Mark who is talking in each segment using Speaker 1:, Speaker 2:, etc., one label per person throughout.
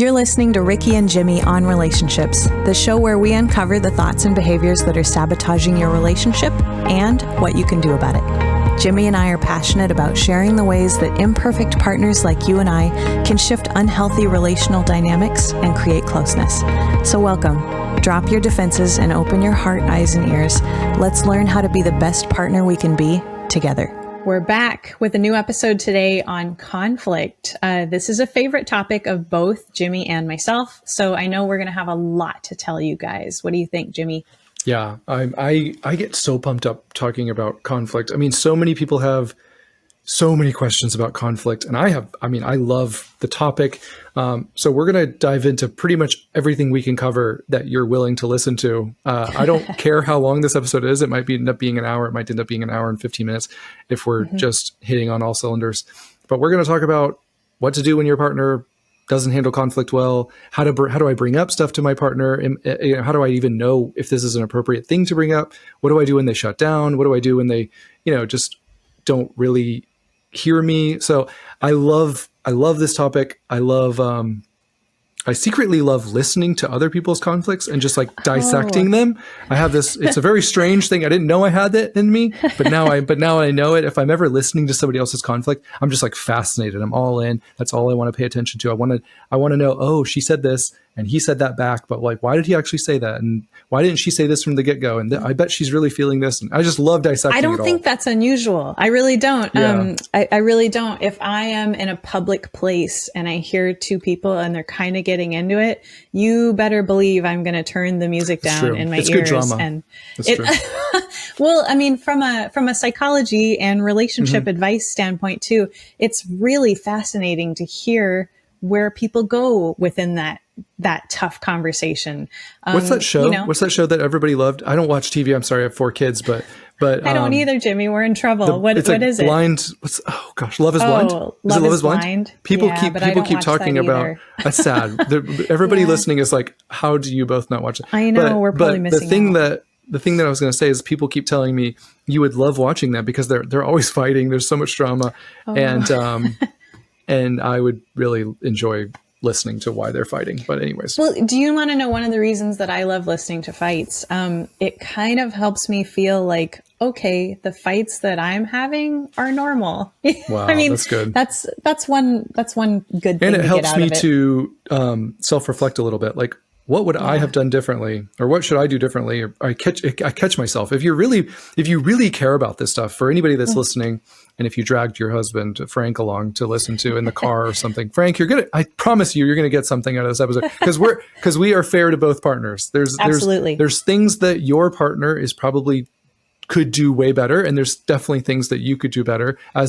Speaker 1: You're listening to Ricky and Jimmy on Relationships, the show where we uncover the thoughts and behaviors that are sabotaging your relationship and what you can do about it. Jimmy and I are passionate about sharing the ways that imperfect partners like you and I can shift unhealthy relational dynamics and create closeness. So welcome. Drop your defenses and open your heart, eyes, and ears. Let's learn how to be the best partner we can be together. We're back with a new episode today on conflict. This is a favorite topic of both Jimmy and myself, so I know we're going to have a lot to tell you guys. What do you think, Jimmy?
Speaker 2: Yeah, I get so pumped up talking about conflict. I mean, so many people have so many questions about conflict, and I love the topic. So we're going to dive into pretty much everything we can cover that you're willing to listen to. I don't care how long this episode is. It might end up being an hour. It might end up being an hour and 15 minutes if we're just hitting on all cylinders. But we're going to talk about what to do when your partner doesn't handle conflict well. How do I bring up stuff to my partner? How do I even know if this is an appropriate thing to bring up? What do I do when they shut down? What do I do when they, just don't really hear me? So I love this topic. I secretly love listening to other people's conflicts and just like dissecting them. I have this, it's a very strange thing. I didn't know I had that in me, but now I know it. If I'm ever listening to somebody else's conflict, I'm just like fascinated. I'm all in. That's all I want to pay attention to. I want to know, oh, she said this and he said that back, but like, why did he actually say that? And why didn't she say this from the get-go? And I bet she's really feeling this. And I just love dissecting it all.
Speaker 1: I don't think that's unusual. I really don't.
Speaker 2: Yeah.
Speaker 1: I really don't. If I am in a public place and I hear two people and they're kind of getting into it, you better believe I'm going to turn the music down in my ears.
Speaker 2: Good drama.
Speaker 1: And
Speaker 2: true.
Speaker 1: Well, I mean, from a psychology and relationship advice standpoint too, it's really fascinating to hear where people go within that tough conversation.
Speaker 2: What's that show? What's that show that everybody loved? I don't watch TV. I'm sorry. I have 4 kids, but
Speaker 1: I don't either, Jimmy. We're in trouble. What is it?
Speaker 2: Blind. Love is Blind? Is it Love is Blind? People keep talking about. That's sad. Everybody listening is like, how do you both not watch it?
Speaker 1: I know, we're probably missing out.
Speaker 2: The thing that I was going to say is people keep telling me you would love watching that because they're always fighting. There's so much drama, and I would really enjoy listening to why they're fighting. But anyways.
Speaker 1: Well, do you want to know one of the reasons that I love listening to fights? It kind of helps me feel like, okay, the fights that I'm having are normal.
Speaker 2: Wow,
Speaker 1: I mean,
Speaker 2: that's good.
Speaker 1: That's one good thing.
Speaker 2: And it
Speaker 1: to
Speaker 2: helps
Speaker 1: get out
Speaker 2: me
Speaker 1: of it.
Speaker 2: to self-reflect a little bit. Like, what would I have done differently, or what should I do differently? Or I catch myself. If you really care about this stuff, for anybody that's listening, and if you dragged your husband Frank along to listen to in the car or something, Frank, I promise you're gonna get something out of this episode because we are fair to both partners.
Speaker 1: Absolutely.
Speaker 2: There's things that your partner is probably could do way better, and there's definitely things that you could do better. I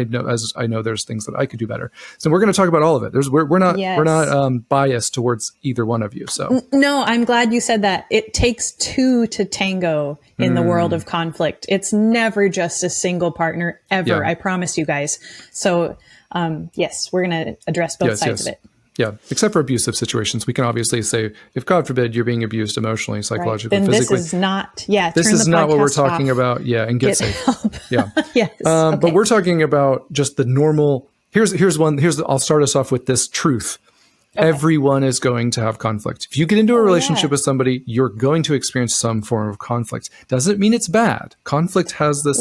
Speaker 2: know there's things that I could do better. So we're going to talk about all of it. We're not biased towards either one of you. So
Speaker 1: no, I'm glad you said that. It takes 2 to tango in the world of conflict. It's never just a single partner ever. Yeah. I promise you guys. So yes, we're going to address both sides of it.
Speaker 2: Yeah, except for abusive situations. We can obviously say, if God forbid you're being abused emotionally, psychologically,
Speaker 1: then
Speaker 2: physically.
Speaker 1: This is not,
Speaker 2: this is not what we're talking about. Yeah, and get safe.
Speaker 1: Help.
Speaker 2: Yeah.
Speaker 1: Yes. Okay.
Speaker 2: But we're talking about just the normal. I'll start us off with this truth. Okay. Everyone is going to have conflict. If you get into a relationship with somebody, you're going to experience some form of conflict. Doesn't mean it's bad. Conflict has this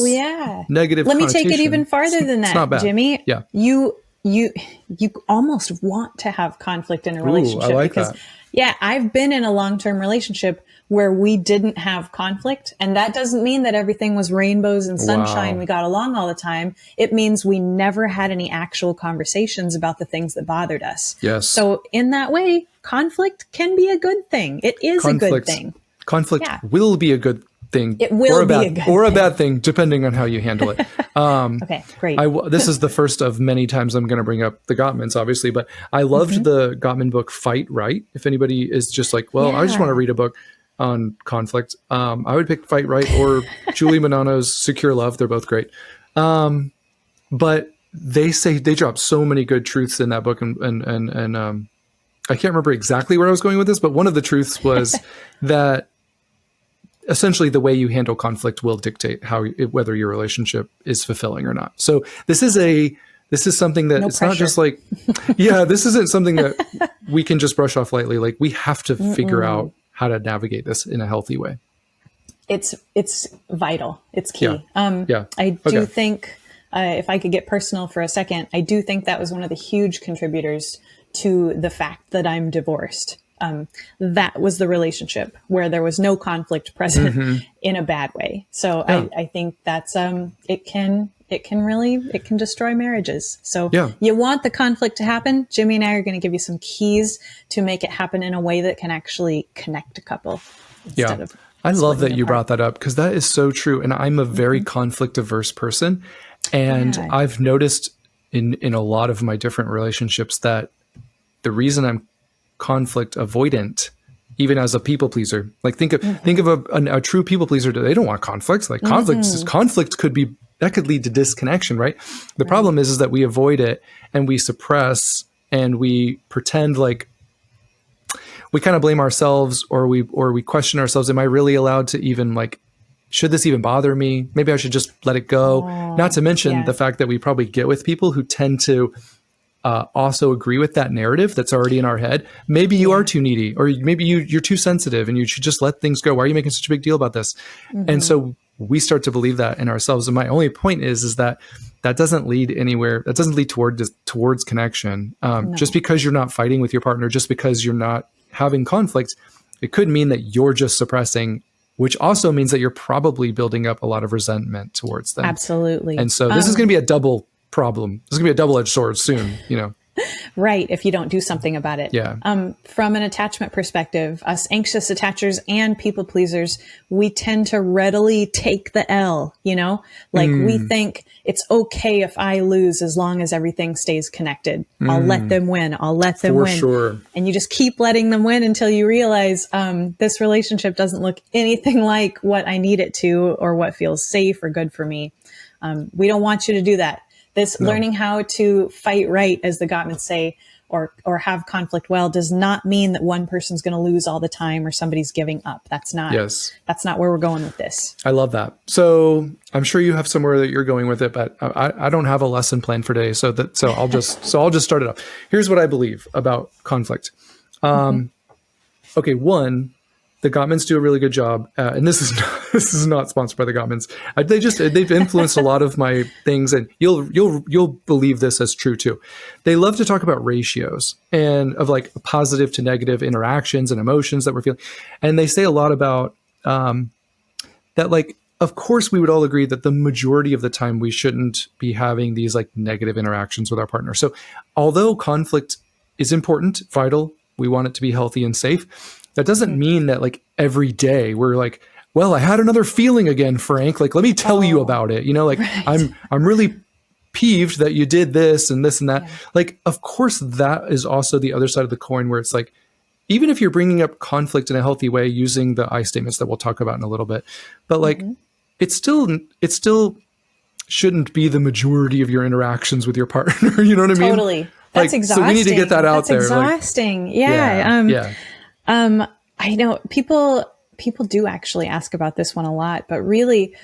Speaker 2: negative
Speaker 1: Let me
Speaker 2: connotation.
Speaker 1: take it even farther than that,
Speaker 2: it's not bad.
Speaker 1: Jimmy.
Speaker 2: Yeah.
Speaker 1: You almost want to have conflict in a relationship.
Speaker 2: I like
Speaker 1: because,
Speaker 2: that.
Speaker 1: Yeah, I've been in a long-term relationship where we didn't have conflict. And that doesn't mean that everything was rainbows and sunshine.
Speaker 2: Wow.
Speaker 1: We got along all the time. It means we never had any actual conversations about the things that bothered us.
Speaker 2: Yes.
Speaker 1: So in that way, conflict can be a good thing. It is a good thing.
Speaker 2: Conflict will be a good thing.
Speaker 1: It will be a good thing.
Speaker 2: Or a bad thing, depending on how you handle it.
Speaker 1: Okay, great.
Speaker 2: This is the first of many times I'm going to bring up the Gottmans, obviously, but I loved the Gottman book, Fight Right. If anybody is just like, I just want to read a book on conflict, I would pick Fight Right or Julie Bonanno's Secure Love. They're both great. But they drop so many good truths in that book. And I can't remember exactly where I was going with this, but one of the truths was that essentially the way you handle conflict will dictate whether your relationship is fulfilling or not. So this is this is something that
Speaker 1: No
Speaker 2: it's
Speaker 1: pressure.
Speaker 2: not just like, yeah, this isn't something that we can just brush off lightly. Like we have to figure out how to navigate this in a healthy way.
Speaker 1: It's vital. It's key.
Speaker 2: Yeah.
Speaker 1: I do think, if I could get personal for a second, I do think that was one of the huge contributors to the fact that I'm divorced. That was the relationship where there was no conflict present in a bad way. So I think that's, it can destroy marriages. So you want the conflict to happen. Jimmy and I are going to give you some keys to make it happen in a way that can actually connect a couple. Instead of
Speaker 2: I love that you
Speaker 1: apart.
Speaker 2: brought that up because that is so true. And I'm a very conflict averse person. And I've noticed in a lot of my different relationships that the reason I'm conflict avoidant, even as a people pleaser, like think of a true people pleaser. They don't want conflicts. Like conflict could lead to disconnection, right? The problem is that we avoid it and we suppress and we pretend like we kind of blame ourselves or we question ourselves. Am I really allowed to even like, should this even bother me? Maybe I should just let it go. Not to mention the fact that we probably get with people who tend to also agree with that narrative that's already in our head. Maybe you are too needy, or maybe you're too sensitive and you should just let things go. Why are you making such a big deal about this? And so we start to believe that in ourselves. And my only point is that doesn't lead anywhere. That doesn't lead towards connection. Just because you're not fighting with your partner, just because you're not having conflict, it could mean that you're just suppressing, which also means that you're probably building up a lot of resentment towards them.
Speaker 1: Absolutely.
Speaker 2: And so this is going to be a double problem. This is going to be a double-edged sword soon,
Speaker 1: Right, if you don't do something about it.
Speaker 2: Yeah.
Speaker 1: From an attachment perspective, us anxious attachers and people pleasers, we tend to readily take the L, Like we think it's okay if I lose as long as everything stays connected. I'll let them win. I'll let them win.
Speaker 2: Sure.
Speaker 1: And you just keep letting them win until you realize this relationship doesn't look anything like what I need it to or what feels safe or good for me. We don't want you to do that. Learning how to fight right, as the Gottmans say, or have conflict well, does not mean that one person's going to lose all the time or somebody's giving up. That's not where we're going with this.
Speaker 2: I love that. So I'm sure you have somewhere that you're going with it, but I don't have a lesson plan for today. So I'll just start it off. Here's what I believe about conflict. One, the Gottmans do a really good job, and this is not sponsored by the Gottmans. They've influenced a lot of my things, and you'll believe this as true too. They love to talk about ratios and of like positive to negative interactions and emotions that we're feeling, and they say a lot about that. Like, of course, we would all agree that the majority of the time we shouldn't be having these like negative interactions with our partner. So, although conflict is important, vital, we want it to be healthy and safe. That doesn't mean that like every day we're like, well, I had another feeling again, Frank. Like, let me tell you about it. I'm really peeved that you did this and this and that. Yeah. Like, of course, that is also the other side of the coin where it's like, even if you're bringing up conflict in a healthy way using the I statements that we'll talk about in a little bit, but like, it still shouldn't be the majority of your interactions with your partner. You know what I mean?
Speaker 1: Totally. That's exhausting.
Speaker 2: So we need to get that out there.
Speaker 1: That's exhausting. Like, yeah. I know people do actually ask about this one a lot, but really,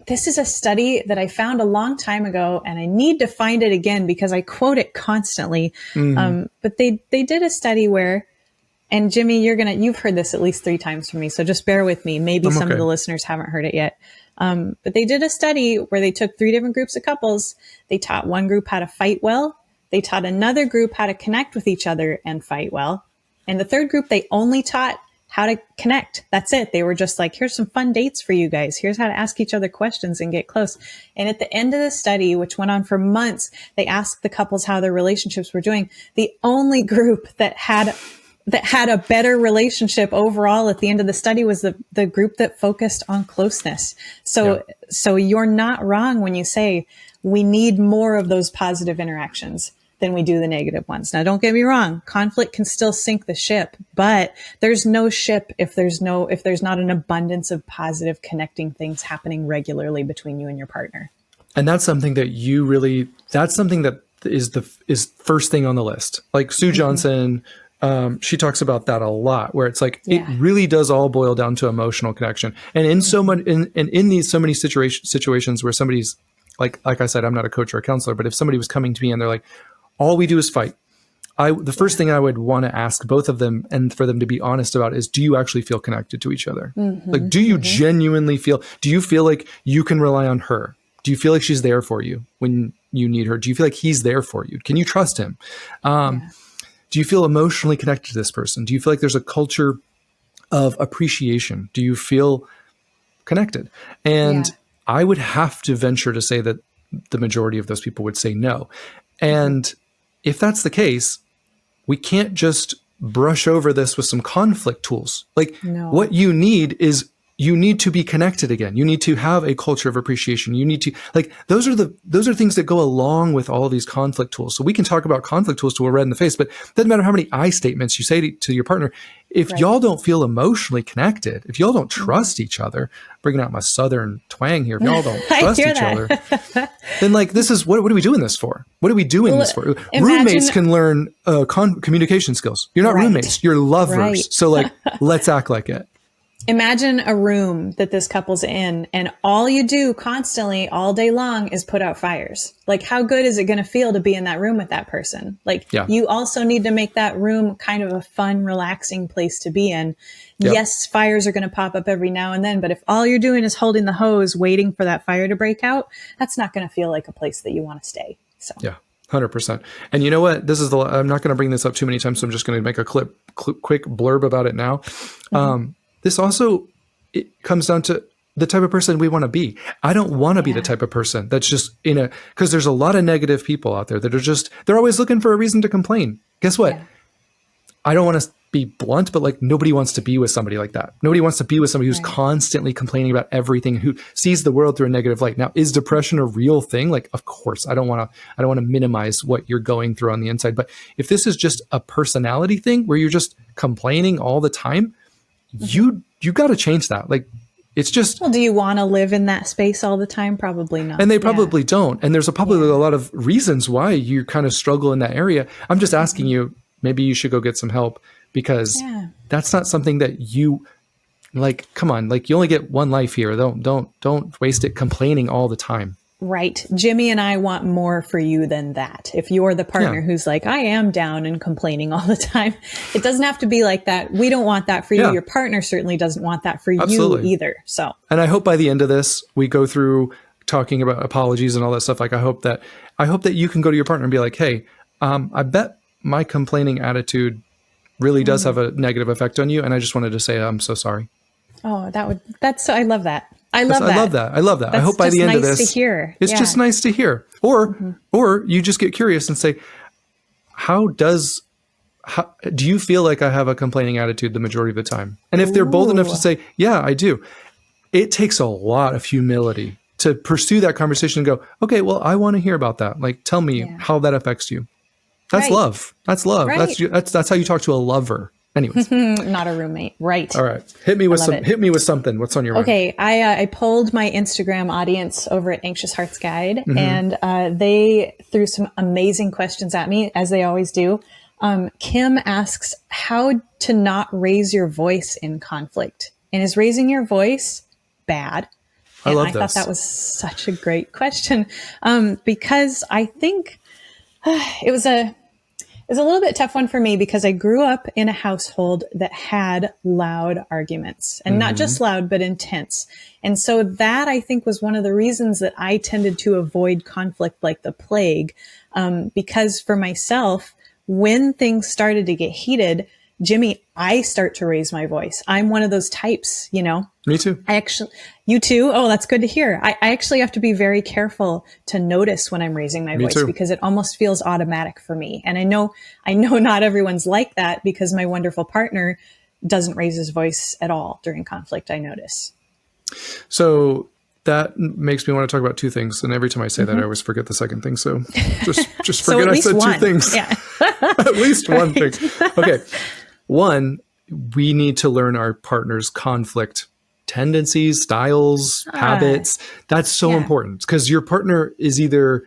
Speaker 1: this is a study that I found a long time ago, and I need to find it again because I quote it constantly. But they did a study where, and Jimmy, you've heard this at least 3 times from me, so just bear with me. Maybe some of the listeners haven't heard it yet. But they did a study where they took 3 different groups of couples. They taught one group how to fight well. They taught another group how to connect with each other and fight well. And the third group, they only taught how to connect. That's it. They were just like, here's some fun dates for you guys. Here's how to ask each other questions and get close. And at the end of the study, which went on for months, they asked the couples how their relationships were doing. The only group that had a better relationship overall at the end of the study was the group that focused on closeness. So you're not wrong when you say we need more of those positive interactions than we do the negative ones. Now, don't get me wrong. Conflict can still sink the ship, but there's no ship if there's not an abundance of positive connecting things happening regularly between you and your partner.
Speaker 2: And that's something that is first thing on the list. Like Sue Johnson, she talks about that a lot, where it's like, it really does all boil down to emotional connection. And in so many situations where somebody's like I said, I'm not a coach or a counselor, but if somebody was coming to me and they're like, all we do is fight, the first thing I would want to ask both of them and for them to be honest about is, do you actually feel connected to each other? Like, do you genuinely do you feel like you can rely on her? Do you feel like she's there for you when you need her? Do you feel like he's there for you? Can you trust him? Do you feel emotionally connected to this person? Do you feel like there's a culture of appreciation? Do you feel connected? And I would have to venture to say that the majority of those people would say no. And if that's the case, we can't just brush over this with some conflict tools. Like what you need is you need to be connected again. You need to have a culture of appreciation. You need to like, those are things that go along with all of these conflict tools. So we can talk about conflict tools till we're red in the face, but it doesn't matter how many I statements you say to your partner. If y'all don't feel emotionally connected, if y'all don't trust each other, bringing out my Southern twang here, if y'all don't trust each other, then like, this is, what are we doing this for? What are we doing this for? Roommates can learn communication skills. You're not roommates, you're lovers. So like, let's act like it.
Speaker 1: Imagine a room that this couple's in and all you do constantly all day long is put out fires. Like, how good is it going to feel to be in that room with that person? Like, you also need to make that room kind of a fun, relaxing place to be in. Yes, fires are going to pop up every now and then, but if all you're doing is holding the hose, waiting for that fire to break out, that's not going to feel like a place that you want to stay. So
Speaker 2: 100%. And you know what? This is I'm not going to bring this up too many times, so I'm just going to make a quick blurb about it now. This also, it comes down to the type of person we want to be. I don't want to be the type of person that's just because there's a lot of negative people out there that are they're always looking for a reason to complain. Guess what? I don't want to be blunt, but like nobody wants to be with somebody like that. Nobody wants to be with somebody who's constantly complaining about everything, who sees the world through a negative light. Now, is depression a real thing? Like, of course, I don't want to minimize what you're going through on the inside. But if this is just a personality thing where you're just complaining all the time, you got to change that. Like, it's just,
Speaker 1: well, do you want to live in that space all the time? Probably not.
Speaker 2: And they probably don't. And there's probably a lot of reasons why you kind of struggle in that area. I'm just asking you, maybe you should go get some help, because that's not something that you like. Come on, like, you only get one life here. Don't waste it complaining all the time.
Speaker 1: Right. Jimmy and I want more for you than that. If you're the partner who's like, I am down and complaining all the time, it doesn't have to be like that. We don't want that for you. Your partner certainly doesn't want that for you either. So,
Speaker 2: and I hope by the end of this, we go through talking about apologies and all that stuff. Like, I hope that you can go to your partner and be like, hey, I bet my complaining attitude really does have a negative effect on you. And I just wanted to say, I'm so sorry.
Speaker 1: Oh, I love that. I love that.
Speaker 2: I hope by the end of this,
Speaker 1: to hear.
Speaker 2: It's just nice to hear. Or you just get curious and say, how do you feel like I have a complaining attitude the majority of the time? And if they're bold enough to say, yeah, I do, it takes a lot of humility to pursue that conversation and go, okay, well, I want to hear about that. Like, tell me how that affects you. That's love. That's love. Right. That's how you talk to a lover. Anyways,
Speaker 1: not a roommate. Right.
Speaker 2: All right. Hit me with something. What's on your mind?
Speaker 1: Okay. I polled my Instagram audience over at Anxious Hearts Guide, and they threw some amazing questions at me, as they always do. Kim asks how to not raise your voice in conflict. And is raising your voice bad? And I thought that was such a great question, because I think it was a little bit tough one for me, because I grew up in a household that had loud arguments, and not just loud, but intense. And so that, I think, was one of the reasons that I tended to avoid conflict like the plague. Because for myself, when things started to get heated, Jimmy, I start to raise my voice. I'm one of those types, you know.
Speaker 2: Me too.
Speaker 1: You too? Oh, that's good to hear. I actually have to be very careful to notice when I'm raising my voice, because it almost feels automatic for me. And I know not everyone's like that, because my wonderful partner doesn't raise his voice at all during conflict, I notice.
Speaker 2: So that makes me want to talk about two things. And every time I say that, I always forget the second thing. So just forget I said two things. Yeah. At least one thing. Okay. One, we need to learn our partner's conflict tendencies, styles, habits. That's so important, because your partner is either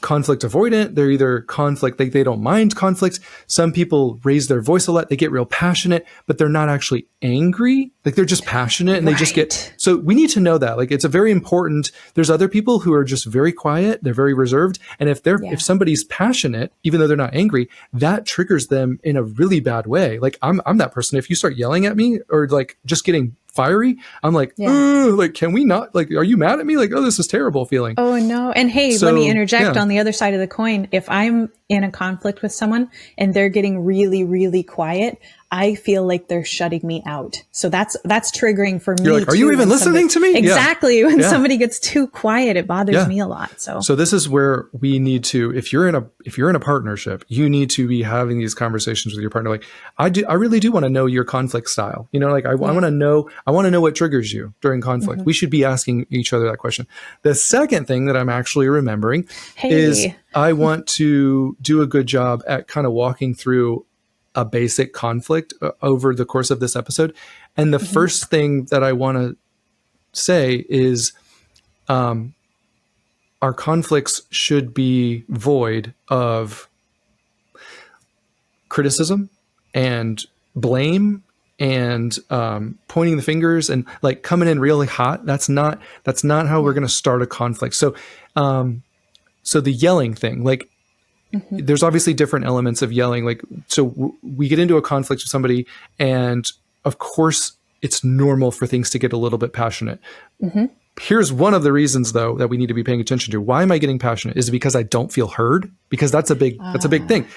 Speaker 2: conflict avoidant. They're either conflict, they don't mind conflict. Some people raise their voice a lot. They get real passionate, but they're not actually angry. Like they're just passionate and they just get, so we need to know that. Like it's a very important, there's other people who are just very quiet. They're very reserved. And if somebody's passionate, even though they're not angry, that triggers them in a really bad way. Like I'm that person. If you start yelling at me or like just getting fiery, I'm like, like, can we not, like, are you mad at me? Like, oh, this is terrible feeling.
Speaker 1: Oh no. And hey, let me interject on the other side of the coin. If I'm in a conflict with someone and they're getting really, really quiet, I feel like they're shutting me out. So that's triggering for me.
Speaker 2: You're like, are you even listening to me?
Speaker 1: Exactly. When somebody gets too quiet, it bothers me a lot. So
Speaker 2: this is where we need to, if you're in a partnership, you need to be having these conversations with your partner. Like I really do want to know your conflict style. You know, like I want to know what triggers you during conflict. We should be asking each other that question. The second thing that I'm actually remembering is I want to do a good job at kind of walking through a basic conflict over the course of this episode. And the first thing that I want to say is our conflicts should be void of criticism and blame and pointing the fingers and like coming in really hot. That's not how we're going to start a conflict. So the yelling thing, like, there's obviously different elements of yelling. Like, so we get into a conflict with somebody and of course it's normal for things to get a little bit passionate. Here's one of the reasons though, that we need to be paying attention to. Why am I getting passionate? Is it because I don't feel heard? Because that's a big thing.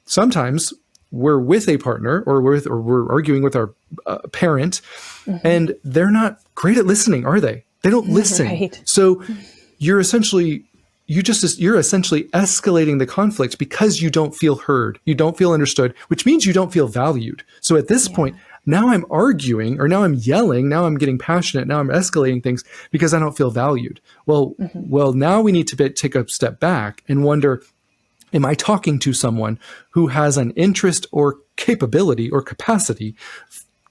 Speaker 2: Sometimes we're with a partner or we're arguing with our parent and they're not great at listening, are they? They don't listen.
Speaker 1: Right.
Speaker 2: So you're essentially escalating the conflict because you don't feel heard. You don't feel understood, which means you don't feel valued. So at this point, now I'm arguing or now I'm yelling, now I'm getting passionate, now I'm escalating things because I don't feel valued. Well, now we need to take a step back and wonder, am I talking to someone who has an interest or capability or capacity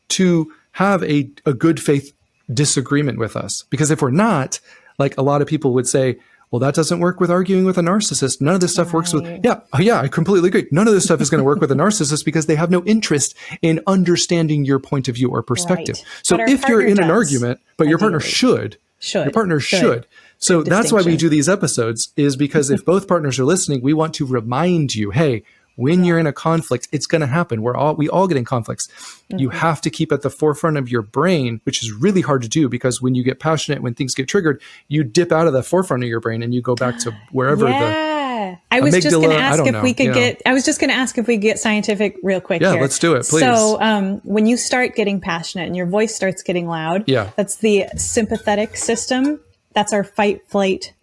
Speaker 2: to have a good faith disagreement with us? Because if we're not, like a lot of people would say, well, that doesn't work with arguing with a narcissist. None of this stuff works with, I completely agree. None of this stuff is going to work with a narcissist because they have no interest in understanding your point of view or perspective. Right. So if you're in an argument, but your partner should. Your partner should. So that's why we do these episodes, is because if both partners are listening, we want to remind you, hey, when you're in a conflict, it's going to happen. We all get in conflicts. You have to keep at the forefront of your brain, which is really hard to do because when you get passionate, when things get triggered, you dip out of the forefront of your brain and you go back to wherever
Speaker 1: I was just going to ask if we could get scientific real quick here.
Speaker 2: Let's do it, please.
Speaker 1: So when you start getting passionate and your voice starts getting loud, that's the sympathetic system. That's our fight, flight,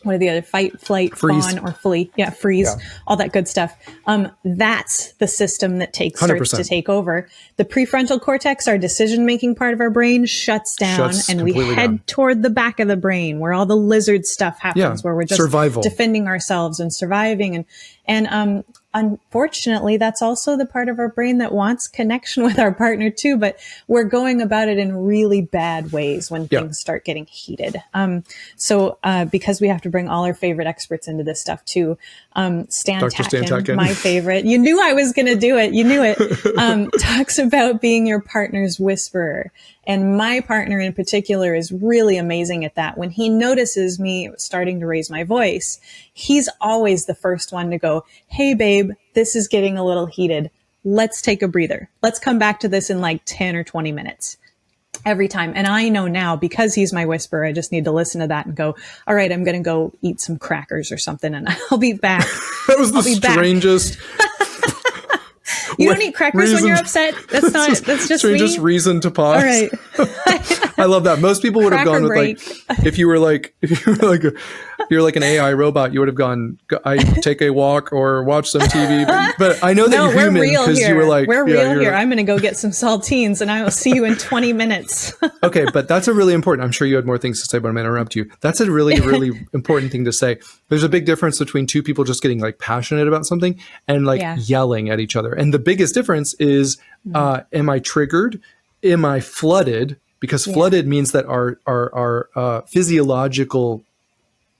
Speaker 1: what are the other? Fight, flight,
Speaker 2: freeze.
Speaker 1: Fawn, or flee. Yeah, freeze, all that good stuff. That's the system that starts to take over. The prefrontal cortex, our decision-making part of our brain, shuts down and we head toward the back of the brain where all the lizard stuff happens, where we're just defending ourselves and surviving. And unfortunately, that's also the part of our brain that wants connection with our partner too, but we're going about it in really bad ways when things start getting heated. So because we have to bring all our favorite experts into this stuff too, Stan Tatkin, my favorite, you knew I was going to do it. You knew it. Talks about being your partner's whisperer. And my partner in particular is really amazing at that. When he notices me starting to raise my voice, he's always the first one to go, hey, babe, this is getting a little heated. Let's take a breather. Let's come back to this in like 10 or 20 minutes. Every time. And I know now, because he's my whisperer, I just need to listen to that and go, all right, I'm going to go eat some crackers or something and I'll be back.
Speaker 2: That was the strangest.
Speaker 1: You don't eat crackers when you're upset. That's just
Speaker 2: strangest reason to pause.
Speaker 1: All right.
Speaker 2: I love that. Most people would have gone with like, if you were like an AI robot, you would have gone, I take a walk or watch some TV. But I know that you're human because you were like,
Speaker 1: we're real here. I'm going to go get some saltines and I will see you in 20 minutes.
Speaker 2: Okay. But that's a really important, I'm sure you had more things to say, but I'm going to interrupt you. That's a really, really important thing to say. There's a big difference between two people just getting like passionate about something and like yelling at each other. And the biggest difference is, am I triggered? Am I flooded? Because flooded means that our physiological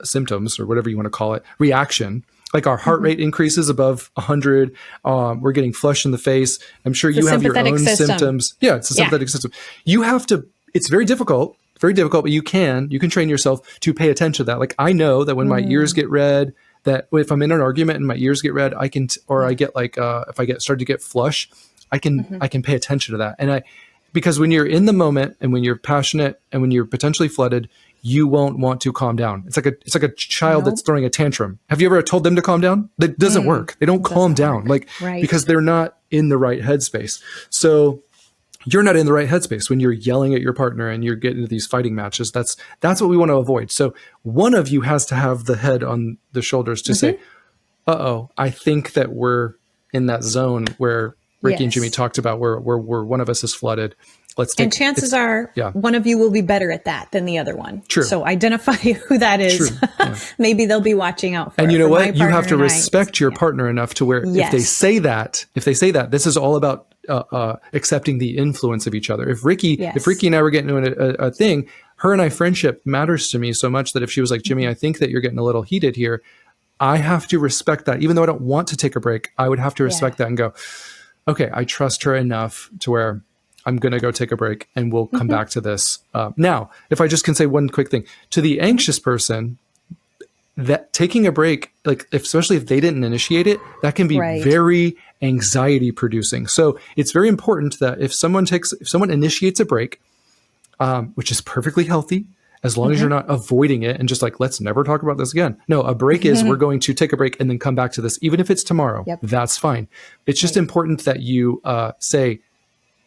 Speaker 2: symptoms or whatever you want to call it, reaction. Like our heart rate increases above 100. We're getting flushed in the face. I'm sure you have your own symptoms. Yeah, it's a sympathetic system. You have to, it's very difficult, but you can train yourself to pay attention to that. Like I know that when my ears get red, that if I'm in an argument and my ears get red, I can, or I get like, if I start to get flush, I can pay attention to that. And because when you're in the moment and when you're passionate and when you're potentially flooded, you won't want to calm down. It's like a child that's throwing a tantrum. Have you ever told them to calm down? That doesn't work. They don't calm down, because they're not in the right headspace. So you're not in the right headspace when you're yelling at your partner and you're getting into these fighting matches. That's what we want to avoid. So one of you has to have the head on the shoulders to say, I think that we're in that zone where Ricky and Jimmy talked about where one of us is flooded.
Speaker 1: And chances are one of you will be better at that than the other one. True. So identify who that is. True. Yeah. Maybe they'll be watching out for it.
Speaker 2: And you know what? You have to respect your partner enough to where if they say that, this is all about accepting the influence of each other. If Ricky and I were getting into a thing, her and I friendship matters to me so much that if she was like, Jimmy, I think that you're getting a little heated here, I have to respect that. Even though I don't want to take a break, I would have to respect that and go, okay, I trust her enough to where I'm going to go take a break and we'll come back to this. Now, if I just can say one quick thing to the anxious person, that taking a break, especially if they didn't initiate it, that can be very anxiety producing. So it's very important that if someone initiates a break, which is perfectly healthy, as long as you're not avoiding it and just like, let's never talk about this again. No, a break is we're going to take a break and then come back to this. Even if it's tomorrow, that's fine. It's just important that you say,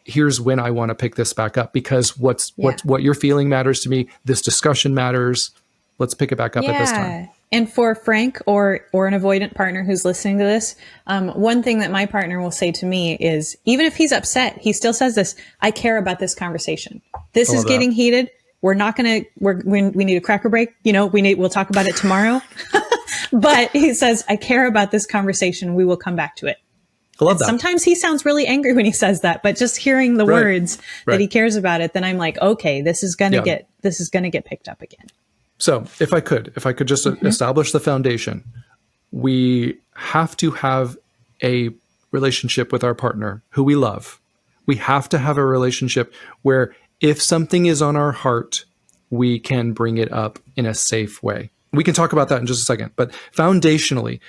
Speaker 2: here's when I want to pick this back up, because what you're feeling matters to me. This discussion matters. Let's pick it back up at this time.
Speaker 1: And for Frank or an avoidant partner who's listening to this, one thing that my partner will say to me is, even if he's upset, he still says this, I care about this conversation. This is getting heated. We're not going to, we need a cracker break. We'll talk about it tomorrow. But he says, I care about this conversation. We will come back to it.
Speaker 2: I love that.
Speaker 1: Sometimes he sounds really angry when he says that, but just hearing the words that he cares about it, then I'm like, okay, this is going to get picked up again.
Speaker 2: So if I could just establish the foundation, we have to have a relationship with our partner who we love. We have to have a relationship where if something is on our heart, we can bring it up in a safe way. We can talk about that in just a second, but foundationally,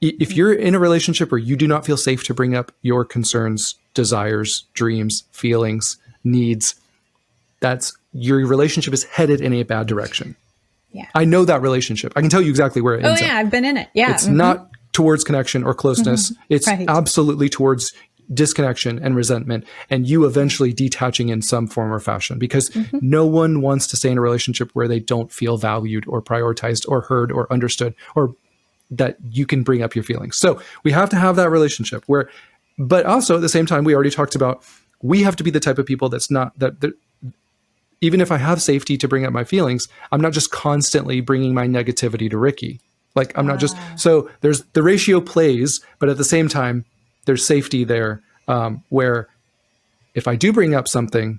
Speaker 2: if you're in a relationship where you do not feel safe to bring up your concerns, desires, dreams, feelings, needs, that's your relationship is headed in a bad direction. Yeah. I know that relationship. I can tell you exactly where it ends up.
Speaker 1: I've been in it. Yeah.
Speaker 2: It's not towards connection or closeness. It's absolutely towards disconnection and resentment, and you eventually detaching in some form or fashion, because no one wants to stay in a relationship where they don't feel valued or prioritized or heard or understood, or that you can bring up your feelings. So we have to have that relationship but also at the same time, we already talked about, we have to be the type of people that's not that even if I have safety to bring up my feelings, I'm not just constantly bringing my negativity to Ricky. Like I'm not just, so there's the ratio plays, but at the same time, there's safety there, where if I do bring up something,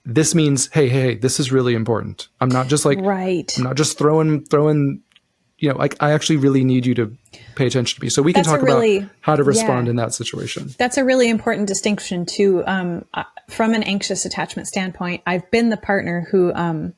Speaker 2: this means, hey, this is really important. I'm not just like, I'm not just throwing, I actually really need you to pay attention to me. So we can talk about how to respond in that situation.
Speaker 1: That's a really important distinction too. From an anxious attachment standpoint, I've been the partner who,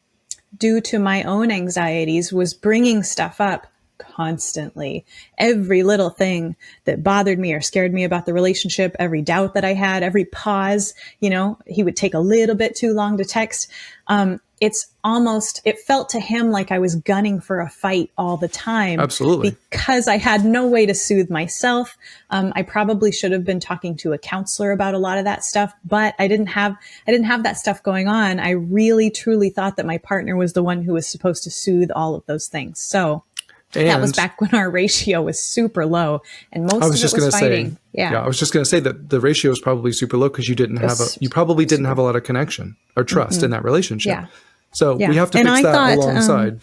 Speaker 1: due to my own anxieties, was bringing stuff up constantly. Every little thing that bothered me or scared me about the relationship, every doubt that I had, every pause, he would take a little bit too long to text. It felt to him like I was gunning for a fight all the time.
Speaker 2: Absolutely.
Speaker 1: Because I had no way to soothe myself. I probably should have been talking to a counselor about a lot of that stuff, but I didn't have that stuff going on. I really, truly thought that my partner was the one who was supposed to soothe all of those things. So that was back when our ratio was super low, and most of it was fighting.
Speaker 2: I was just going to say that the ratio is probably super low because you probably didn't have a lot of connection or trust in that relationship. Yeah. So we have to fix that alongside.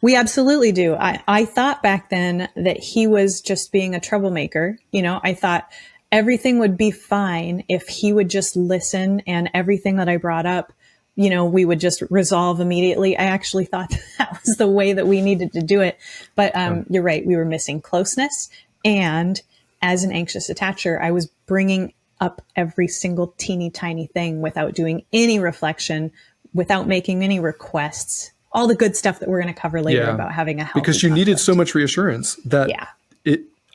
Speaker 1: We absolutely do. I thought back then that he was just being a troublemaker. I thought everything would be fine if he would just listen, and everything that I brought up we would just resolve immediately. I actually thought that was the way that we needed to do it. But you're right. We were missing closeness. And as an anxious attacher, I was bringing up every single teeny tiny thing without doing any reflection, without making any requests, all the good stuff that we're going to cover later about having a healthy
Speaker 2: because you
Speaker 1: conflict.
Speaker 2: needed so much reassurance that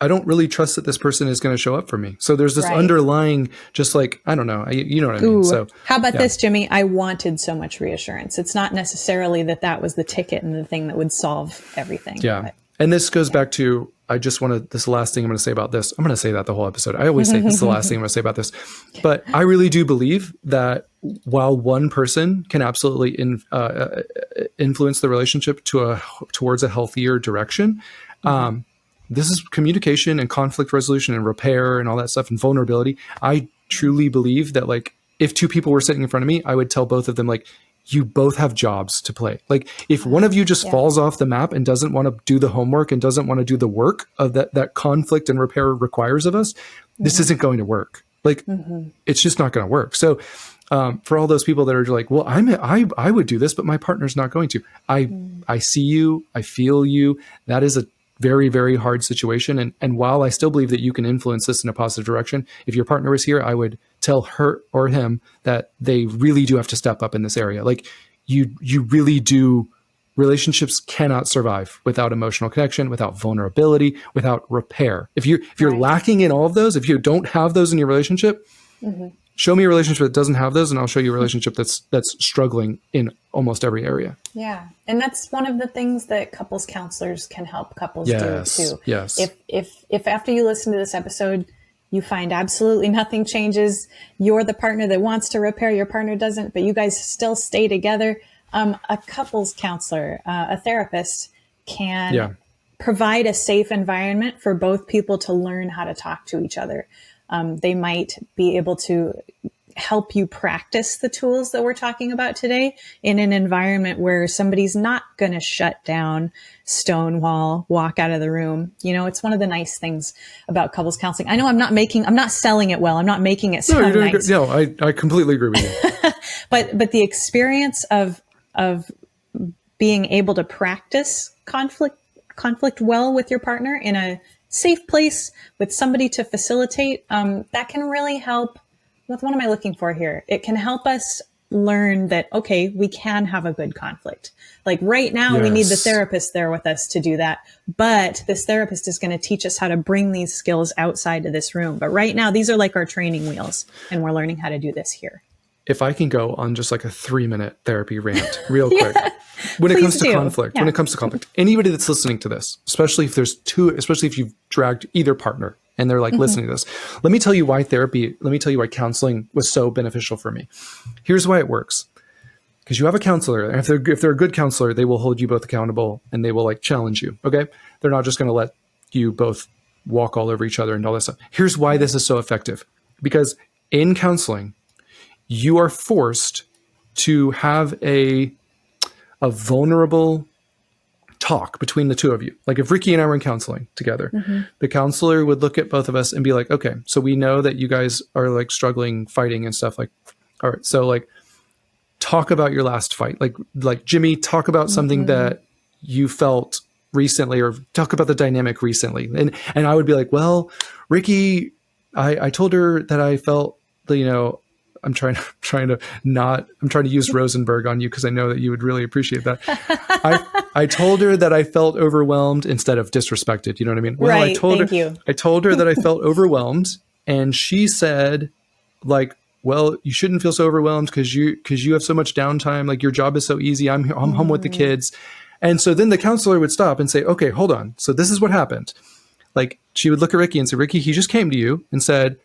Speaker 2: I don't really trust that this person is going to show up for me. So there's this underlying, just like, I don't know, you know what I mean? So
Speaker 1: how about this, Jimmy? I wanted so much reassurance. It's not necessarily that was the ticket and the thing that would solve everything.
Speaker 2: Yeah.
Speaker 1: But,
Speaker 2: and this goes back to, this last thing I'm going to say about this. I'm going to say that the whole episode. I always say this is the last thing I'm going to say about this. But I really do believe that while one person can absolutely influence the relationship towards a healthier direction, this is communication and conflict resolution and repair and all that stuff and vulnerability. I truly believe that, like, if two people were sitting in front of me, I would tell both of them, like, you both have jobs to play. Like, if one of you just falls off the map and doesn't want to do the homework and doesn't want to do the work of that conflict and repair requires of us, this isn't going to work. Like, it's just not going to work. So for all those people that are like, well, I would do this, but my partner's not going to. I see you, I feel you. That is a very, very hard situation. And while I still believe that you can influence this in a positive direction, if your partner was here, I would tell her or him that they really do have to step up in this area. Like, you really do. Relationships cannot survive without emotional connection, without vulnerability, without repair. If you're lacking in all of those, if you don't have those in your relationship, show me a relationship that doesn't have those, and I'll show you a relationship that's struggling in almost every area.
Speaker 1: Yeah. And that's one of the things that couples counselors can help couples do too.
Speaker 2: Yes.
Speaker 1: If after you listen to this episode, you find absolutely nothing changes, you're the partner that wants to repair, your partner doesn't, but you guys still stay together, a couples counselor, a therapist can provide a safe environment for both people to learn how to talk to each other. They might be able to help you practice the tools that we're talking about today in an environment where somebody's not going to shut down, stonewall, walk out of the room. It's one of the nice things about couples counseling. I know I'm not selling it well. I'm not making it sound nice.
Speaker 2: No, I completely agree with you.
Speaker 1: But the experience of being able to practice conflict well with your partner in a safe place with somebody to facilitate, that can really help. What am I looking for here? It can help us learn that, okay, we can have a good conflict. Like right now, we need the therapist there with us to do that. But this therapist is going to teach us how to bring these skills outside of this room. But right now, these are like our training wheels, and we're learning how to do this here.
Speaker 2: If I can go on just like a 3-minute therapy rant real quick. When it comes to conflict, anybody that's listening to this, especially if you've dragged either partner and they're like listening to this, let me tell you why counseling was so beneficial for me. Here's why it works. Because you have a counselor, and if they're a good counselor, they will hold you both accountable and they will like challenge you. Okay. They're not just going to let you both walk all over each other and all this stuff. Here's why this is so effective. Because in counseling, you are forced to have a vulnerable talk between the two of you. Like if Ricky and I were in counseling together, the counselor would look at both of us and be like, okay, so we know that you guys are like struggling, fighting and stuff. Like, all right, so like talk about your last fight. Like Jimmy, talk about something that you felt recently, or talk about the dynamic recently. And I would be like, well, Ricky, I told her that I felt, I'm trying to use Rosenberg on you because I know that you would really appreciate that. I told her that I felt overwhelmed instead of disrespected. You know what I mean? Well,
Speaker 1: right.
Speaker 2: I told her that I felt overwhelmed, and she said, like, well, you shouldn't feel so overwhelmed because you have so much downtime. Like your job is so easy. I'm home with the kids. And so then the counselor would stop and say, okay, hold on. So this is what happened. Like she would look at Ricky and say, Ricky, he just came to you and said,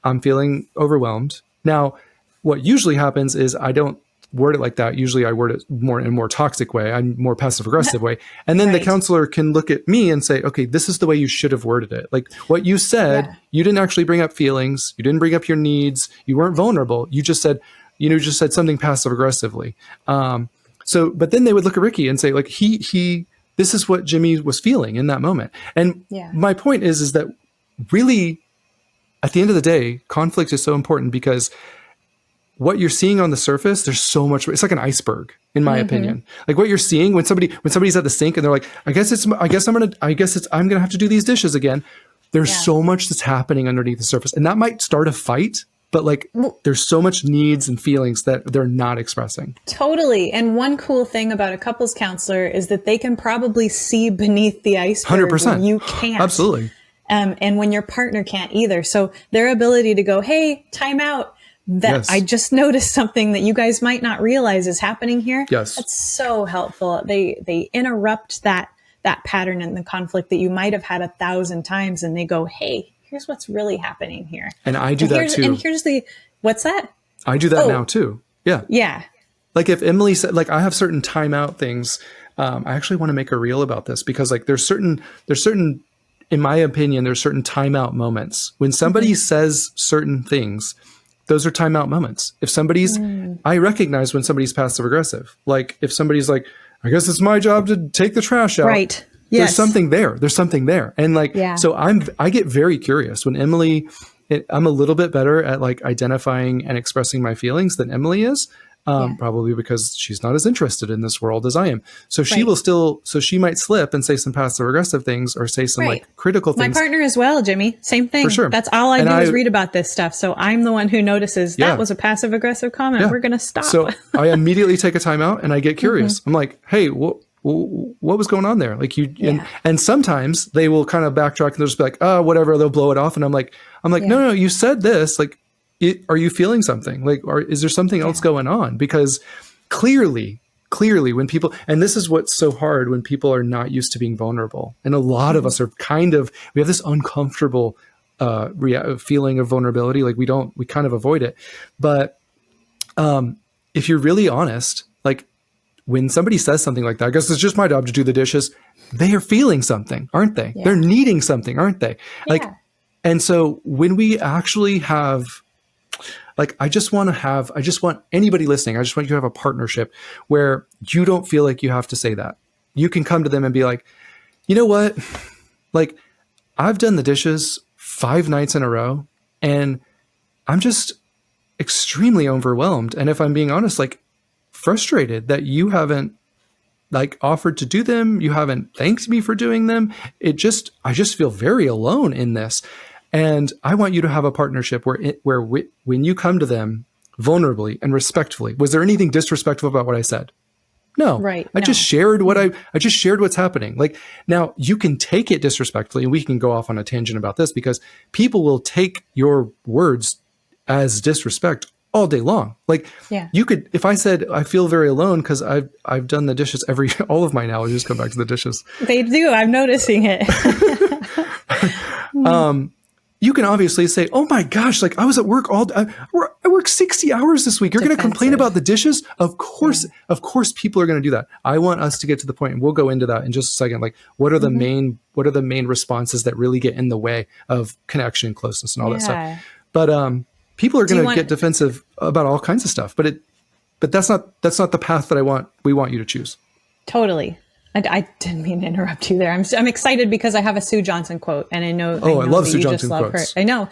Speaker 2: I'm feeling overwhelmed. Now, what usually happens is I don't word it like that. Usually I word it more in a more toxic way. I'm more passive aggressive way. And then the counselor can look at me and say, okay, this is the way you should have worded it. Like what you said, you didn't actually bring up feelings. You didn't bring up your needs. You weren't vulnerable. You just said something passive aggressively. But then they would look at Ricky and say like, this is what Jimmy was feeling in that moment. And my point is that really, at the end of the day, conflict is so important because what you're seeing on the surface, there's so much, it's like an iceberg in my opinion. Like what you're seeing when somebody's at the sink and they're like, I'm going to have to do these dishes again. There's so much that's happening underneath the surface, and that might start a fight, but like there's so much needs and feelings that they're not expressing.
Speaker 1: Totally. And one cool thing about a couples counselor is that they can probably see beneath the iceberg
Speaker 2: 100%.
Speaker 1: when you can't.
Speaker 2: Absolutely.
Speaker 1: And when your partner can't either. So their ability to go, hey, time out. I just noticed something that you guys might not realize is happening here.
Speaker 2: Yes.
Speaker 1: That's so helpful. They interrupt that pattern and the conflict that you might have had 1,000 times, and they go, hey, here's what's really happening here.
Speaker 2: And I do that too.
Speaker 1: And here's what's that? I do
Speaker 2: that now too. Yeah.
Speaker 1: Yeah.
Speaker 2: Like if Emily said, like I have certain timeout things. I actually want to make a reel about this because like there's certain, in my opinion, there's certain timeout moments when somebody says certain things. Those are timeout moments. If somebody's, I recognize when somebody's passive aggressive. Like if somebody's like, I guess it's my job to take the trash out.
Speaker 1: Right.
Speaker 2: Yes. There's something there. And like, so I get very curious when Emily, I'm a little bit better at like identifying and expressing my feelings than Emily is. Probably because she's not as interested in this world as I am. So she will still, so she might slip and say some passive aggressive things or say some like critical things.
Speaker 1: My partner as well, Jimmy. Same thing.
Speaker 2: For sure.
Speaker 1: That's all I do is read about this stuff. So I'm the one who notices that was a passive aggressive comment. We're going to stop.
Speaker 2: So I immediately take a time out and I get curious. I'm like, hey, what was going on there? Like and sometimes they will kind of backtrack and they'll just be like, oh, whatever. They'll blow it off. And I'm like, no, you said this. Like, are you feeling something? Like, or is there something else going on? Because clearly when people, and this is what's so hard when people are not used to being vulnerable. And a lot of us are we have this uncomfortable feeling of vulnerability. Like we kind of avoid it. But if you're really honest, like when somebody says something like that, I guess it's just my job to do the dishes. They are feeling something, aren't they? Yeah. They're needing something, aren't they? Yeah. Like, and so when we actually have, like, I just want anybody listening, I just want you to have a partnership where you don't feel like you have to say that. You can come to them and be like, you know what? Like, I've done the dishes 5 nights in a row and I'm just extremely overwhelmed. And if I'm being honest, like frustrated that you haven't like offered to do them. You haven't thanked me for doing them. I just feel very alone in this. And I want you to have a partnership where when you come to them vulnerably and respectfully, was there anything disrespectful about what I said? No. Right. I just shared what's happening. Like, now you can take it disrespectfully, and we can go off on a tangent about this because people will take your words as disrespect all day long. Like, you could, if I said I feel very alone because I've done the dishes all of my analogies come back to the dishes.
Speaker 1: They do. I'm noticing it.
Speaker 2: You can obviously say, oh my gosh, like I was at work I worked 60 hours this week. You're going to complain about the dishes? Of course people are going to do that. I want us to get to the point, and we'll go into that in just a second. Like, what are the main responses that really get in the way of connection and closeness and all that stuff? But people are going to get defensive about all kinds of stuff. But that's not the path that we want you to choose.
Speaker 1: Totally. I didn't mean to interrupt you there. I'm excited because I have a Sue Johnson quote, and I know
Speaker 2: I love Sue Johnson quotes.
Speaker 1: Her. I know.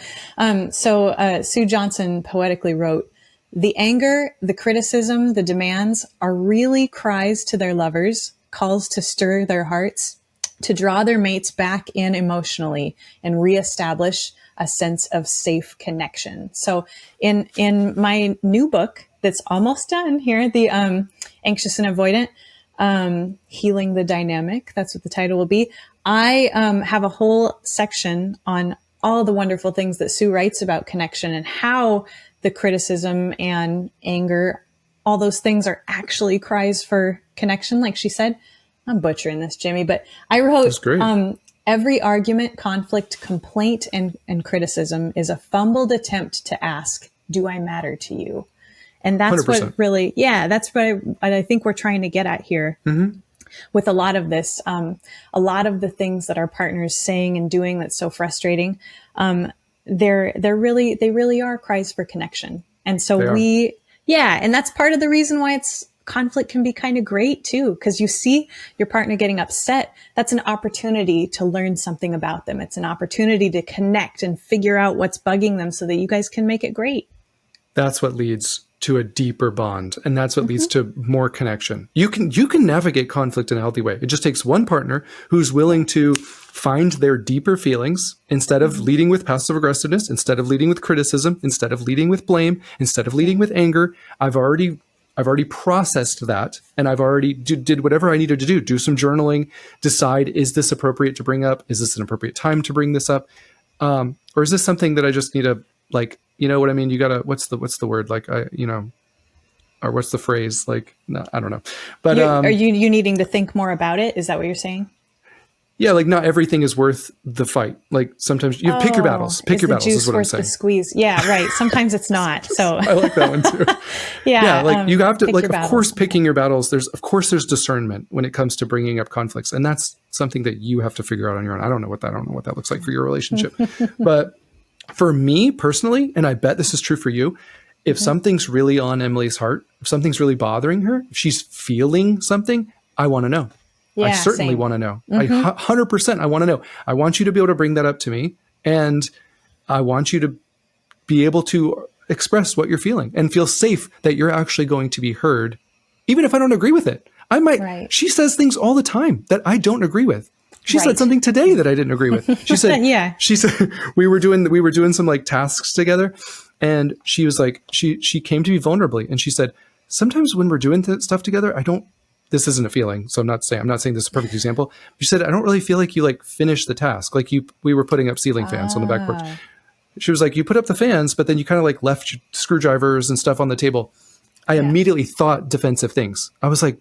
Speaker 1: So Sue Johnson poetically wrote, "The anger, the criticism, the demands are really cries to their lovers, calls to stir their hearts, to draw their mates back in emotionally and reestablish a sense of safe connection." So in my new book that's almost done here, the Anxious and Avoidant, Healing the Dynamic, that's what the title will be. I have a whole section on all the wonderful things that Sue writes about connection and how the criticism and anger, all those things are actually cries for connection. Like she said, I'm butchering this, Jimmy, but I wrote, every argument, conflict, complaint, and criticism is a fumbled attempt to ask, do I matter to you? And that's 100%. What really, that's what I think we're trying to get at here with a lot of this. A lot of the things that our partner's saying and doing that's so frustrating, they really are cries for connection. And so and that's part of the reason why conflict can be kind of great too, because you see your partner getting upset. That's an opportunity to learn something about them. It's an opportunity to connect and figure out what's bugging them so that you guys can make it great.
Speaker 2: That's what leads to a deeper bond, and that's what leads to more connection. You can navigate conflict in a healthy way. It just takes one partner who's willing to find their deeper feelings instead of leading with passive aggressiveness, instead of leading with criticism, instead of leading with blame, instead of leading with anger. I've already processed that, and I've already did whatever I needed to do some journaling, decide, is this appropriate to bring up? Is this an appropriate time to bring this up? Or is this something that I just need to, like, you know what I mean? You gotta, what's the word? Like, or what's the phrase? Like, no, I don't know. But
Speaker 1: are you needing to think more about it? Is that what you're saying?
Speaker 2: Yeah, like not everything is worth the fight. Like sometimes you pick your battles. Pick your battles is what I'm saying.
Speaker 1: The squeeze. Yeah, right. Sometimes it's not. So
Speaker 2: I like that one too. Yeah, like you have to, like, of course, picking your battles. There's discernment when it comes to bringing up conflicts, and that's something that you have to figure out on your own. I don't know what that looks like for your relationship, but for me personally, and I bet this is true for you, if something's really on Emily's heart, if something's really bothering her, if she's feeling something, I want to know. Yeah, I certainly want to know. 100% I want to know. I want you to be able to bring that up to me, and I want you to be able to express what you're feeling and feel safe that you're actually going to be heard, even if I don't agree with it. I might, she says things all the time that I don't agree with. She said something today that I didn't agree with. She said, she said, we were doing some like tasks together, and she was like, she came to me vulnerably, and she said, sometimes when we're doing stuff together, this isn't a feeling, so I'm not saying this is a perfect example. She said, I don't really feel like you like finish the task. Like we were putting up ceiling fans on the back porch. She was like, you put up the fans, but then you kind of like left your screwdrivers and stuff on the table. I immediately thought defensive things. I was like,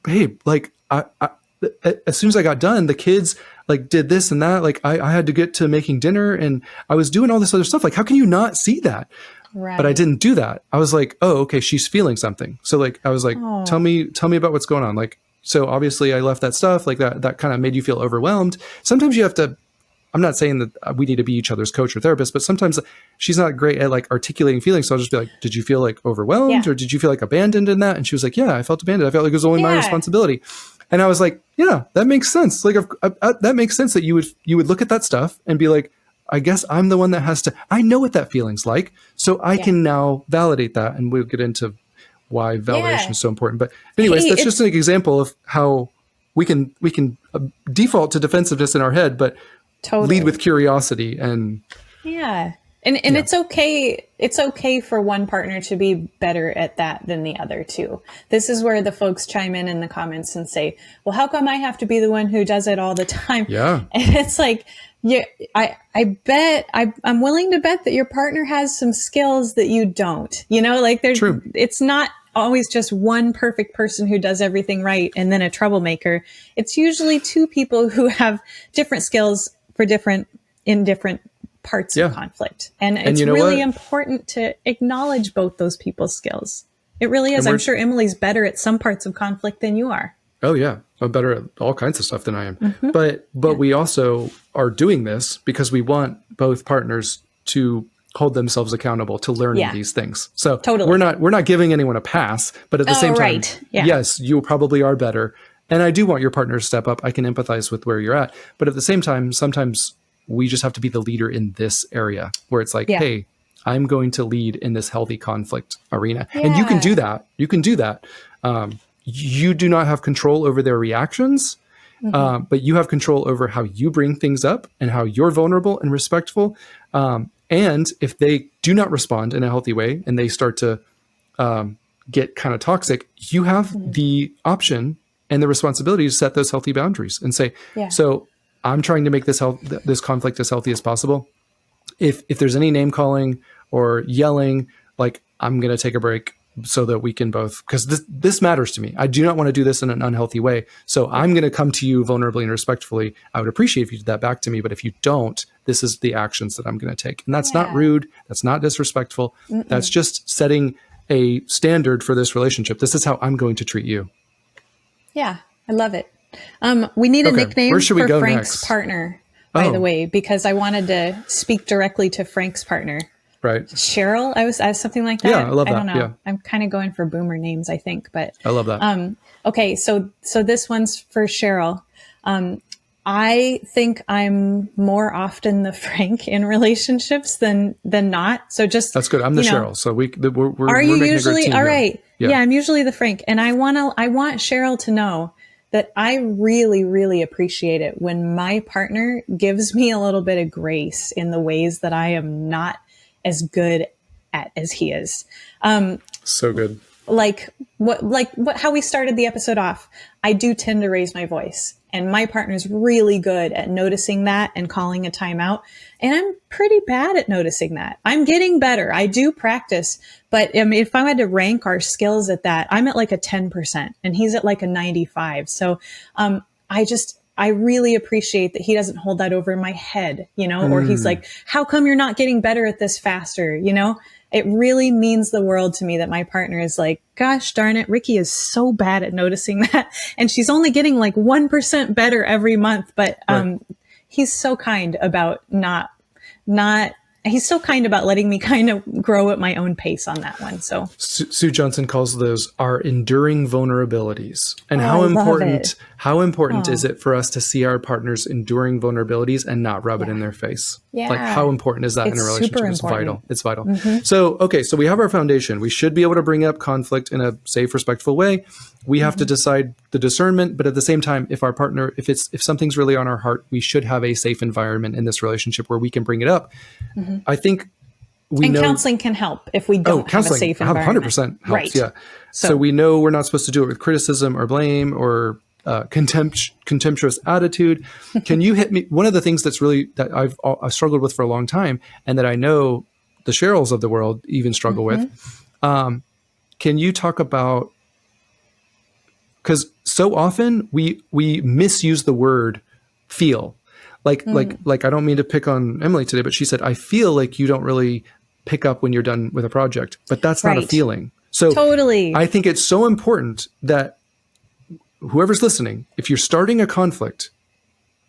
Speaker 2: babe, like as soon as I got done, the kids like did this and that. Like I had to get to making dinner, and I was doing all this other stuff. Like, how can you not see that? Right. But I didn't do that. I was like, oh, okay, she's feeling something. So like, I was like, tell me about what's going on. Like, so obviously I left that stuff like that kind of made you feel overwhelmed. Sometimes you have to, I'm not saying that we need to be each other's coach or therapist, but sometimes she's not great at like articulating feelings. So I'll just be like, did you feel like overwhelmed or did you feel like abandoned in that? And she was like, yeah, I felt abandoned. I felt like it was only my responsibility. And I was like, yeah, that makes sense. Like that makes sense that you would look at that stuff and be like, I guess I'm the one that has to, I know what that feeling's like. So I can now validate that. And we'll get into why validation is so important. But anyways, that's just an example of how we can default to defensiveness in our head, but lead with curiosity and
Speaker 1: And it's okay. It's okay for one partner to be better at that than the other too. This is where the folks chime in the comments and say, well, how come I have to be the one who does it all the time?
Speaker 2: Yeah.
Speaker 1: And it's like, I bet I'm willing to bet that your partner has some skills that you don't, like it's not always just one perfect person who does everything right and then a troublemaker. It's usually two people who have different skills for different parts of conflict. And it's really important to acknowledge both those people's skills. It really is. I'm sure Emily's better at some parts of conflict than you are.
Speaker 2: Oh yeah. I'm better at all kinds of stuff than I am. But we also are doing this because we want both partners to hold themselves accountable to learning these things. So we're not giving anyone a pass, but at the same time, yes, you probably are better. And I do want your partner to step up. I can empathize with where you're at. But at the same time, sometimes we just have to be the leader in this area where it's like, hey, I'm going to lead in this healthy conflict arena. And you can do that. You can do that. You do not have control over their reactions, but you have control over how you bring things up and how you're vulnerable and respectful. And if they do not respond in a healthy way and they start to get kind of toxic, you have the option and the responsibility to set those healthy boundaries and say, so I'm trying to make this conflict as healthy as possible. If there's any name calling or yelling, like I'm going to take a break so that we can both, because this matters to me. I do not want to do this in an unhealthy way. So I'm going to come to you vulnerably and respectfully. I would appreciate if you did that back to me. But if you don't, this is the actions that I'm going to take. And that's not rude. That's not disrespectful. That's just setting a standard for this relationship. This is how I'm going to treat you. Yeah,
Speaker 1: I love it. We need a nickname for Frank's partner, by the way, because I wanted to speak directly to Frank's partner.
Speaker 2: Right.
Speaker 1: Cheryl, I was something like that.
Speaker 2: Yeah, I love that.
Speaker 1: I don't know.
Speaker 2: Yeah.
Speaker 1: I'm kind of going for boomer names, I think, but
Speaker 2: I love that.
Speaker 1: Okay, so this one's for Cheryl. I think I'm more often the Frank in relationships than not. So just,
Speaker 2: That's good. I'm the
Speaker 1: you know,
Speaker 2: Cheryl. So we're
Speaker 1: are you
Speaker 2: making a great
Speaker 1: usually
Speaker 2: team
Speaker 1: all
Speaker 2: here.
Speaker 1: right? Yeah, I'm usually the Frank, and I want Cheryl to know that I really, really appreciate it when my partner gives me a little bit of grace in the ways that I am not as good at as he is.
Speaker 2: So good.
Speaker 1: Like how we started the episode off. I do tend to raise my voice, and my partner's really good at noticing that and calling a timeout. And I'm pretty bad at noticing that. I'm getting better. I do practice, but I mean, if I had to rank our skills at that, I'm at like a 10% and he's at like a 95. So, I really appreciate that he doesn't hold that over my head, you know, or he's like, how come you're not getting better at this faster? You know, it really means the world to me that my partner is like, gosh darn it, Ricky is so bad at noticing that. And she's only getting like 1% better every month. But he's so kind about he's so kind about letting me kind of grow at my own pace on that one. So
Speaker 2: Sue Johnson calls those our enduring vulnerabilities. And how important is it for us to see our partners enduring vulnerabilities and not rub it in their face?
Speaker 1: Yeah.
Speaker 2: Like how important is that in a relationship?
Speaker 1: Super
Speaker 2: It's vital. It's vital.
Speaker 1: Mm-hmm.
Speaker 2: So, okay, so we have our foundation. We should be able to bring up conflict in a safe, respectful way. We have to decide the discernment, but at the same time, if our partner, if something's really on our heart, we should have a safe environment in this relationship where we can bring it up. I think
Speaker 1: counseling can help if we don't have a safe environment.
Speaker 2: 100% helps.
Speaker 1: Right.
Speaker 2: Yeah. So we know we're not supposed to do it with criticism or blame or contemptuous attitude. Can you hit me? One of the things that I've struggled with for a long time, and that I know the Cheryls of the world even struggle with. Can you talk about? Because so often we misuse the word feel. Like I don't mean to pick on Emily today, but she said, I feel like you don't really pick up when you're done with a project, but that's not a feeling. So
Speaker 1: totally.
Speaker 2: I think it's so important that whoever's listening, if you're starting a conflict,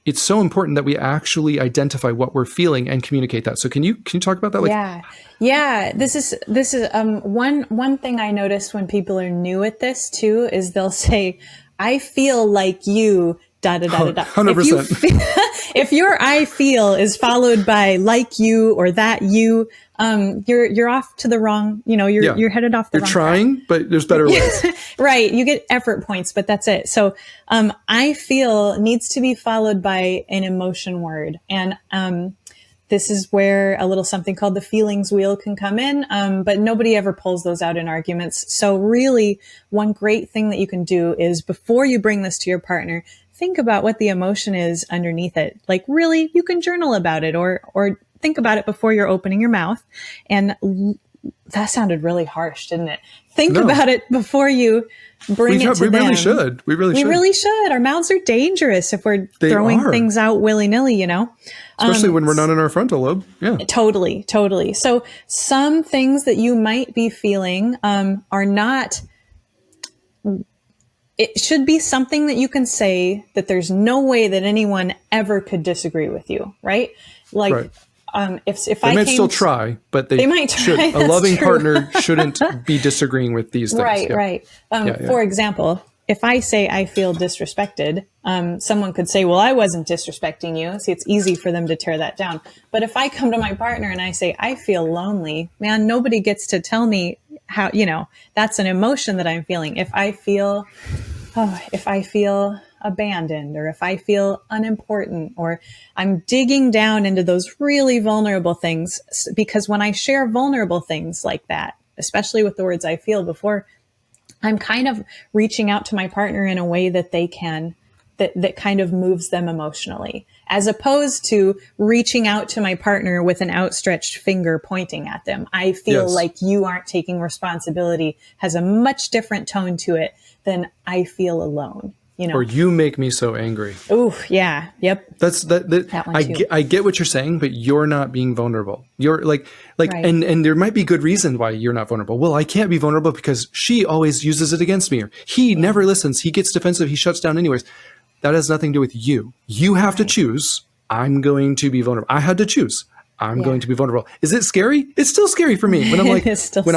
Speaker 2: it's so important that we actually identify what we're feeling and communicate that. So can you talk about that?
Speaker 1: Yeah. This is one thing I noticed when people are new at this too, is they'll say, I feel like you, da, da, da, da, da.
Speaker 2: 100%.
Speaker 1: If your I feel is followed by like you or that you, you're off to the wrong, you're headed off the wrong
Speaker 2: track. You're trying, but there's better ways.
Speaker 1: Right. You get effort points, but that's it. So, I feel needs to be followed by an emotion word. And, this is where a little something called the feelings wheel can come in. But nobody ever pulls those out in arguments. So really one great thing that you can do is before you bring this to your partner, think about what the emotion is underneath it. Like really, you can journal about it or think about it before you're opening your mouth. And that sounded really harsh, didn't it? Think about it before you bring it to them.
Speaker 2: Really should. We really should.
Speaker 1: Our mouths are dangerous if we're throwing things out willy-nilly,
Speaker 2: Especially when we're not in our frontal lobe. Yeah.
Speaker 1: Totally. So some things that you might be feeling are not... It should be something that you can say that there's no way that anyone ever could disagree with you, right? Like... Right. If
Speaker 2: they might still try, but they might try. A loving partner shouldn't be disagreeing with these things.
Speaker 1: Right. For example, if I say I feel disrespected, someone could say, well, I wasn't disrespecting you. See, it's easy for them to tear that down. But if I come to my partner and I say, I feel lonely, man, nobody gets to tell me how, that's an emotion that I'm feeling. If I feel abandoned, or if I feel unimportant, or I'm digging down into those really vulnerable things, because when I share vulnerable things like that, especially with the words I feel before, I'm kind of reaching out to my partner in a way that they can, that kind of moves them emotionally, as opposed to reaching out to my partner with an outstretched finger pointing at them. I feel like you aren't taking responsibility has a much different tone to it than I feel alone.
Speaker 2: Or you make me so angry.
Speaker 1: Oh, yeah. Yep.
Speaker 2: That's that I get what you're saying, but you're not being vulnerable. You're like, right. and there might be good reason why you're not vulnerable. Well, I can't be vulnerable because she always uses it against me, or he never listens. He gets defensive. He shuts down anyways. That has nothing to do with you. You have to choose. I'm going to be vulnerable. I had to choose. I'm going to be vulnerable. Is it scary? It's still scary for me when I'm like, when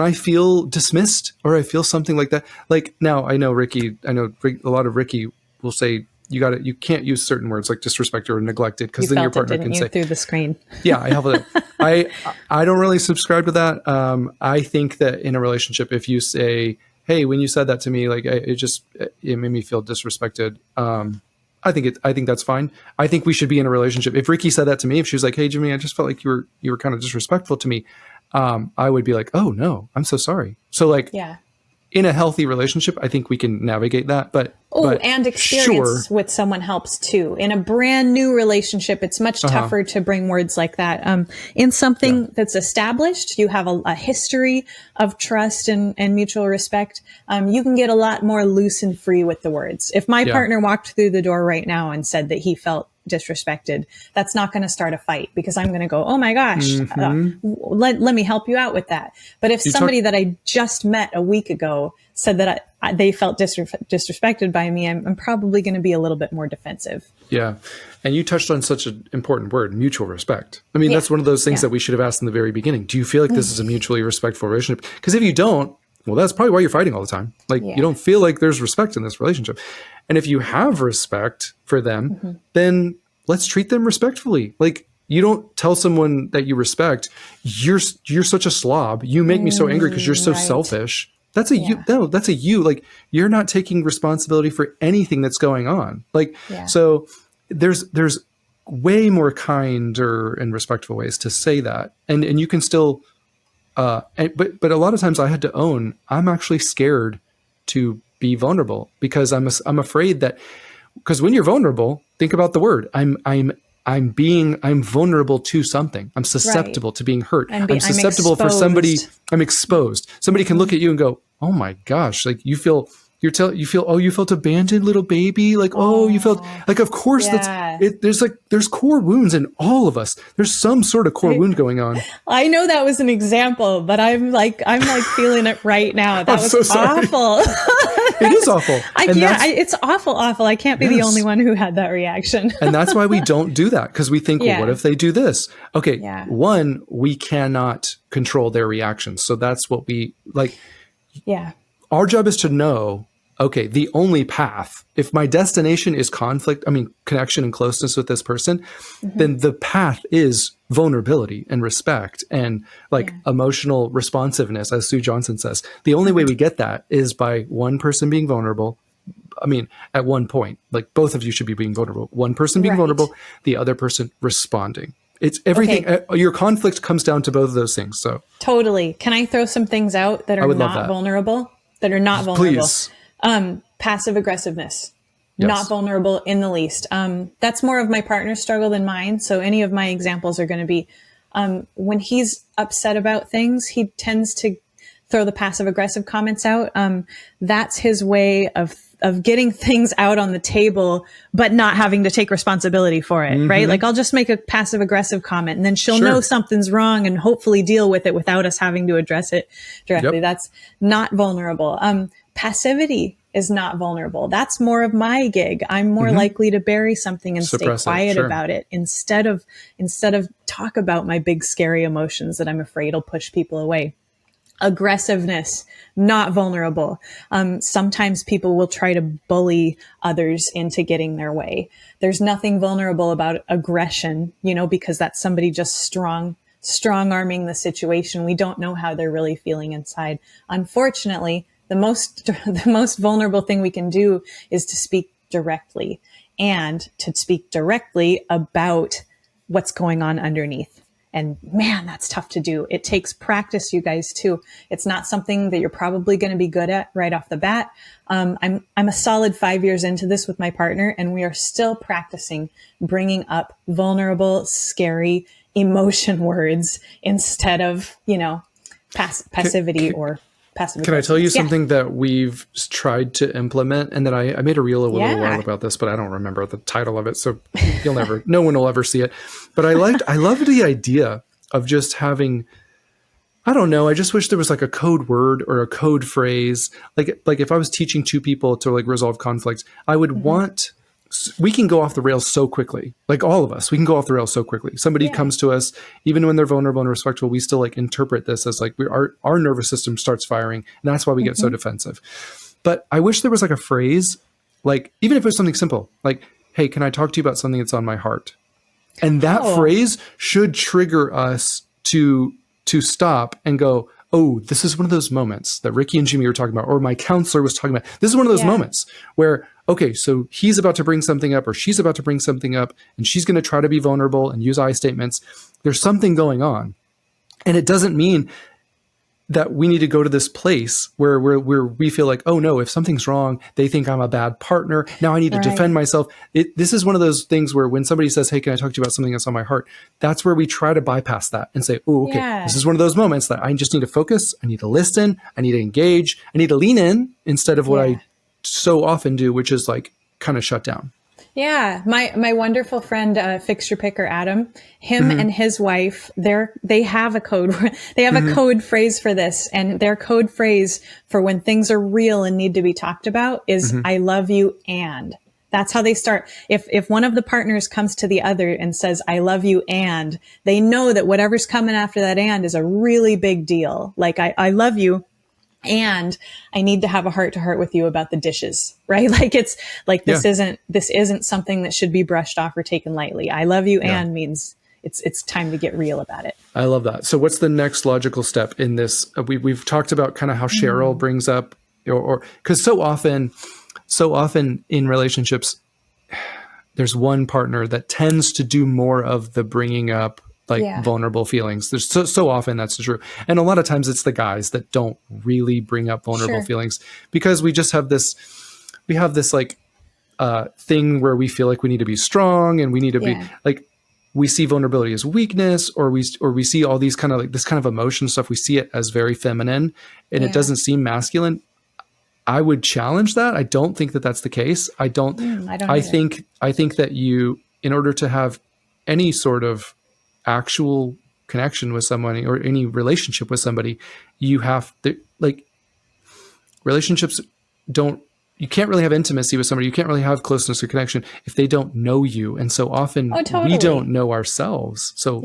Speaker 2: I feel dismissed or I feel something like that. Like now I know a lot of Ricky will say, you can't use certain words like disrespected or neglected, because
Speaker 1: You
Speaker 2: then your
Speaker 1: felt it,
Speaker 2: partner
Speaker 1: didn't
Speaker 2: can
Speaker 1: you,
Speaker 2: say,
Speaker 1: through the screen?
Speaker 2: yeah, I have that. I don't really subscribe to that. I think that in a relationship, if you say, hey, when you said that to me, like it made me feel disrespected. I think that's fine. I think we should be in a relationship. If Ricky said that to me, if she was like, hey, Jimmy, I just felt like you were kind of disrespectful to me, I would be like, oh no, I'm so sorry. So like,
Speaker 1: Yeah.
Speaker 2: in a healthy relationship, I think we can navigate that. But
Speaker 1: and experience with someone helps too. In a brand new relationship, it's much tougher to bring words like that. In something that's established, you have a history of trust and mutual respect. You can get a lot more loose and free with the words. If my partner walked through the door right now and said that he felt disrespected, that's not going to start a fight, because I'm going to go, oh my gosh, let me help you out with that. But if somebody that I just met a week ago said that they felt disrespected by me, I'm probably going to be a little bit more defensive.
Speaker 2: Yeah. And you touched on such an important word, mutual respect. I mean, that's one of those things that we should have asked in the very beginning. Do you feel like this is a mutually respectful relationship? Because if you don't, well, that's probably why you're fighting all the time. Like, you don't feel like there's respect in this relationship. And if you have respect for them, then let's treat them respectfully. Like, you don't tell someone that you respect, you're such a slob. You make me so angry because you're so selfish. That's a you. No, that's a you. Like, you're not taking responsibility for anything that's going on. Like, so there's way more kinder and respectful ways to say that. And you can still, but a lot of times I had to own, I'm actually scared to be vulnerable, because I'm afraid that, because when you're vulnerable, think about the word, I'm vulnerable to something. I'm susceptible to being hurt. I'm susceptible for somebody. I'm exposed. Somebody can look at you and go, oh my gosh, like you felt abandoned, little baby. Like, oh, you felt like, of course that's it. There's core wounds in all of us. There's some sort of core wound going on.
Speaker 1: I know that was an example, but I'm like feeling it right now. That was
Speaker 2: so
Speaker 1: awful.
Speaker 2: It is awful.
Speaker 1: It's awful. I can't be the only one who had that reaction.
Speaker 2: And that's why we don't do that, because we think, well, what if they do this? Okay, one, we cannot control their reactions. So that's what we like.
Speaker 1: Yeah.
Speaker 2: Our job is to know, okay, the only path, if my destination is connection and closeness with this person, then the path is vulnerability and respect and emotional responsiveness, as Sue Johnson says. The only way we get that is by one person being vulnerable. I mean, at one point, like, both of you should be being vulnerable. One person being vulnerable, the other person responding. It's everything. Your conflict comes down to both of those things. So totally.
Speaker 1: Can I throw some things out that are not vulnerable? That are not vulnerable. Please. Passive aggressiveness, not vulnerable in the least. That's more of my partner's struggle than mine. So any of my examples are going to be, when he's upset about things, he tends to throw the passive aggressive comments out. That's his way of getting things out on the table, but not having to take responsibility for it, right? Like, I'll just make a passive aggressive comment and then she'll know something's wrong and hopefully deal with it without us having to address it directly. That's not vulnerable. Passivity is not vulnerable. That's more of my gig. I'm more likely to bury something and stay quiet about it instead of talk about my big scary emotions that I'm afraid will push people away. Aggressiveness, not vulnerable. Sometimes people will try to bully others into getting their way. There's nothing vulnerable about aggression, because that's somebody just strong arming the situation. We don't know how they're really feeling inside. Unfortunately, the most vulnerable thing we can do is to speak directly, and to speak directly about what's going on underneath. And man, that's tough to do. It takes practice, you guys, too. It's not something that you're probably going to be good at right off the bat. I'm a solid 5 years into this with my partner, and we are still practicing bringing up vulnerable, scary emotion words instead of, passivity or passive.
Speaker 2: Can I tell you something that we've tried to implement, and that I made a reel a little while about this, but I don't remember the title of it, so no one will ever see it. But I loved the idea of just having, I don't know, I just wish there was like a code word or a code phrase. Like if I was teaching two people to resolve conflict, I would want, we can go off the rails so quickly. Like, all of us, we can go off the rails so quickly. Somebody comes to us, even when they're vulnerable and respectful, we still interpret this as our nervous system starts firing. And that's why we get so defensive. But I wish there was like a phrase like, even if it was something simple, like, hey, can I talk to you about something that's on my heart? And that phrase should trigger us to stop and go, oh, this is one of those moments that Ricky and Jimmy were talking about, or my counselor was talking about. This is one of those moments where, okay, so he's about to bring something up, or she's about to bring something up, and she's going to try to be vulnerable and use I statements. There's something going on. And it doesn't mean that we need to go to this place where we feel like, oh no, if something's wrong, they think I'm a bad partner. Now I need to defend myself. This is one of those things where when somebody says, hey, can I talk to you about something that's on my heart? That's where we try to bypass that and say, oh, okay, this is one of those moments that I just need to focus. I need to listen. I need to engage. I need to lean in instead of what I so often do, which is like kind of shut down.
Speaker 1: Yeah. My wonderful friend, Fixture Picker Adam, him and his wife, they have a code. They have a code phrase for this. And their code phrase for when things are real and need to be talked about is I love you. And that's how they start. If one of the partners comes to the other and says, I love you. And they know that whatever's coming after that and is a really big deal. Like I love you. And I need to have a heart to heart with you about the dishes, right? Like it's like, this isn't something that should be brushed off or taken lightly. I love you. And means it's time to get real about it.
Speaker 2: I love that. So what's the next logical step in this? We've talked about kind of how Cheryl brings up, or because so often in relationships, there's one partner that tends to do more of the bringing up, like vulnerable feelings. There's so often that's true. And a lot of times it's the guys that don't really bring up vulnerable feelings, because we just have this like thing where we feel like we need to be strong and we need to be like, we see vulnerability as weakness, or we see all these kind of like this kind of emotion stuff. We see it as very feminine and it doesn't seem masculine. I would challenge that. I don't think that that's the case. I think that you, in order to have any sort of actual connection with somebody or any relationship with somebody, you have to, like, relationships you can't really have intimacy with somebody. You can't really have closeness or connection if they don't know you. And so often we don't know ourselves. So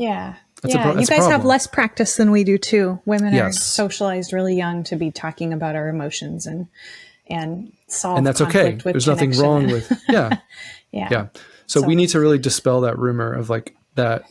Speaker 2: that's
Speaker 1: you guys have less practice than we do too. Women are socialized really young to be talking about our emotions and solve
Speaker 2: and that's
Speaker 1: conflict
Speaker 2: okay.
Speaker 1: with
Speaker 2: There's nothing wrong with, So we need to really dispel that rumor of like that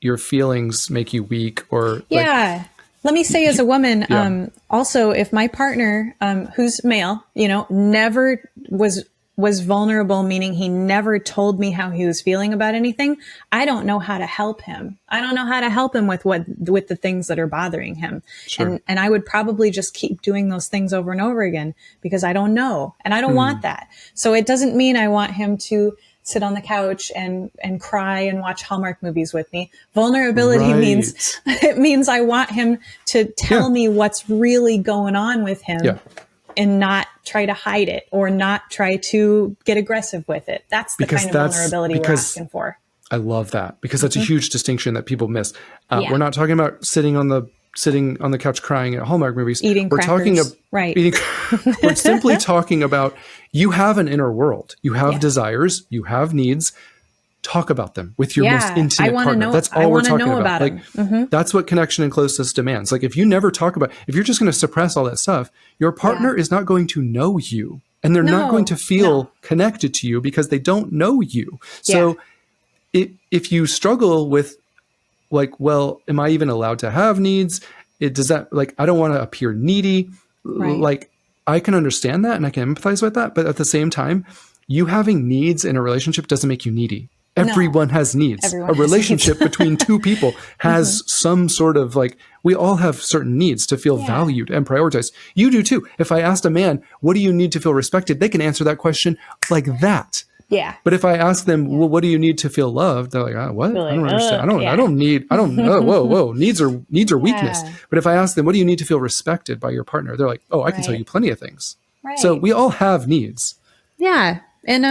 Speaker 2: your feelings make you weak or
Speaker 1: Let me say as a woman, also, if my partner, who's male, never was vulnerable, meaning he never told me how he was feeling about anything, I don't know how to help him. I don't know how to help him with the things that are bothering him. Sure. And I would probably just keep doing those things over and over again because I don't know. And I don't want that. So it doesn't mean I want him to sit on the couch and cry and watch Hallmark movies with me. Vulnerability means I want him to tell me what's really going on with him and not try to hide it or not try to get aggressive with it. That's the kind of vulnerability we're asking for.
Speaker 2: I love that, because that's a huge distinction that people miss. We're not talking about sitting on the couch crying at Hallmark movies.
Speaker 1: Eating crackers.
Speaker 2: We're simply talking about, you have an inner world. You have desires. You have needs. Talk about them with your most intimate partner. That's all we're talking about. Like, that's what connection and closeness demands. Like, if you never talk about, if you're just going to suppress all that stuff, your partner is not going to know you, and they're not going to feel connected to you because they don't know you. So if you struggle with, like, well, am I even allowed to have needs? Does that, like, I don't want to appear needy. Like, I can understand that and I can empathize with that. But at the same time, you having needs in a relationship doesn't make you needy. Everyone has needs. A relationship between two people has some sort of, like, we all have certain needs to feel valued and prioritized. You do too. If I asked a man, what do you need to feel respected? They can answer that question like that.
Speaker 1: Yeah.
Speaker 2: But if I ask them, well, what do you need to feel loved? They're like, what? I don't understand. I don't know. Whoa. Needs are weakness. But if I ask them, what do you need to feel respected by your partner? They're like, oh, I can tell you plenty of things. Right. So we all have needs.
Speaker 1: Yeah. And,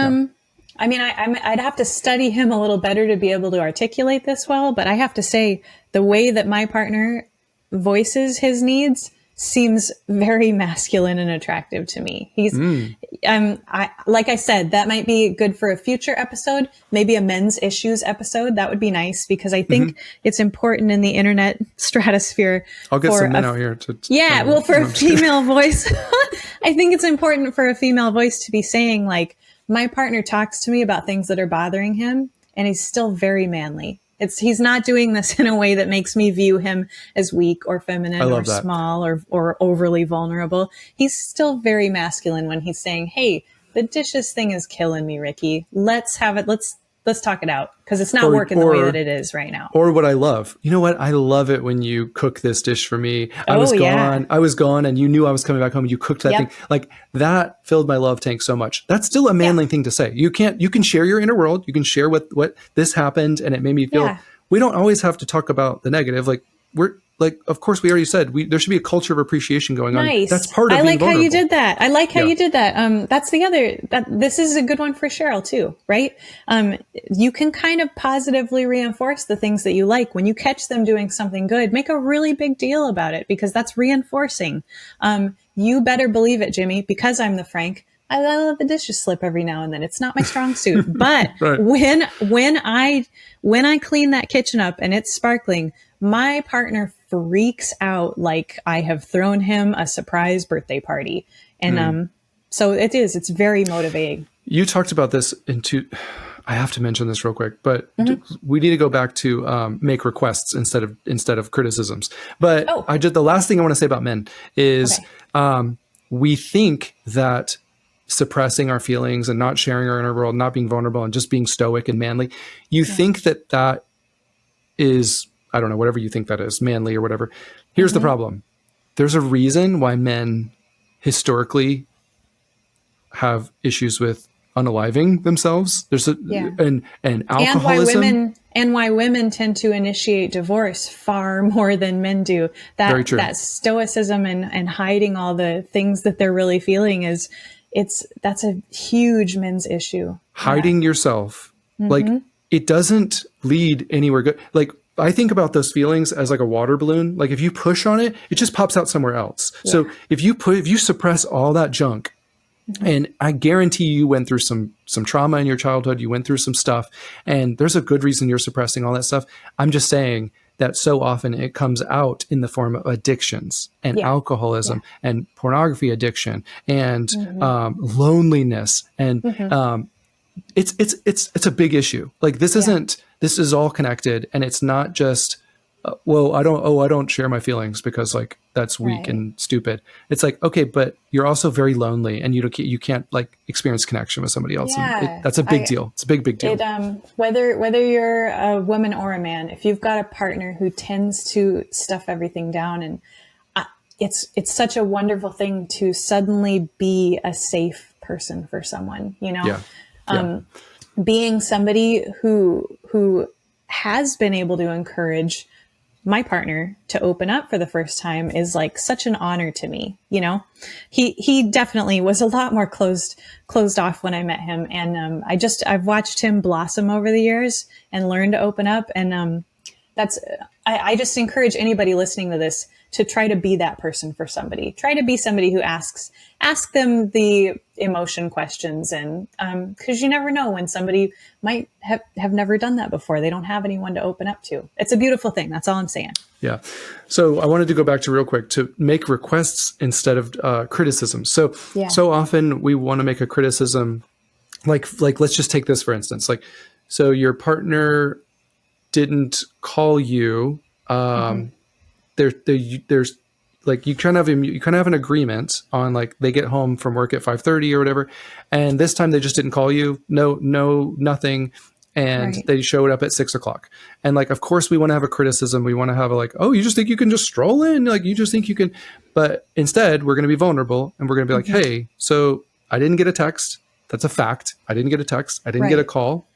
Speaker 1: I mean, I'd have to study him a little better to be able to articulate this well, but I have to say the way that my partner voices his needs seems very masculine and attractive to me. He's, like I said, that might be good for a future episode, maybe a men's issues episode. That would be nice, because I think it's important in the internet stratosphere.
Speaker 2: I'll get some men out here to.
Speaker 1: Yeah. Well, for a female voice, I think it's important for a female voice to be saying, like, my partner talks to me about things that are bothering him, and he's still very manly. He's not doing this in a way that makes me view him as weak or feminine or
Speaker 2: that.
Speaker 1: small or overly vulnerable. He's still very masculine when he's saying, hey, the dishes thing is killing me, Ricky. Let's have it. Let's talk it out, because it's not working the way that it is right now.
Speaker 2: Or what I love, you know what? I love it when you cook this dish for me. I was gone and you knew I was coming back home and you cooked that thing. Like, that filled my love tank so much. That's still a manly thing to say. You can share your inner world. You can share what this happened and it made me feel. We don't always have to talk about the negative. Of course, we already said there should be a culture of appreciation going on. That's part of being vulnerable.
Speaker 1: How you did that. I like how you did that. That's the other, this is a good one for Cheryl too, right? You can kind of positively reinforce the things that you like. When you catch them doing something good, make a really big deal about it, because that's reinforcing. You better believe it, Jimmy, because I'm the Frank. I let the dishes slip every now and then. It's not my strong suit, but
Speaker 2: right.
Speaker 1: when I clean that kitchen up and it's sparkling, my partner freaks out like I have thrown him a surprise birthday party. And so it's very motivating.
Speaker 2: You talked about this I have to mention this real quick, but we need to go back to make requests instead of criticisms. But the last thing I want to say about men is we think that suppressing our feelings and not sharing our inner world, not being vulnerable and just being stoic and manly, you think that is, I don't know, whatever you think that is, manly or whatever. Here's the problem. There's a reason why men historically have issues with unaliving themselves. There's and alcoholism.
Speaker 1: And why women tend to initiate divorce far more than men do.
Speaker 2: Very true.
Speaker 1: That stoicism and hiding all the things that they're really feeling that's a huge men's issue.
Speaker 2: Hiding yourself. Like, it doesn't lead anywhere good. Like, I think about those feelings as like a water balloon. Like, if you push on it, it just pops out somewhere else. Yeah. So if you suppress all that junk, and I guarantee you went through some trauma in your childhood, you went through some stuff, and there's a good reason you're suppressing all that stuff. I'm just saying that so often it comes out in the form of addictions and alcoholism and pornography addiction and loneliness. And it's a big issue. Like, this is all connected, and it's not just, I don't share my feelings because, like, that's weak and stupid. It's like, okay, but you're also very lonely, and you can't like experience connection with somebody else.
Speaker 1: Yeah.
Speaker 2: That's a big deal. It's a big deal.
Speaker 1: Whether you're a woman or a man, if you've got a partner who tends to stuff everything down, and it's such a wonderful thing to suddenly be a safe person for someone, you know, being somebody who has been able to encourage my partner to open up for the first time is like such an honor to me. You know, he definitely was a lot more closed off when I met him. And, I've watched him blossom over the years and learn to open up. And, I just encourage anybody listening to this to try to be that person for somebody. Try to be somebody who ask them the emotion questions. And, cause you never know when somebody might have never done that before. They don't have anyone to open up to. It's a beautiful thing. That's all I'm saying.
Speaker 2: Yeah. So I wanted to go back to real quick to make requests instead of criticism. So often we want to make a criticism, like, let's just take this for instance, like, so your partner didn't call you, there's like, you kind of have an agreement on, like, they get home from work at 5:30 or whatever. And this time they just didn't call you. No, nothing. And they showed up at 6:00. And, like, of course we want to have a criticism. We want to have a, like, oh, you just think you can just stroll in? Like, you just think you can, but instead we're going to be vulnerable and we're going to be like, hey, so I didn't get a text. That's a fact. I didn't get a text. I didn't get a call.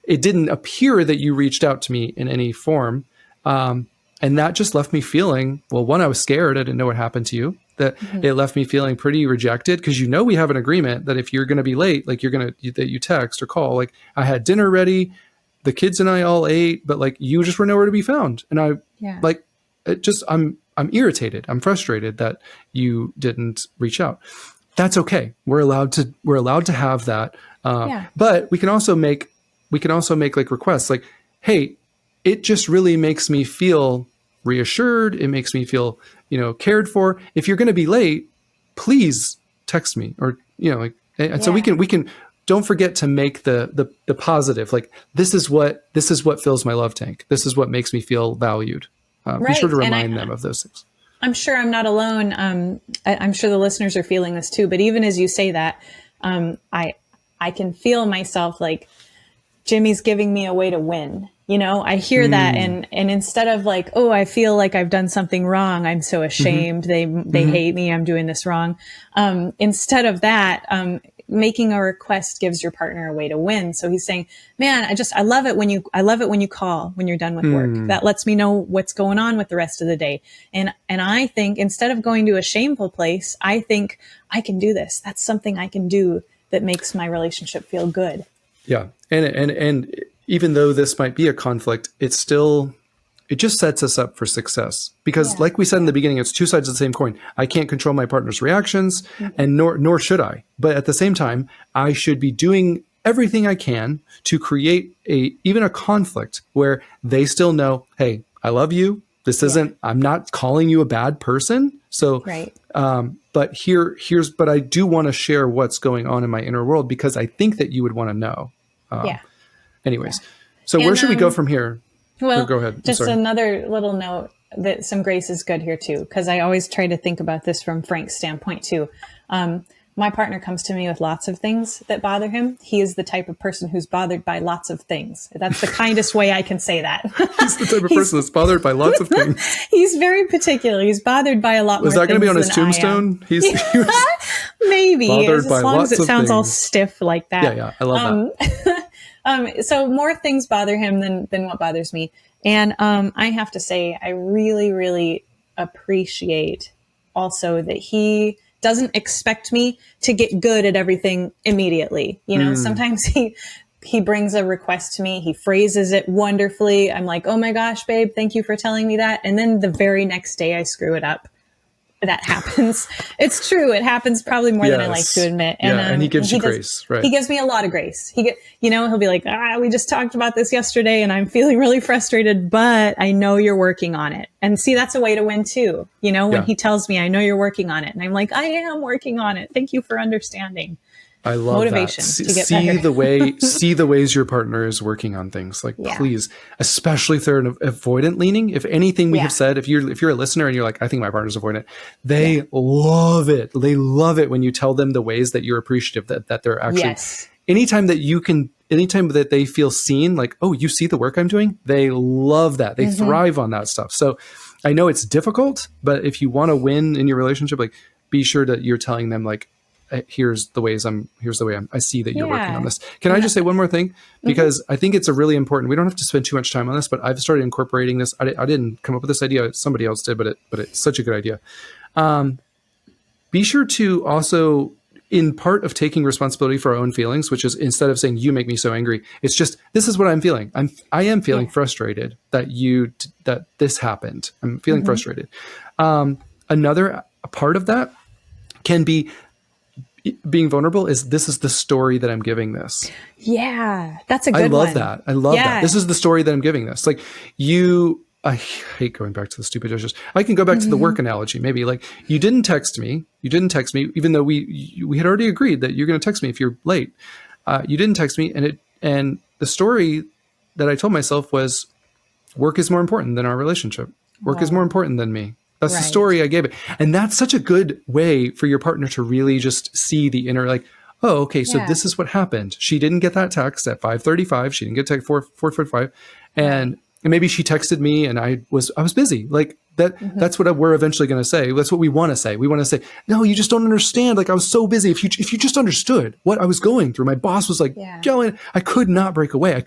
Speaker 2: It didn't appear that you reached out to me in any form. And that just left me feeling, well, one, I was scared. I didn't know what happened to you. That it left me feeling pretty rejected, because we have an agreement that if you're going to be late, like, that you text or call. Like, I had dinner ready, the kids and I all ate, but, like, you just were nowhere to be found. And I'm irritated. I'm frustrated that you didn't reach out. That's okay. We're allowed to have that. But we can also make like requests like, hey, it just really makes me feel reassured. It makes me feel, cared for. If you're going to be late, please text me, or, like, and so we can, don't forget to make the positive, like, this is what fills my love tank. This is what makes me feel valued. Be sure to remind them of those things.
Speaker 1: I'm sure I'm not alone. I'm sure the listeners are feeling this too, but even as you say that, I can feel myself like, Jimmy's giving me a way to win. I hear that. And instead of like, oh, I feel like I've done something wrong, I'm so ashamed. They hate me. I'm doing this wrong. Instead of that, making a request gives your partner a way to win. So he's saying, man, I love it when you call when you're done with work. That lets me know what's going on with the rest of the day. And I think instead of going to a shameful place, I think I can do this. That's something I can do that makes my relationship feel good.
Speaker 2: Yeah. And even though this might be a conflict, it just sets us up for success, because like we said in the beginning, it's two sides of the same coin. I can't control my partner's reactions, and nor should I. But at the same time, I should be doing everything I can to create even a conflict where they still know, hey, I love you. This isn't, I'm not calling you a bad person. So, but I do want to share what's going on in my inner world, because I think that you would want to know. Anyways, so where should we go from here?
Speaker 1: Well,
Speaker 2: go ahead.
Speaker 1: Just another little note that some grace is good here too, because I always try to think about this from Frank's standpoint too. My partner comes to me with lots of things that bother him. He is the type of person who's bothered by lots of things. That's the kindest way I can say that.
Speaker 2: He's the type of person that's bothered by lots of things.
Speaker 1: He's very particular. He's bothered by a lot more things.
Speaker 2: Was that going to be on his tombstone? He was
Speaker 1: maybe,
Speaker 2: bothered by
Speaker 1: as long
Speaker 2: lots
Speaker 1: as it
Speaker 2: of
Speaker 1: sounds
Speaker 2: things.
Speaker 1: all stiff like that.
Speaker 2: Yeah, I love that.
Speaker 1: So more things bother him than what bothers me. And I have to say, I really, really appreciate also that he doesn't expect me to get good at everything immediately. Sometimes he brings a request to me. He phrases it wonderfully. I'm like, oh my gosh, babe, thank you for telling me that. And then the very next day I screw it up. That happens. It's true. It happens probably more than I like to admit.
Speaker 2: And he gives you grace, right?
Speaker 1: He gives me a lot of grace. He'll be like, we just talked about this yesterday and I'm feeling really frustrated, but I know you're working on it. And see, that's a way to win too. When he tells me, I know you're working on it. And I'm like, I am working on it. Thank you for understanding.
Speaker 2: I love
Speaker 1: motivation
Speaker 2: that.
Speaker 1: To get better.
Speaker 2: See the ways your partner is working on things. Like, please, especially if they're an avoidant leaning. If anything we have said, if you're a listener and you're like, I think my partner's avoidant, they love it. They love it when you tell them the ways that you're appreciative, that they're actually, anytime that they feel seen, like, oh, you see the work I'm doing, they love that. They thrive on that stuff. So I know it's difficult, but if you want to win in your relationship, like, be sure that you're telling them, like, here's the way I see that you're working on this. Can I just say one more thing? Because I think it's a really important, we don't have to spend too much time on this, but I've started incorporating this. I didn't come up with this idea. Somebody else did, but it's such a good idea. Be sure to also, in part of taking responsibility for our own feelings, which is instead of saying, you make me so angry, it's just, this is what I'm feeling. I am feeling frustrated that this happened. I'm feeling frustrated. Another part of that can be being vulnerable is, this is the story that I'm giving this.
Speaker 1: Yeah, that's a good
Speaker 2: one. I love that. This is the story that I'm giving this. Like, I hate going back to the stupid dishes. I can go back to the work analogy. Maybe like, you didn't text me, even though we had already agreed that you're going to text me if you're late. You didn't text me. And the story that I told myself was, work is more important than our relationship. Work is more important than me. That's the story I gave it. And that's such a good way for your partner to really just see the inner, like, oh, okay, so this is what happened. She didn't get that text at 5:35. She didn't get text 4:45. And maybe she texted me and I was busy. Like that's what we're eventually going to say. That's what we want to say. We want to say, no, you just don't understand. Like, I was so busy. If you just understood what I was going through, my boss was like yelling. I could not break away.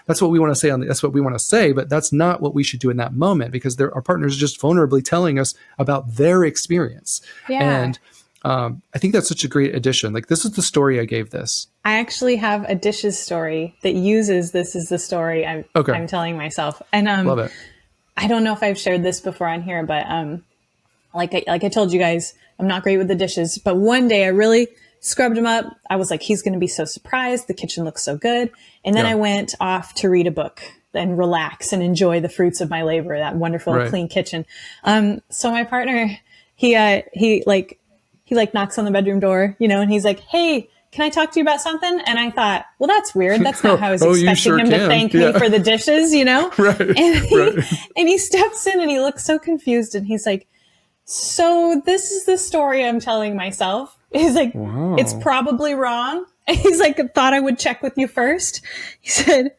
Speaker 2: That's what we want to say that's what we want to say, but that's not what we should do in that moment, because our partners are just vulnerably telling us about their experience. And I think that's such a great addition. Like, this is the story I gave this.
Speaker 1: I actually have a dishes story that uses this as the story I'm telling myself. And
Speaker 2: love it.
Speaker 1: I don't know if I've shared this before on here, but like I told you guys, I'm not great with the dishes. But one day I really scrubbed them up. I was like, he's going to be so surprised. The kitchen looks so good. And then I went off to read a book and relax and enjoy the fruits of my labor, that wonderful clean kitchen. So my partner, he like he like knocks on the bedroom door, and he's like, hey, can I talk to you about something? And I thought, well, that's weird. That's not how I was expecting him to thank me for the dishes,
Speaker 2: Right.
Speaker 1: And he steps in and he looks so confused and he's like, so this is the story I'm telling myself. He's like, wow. It's probably wrong. And he's like, thought I would check with you first. He said,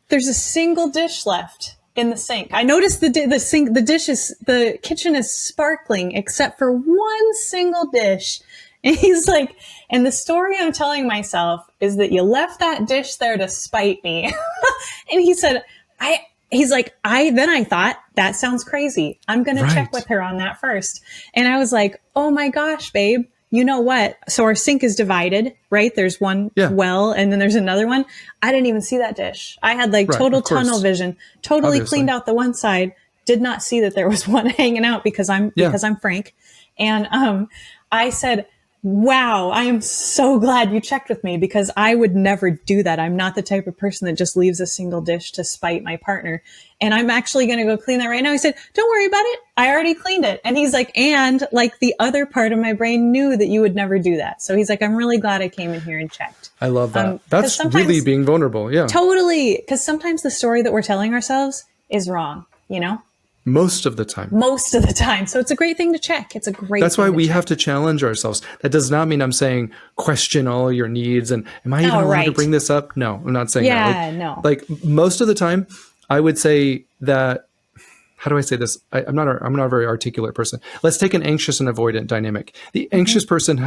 Speaker 1: there's a single dish left in the sink. I noticed the kitchen is sparkling except for one single dish. And he's like, and the story I'm telling myself is that you left that dish there to spite me. And he said, then I thought, that sounds crazy. I'm going to check with her on that first. And I was like, oh my gosh, babe, you know what? So our sink is divided, right? There's one well, and then there's another one. I didn't even see that dish. I had like total tunnel vision, totally cleaned out the one side, did not see that there was one hanging out because I'm Frank. And, I said, wow, I am so glad you checked with me because I would never do that. I'm not the type of person that just leaves a single dish to spite my partner. And I'm actually going to go clean that right now. He said, don't worry about it. I already cleaned it. And he's like, and like the other part of my brain knew that you would never do that. So he's like, I'm really glad I came in here and checked.
Speaker 2: I love that. That's really being vulnerable. Yeah,
Speaker 1: totally. Because sometimes the story that we're telling ourselves is wrong,
Speaker 2: Most of the time.
Speaker 1: So it's a great thing to check. It's a great
Speaker 2: That's why we have to challenge ourselves. That does not mean I'm saying question all your needs and am I even allowed to bring this up? No, I'm not saying that.
Speaker 1: No.
Speaker 2: Like most of the time, I would say that, how do I say this? I'm not a very articulate person. Let's take an anxious and avoidant dynamic. The anxious person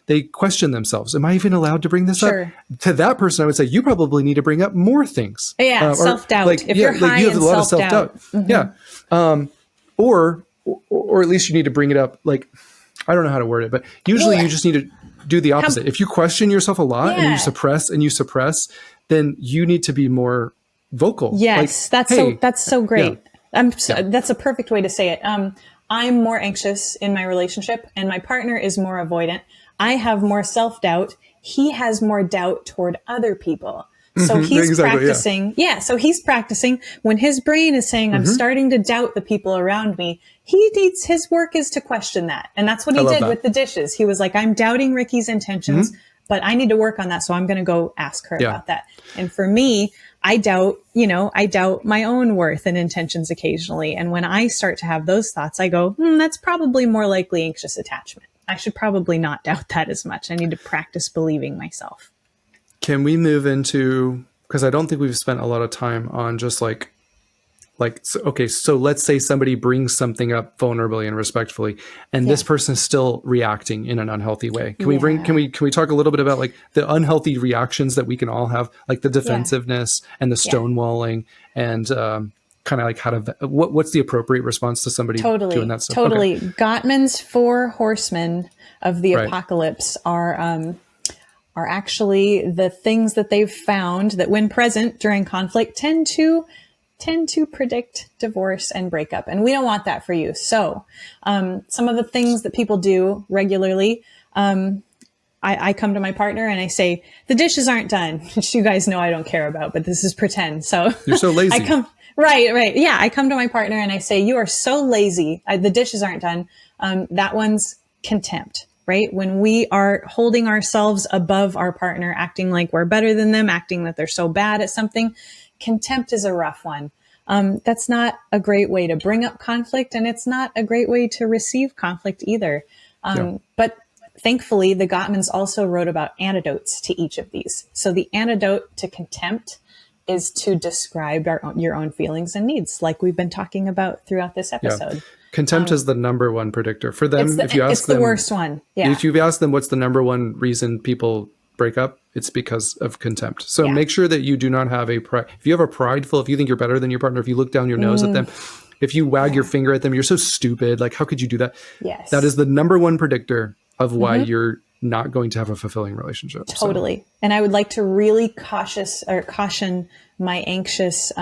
Speaker 2: they question themselves. Am I even allowed to bring this up? To that person, I would say, you probably need to bring up more things.
Speaker 1: Yeah, self-doubt. If you're high you have a lot of self-doubt.
Speaker 2: Mm-hmm. Yeah. Or at least you need to bring it up. Like, I don't know how to word it, but usually you just need to do the opposite. If you question yourself a lot and you suppress, then you need to be more vocal.
Speaker 1: Yes. Like, that's so great. Yeah. That's a perfect way to say it. I'm more anxious in my relationship and my partner is more avoidant. I have more self-doubt. He has more doubt toward other people. So he's practicing. Yeah. So he's practicing when his brain is saying, I'm starting to doubt the people around me. His work is to question that. And that's what he did with the dishes. He was like, I'm doubting Ricky's intentions, but I need to work on that. So I'm going to go ask her about that. And for me, I doubt my own worth and intentions occasionally. And when I start to have those thoughts, I go, that's probably more likely anxious attachment. I should probably not doubt that as much. I need to practice believing myself.
Speaker 2: Can we move into, because I don't think we've spent a lot of time on just so let's say somebody brings something up vulnerably and respectfully, and this person is still reacting in an unhealthy way. Can we talk a little bit about like the unhealthy reactions that we can all have, like the defensiveness and the stonewalling and kind of like what's the appropriate response to somebody doing that stuff?
Speaker 1: Totally. Okay. Gottman's 4 horsemen of the apocalypse are actually the things that they've found that when present during conflict tend to predict divorce and breakup. And we don't want that for you. So some of the things that people do regularly, I come to my partner and I say, the dishes aren't done, which you guys know I don't care about, but this is pretend. So
Speaker 2: you're so lazy.
Speaker 1: Right. Yeah. I come to my partner and I say, you are so lazy. The dishes aren't done. That one's contempt. Right? When we are holding ourselves above our partner, acting like we're better than them, acting that they're so bad at something, contempt is a rough one. That's not a great way to bring up conflict, and it's not a great way to receive conflict either. But thankfully, the Gottmans also wrote about antidotes to each of these. So the antidote to contempt is to describe your own feelings and needs, like we've been talking about throughout this episode.
Speaker 2: Yeah. Contempt is the number one predictor for them. If you ask them,
Speaker 1: it's the worst one. Yeah.
Speaker 2: If you've asked them what's the number one reason people break up, it's because of contempt. So make sure that you do not have if you have a prideful, if you think you're better than your partner, if you look down your nose at them, if you wag your finger at them, you're so stupid. Like, how could you do that?
Speaker 1: Yes.
Speaker 2: That is the number one predictor of why you're not going to have a fulfilling relationship.
Speaker 1: Totally. So. And I would like to really caution my anxious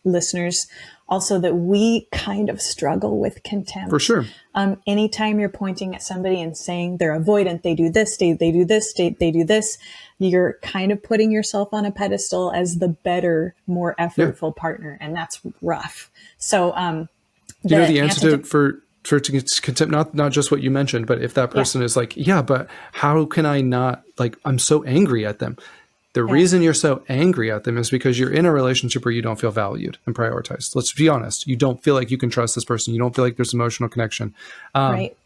Speaker 1: listeners also that we kind of struggle with contempt.
Speaker 2: For sure.
Speaker 1: Anytime you're pointing at somebody and saying they're avoidant, they do this, they do this, they do this, you're kind of putting yourself on a pedestal as the better, more effortful partner. And that's rough. So,
Speaker 2: the antidote for for it to get contempt, not just what you mentioned, but if that person is like, yeah, but how can I not, like, I'm so angry at them. The reason you're so angry at them is because you're in a relationship where you don't feel valued and prioritized. Let's be honest. You don't feel like you can trust this person. You don't feel like there's emotional connection.
Speaker 1: Right.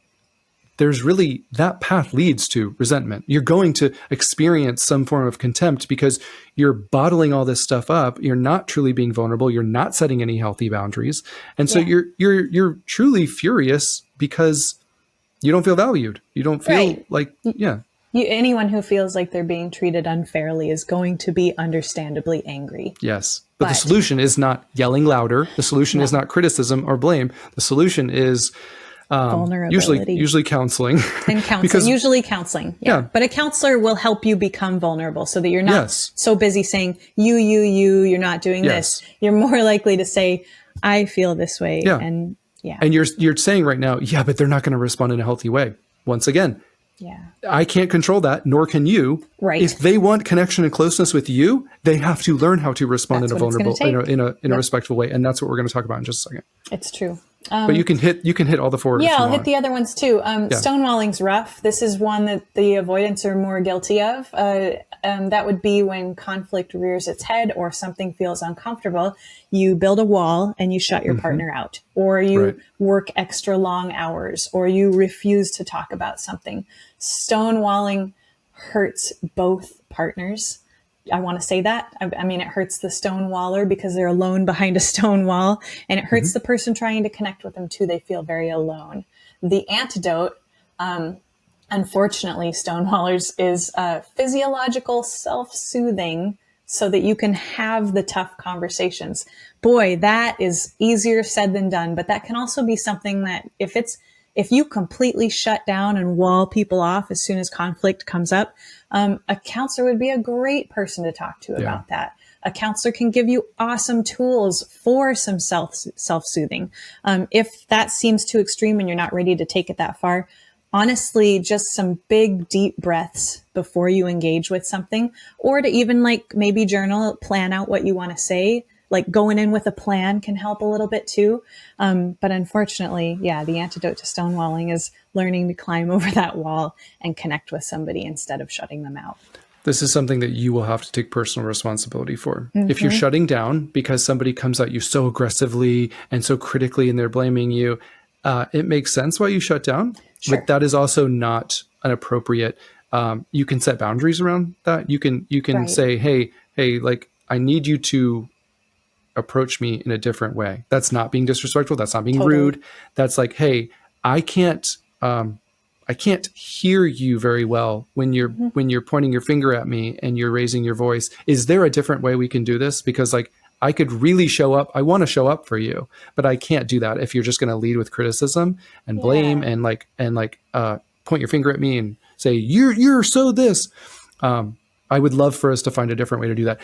Speaker 2: There's really, that path leads to resentment. You're going to experience some form of contempt because you're bottling all this stuff up. You're not truly being vulnerable. You're not setting any healthy boundaries. And so you're truly furious because you don't feel valued. You don't feel like,
Speaker 1: anyone who feels like they're being treated unfairly is going to be understandably angry.
Speaker 2: Yes. But the solution is not yelling louder. The solution is not criticism or blame. The solution is
Speaker 1: vulnerability.
Speaker 2: Usually counseling.
Speaker 1: And counseling. Usually counseling. Yeah. But a counselor will help you become vulnerable so that you're not so busy saying, you're not doing this. You're more likely to say, I feel this way.
Speaker 2: Yeah.
Speaker 1: And
Speaker 2: you're saying right now, but they're not going to respond in a healthy way. Once again, I can't control that, nor can you.
Speaker 1: Right.
Speaker 2: If they want connection and closeness with you, they have to learn how to respond in a vulnerable, in a respectful way. And that's what we're going to talk about in just a second.
Speaker 1: It's true.
Speaker 2: But you can hit all the four.
Speaker 1: Yeah, I'll hit the other ones too. Stonewalling's rough. This is one that the avoidants are more guilty of. That would be when conflict rears its head or something feels uncomfortable. You build a wall and you shut your partner out, or you work extra long hours, or you refuse to talk about something. Stonewalling hurts both partners. I want to say that. I mean, it hurts the stonewaller because they're alone behind a stone wall, and it hurts the person trying to connect with them too. They feel very alone. The antidote, unfortunately, stonewallers, is physiological self-soothing so that you can have the tough conversations. Boy, that is easier said than done, but that can also be something that if you completely shut down and wall people off as soon as conflict comes up, a counselor would be a great person to talk to about that. A counselor can give you awesome tools for some self-soothing. If that seems too extreme and you're not ready to take it that far, honestly, just some big, deep breaths before you engage with something, or to even maybe journal, plan out what you want to say. Like going in with a plan can help a little bit too. But unfortunately, the antidote to stonewalling is learning to climb over that wall and connect with somebody instead of shutting them out.
Speaker 2: This is something that you will have to take personal responsibility for. If you're shutting down because somebody comes at you so aggressively and so critically and they're blaming you, it makes sense why you shut down, but that is also not an appropriate. You can set boundaries around that. You can say, hey, like, I need you to approach me in a different way. That's not being disrespectful. That's not being rude. That's like, hey, I can't hear you very well when you're pointing your finger at me and you're raising your voice. Is there a different way we can do this? Because I could really show up. I want to show up for you, but I can't do that if you're just going to lead with criticism and blame and point your finger at me and say, you're so this. I would love for us to find a different way to do that.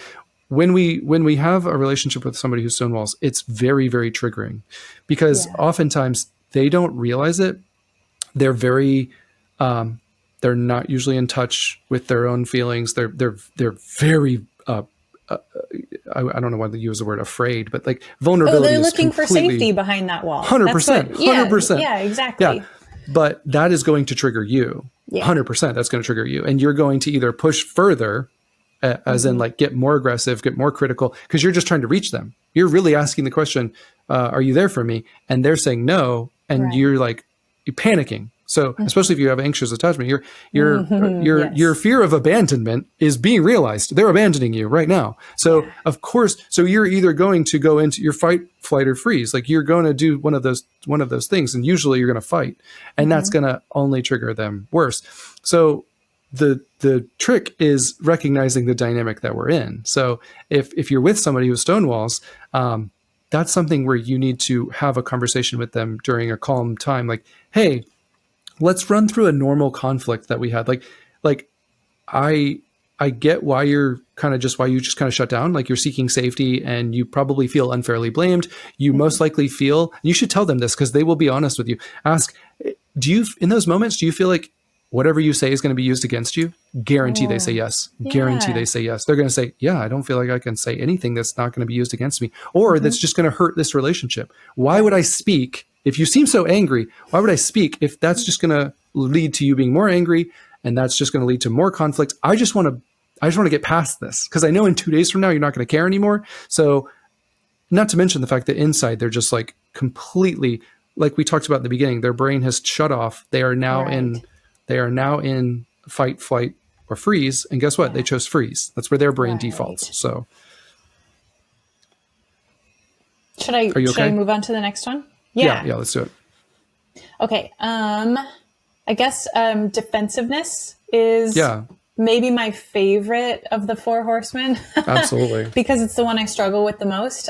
Speaker 2: When we have a relationship with somebody who stonewalls, it's very, very triggering because oftentimes they don't realize it. They're very, they're not usually in touch with their own feelings. They're very, I don't know why to use the word afraid, but vulnerability.
Speaker 1: They're looking for safety behind that wall.
Speaker 2: 100%. 100%.
Speaker 1: Yeah, exactly.
Speaker 2: Yeah. But that is going to trigger you. 100%. That's going to trigger you. And you're going to either push further, as in get more aggressive, get more critical, because you're just trying to reach them. You're really asking the question, are you there for me? And they're saying no. And you're panicking. So especially if you have anxious attachment, your fear of abandonment is being realized. They're abandoning you right now. So of course, so you're either going to go into your fight, flight, or freeze. You're going to do one of those things, and usually you're going to fight, and that's going to only trigger them worse. So the trick is recognizing the dynamic that we're in. So if you're with somebody who stonewalls, that's something where you need to have a conversation with them during a calm time. Hey, let's run through a normal conflict that we had. I get why you just kind of shut down. You're seeking safety and you probably feel unfairly blamed. You most likely feel, you should tell them this because they will be honest with you. Ask, in those moments, do you feel like whatever you say is going to be used against you? Guarantee they say yes. Guarantee they say yes. They're going to say, I don't feel like I can say anything that's not going to be used against me or that's just going to hurt this relationship. Why would I speak if you seem so angry, why would I speak if that's just going to lead to you being more angry, and that's just going to lead to more conflict? I just want to get past this, because I know in 2 days from now you're not going to care anymore. So, not to mention the fact that inside they're just like completely, like we talked about in the beginning, their brain has shut off. They are now in fight, flight, or freeze. And guess what? They chose freeze. That's where their brain defaults. So,
Speaker 3: should I move on to the next one?
Speaker 2: Yeah, let's do it.
Speaker 3: Okay. I guess defensiveness is maybe my favorite of the 4 horsemen.
Speaker 2: Absolutely.
Speaker 3: Because it's the one I struggle with the most.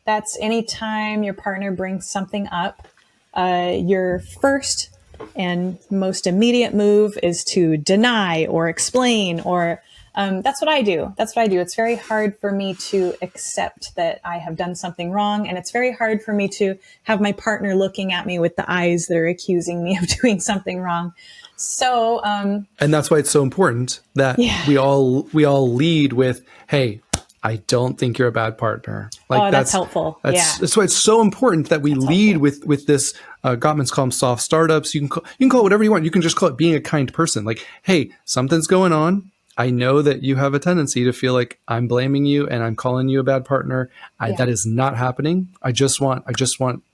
Speaker 3: That's anytime your partner brings something up, your first and most immediate move is to deny or explain, or that's what I do. It's very hard for me to accept that I have done something wrong. And it's very hard for me to have my partner looking at me with the eyes that are accusing me of doing something wrong. So,
Speaker 2: and that's why it's so important that we all lead with, "Hey, I don't think you're a bad partner." Like,
Speaker 3: that's helpful.
Speaker 2: That's why it's so important that we lead with this. Gottman's call them soft startups. You can call it whatever you want. You can just call it being a kind person. Like, "Hey, something's going on. I know that you have a tendency to feel like I'm blaming you and I'm calling you a bad partner. That is not happening. I just want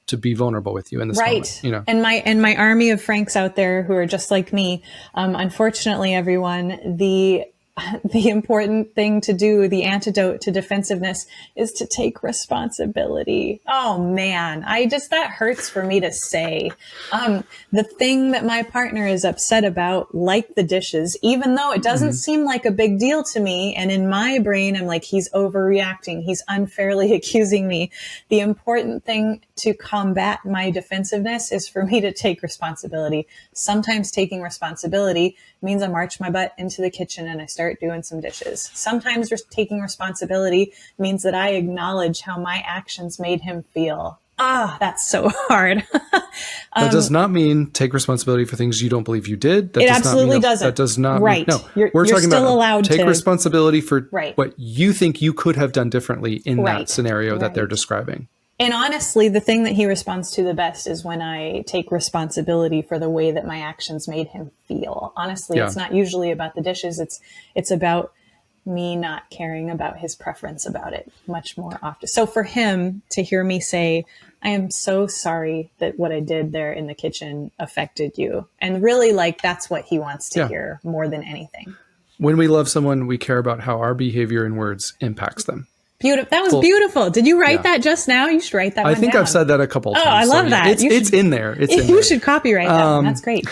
Speaker 2: to be vulnerable with you in this moment." You know?
Speaker 3: And my army of Franks out there who are just like me. Unfortunately, everyone, the important thing to do, the antidote to defensiveness, is to take responsibility. Oh man, that hurts for me to say. The thing that my partner is upset about, like the dishes, even though it doesn't seem like a big deal to me, and in my brain, I'm like, he's overreacting. He's unfairly accusing me. The important thing to combat my defensiveness is for me to take responsibility. Sometimes taking responsibility means I march my butt into the kitchen and I start doing some dishes. Sometimes taking responsibility means that I acknowledge how my actions made him feel. That's so hard.
Speaker 2: That does not mean take responsibility for things you don't believe you did.
Speaker 3: It absolutely doesn't.
Speaker 2: That does not
Speaker 3: mean,
Speaker 2: no.
Speaker 3: We're talking
Speaker 2: about
Speaker 3: allowed
Speaker 2: take
Speaker 3: to
Speaker 2: responsibility for what you think you could have done differently in that scenario that they're describing.
Speaker 3: And honestly, the thing that he responds to the best is when I take responsibility for the way that my actions made him feel. Honestly, it's not usually about the dishes. It's about me not caring about his preference about it much more often. So for him to hear me say, "I am so sorry that what I did there in the kitchen affected you," and really, like, that's what he wants to hear more than anything.
Speaker 2: When we love someone, we care about how our behavior and words impacts them.
Speaker 3: Beautiful. That was beautiful. Did you write that just now? You should write that one down.
Speaker 2: I think I've said that a couple times.
Speaker 3: Oh, I love that.
Speaker 2: It's in there.
Speaker 3: You should copyright that one. That's great.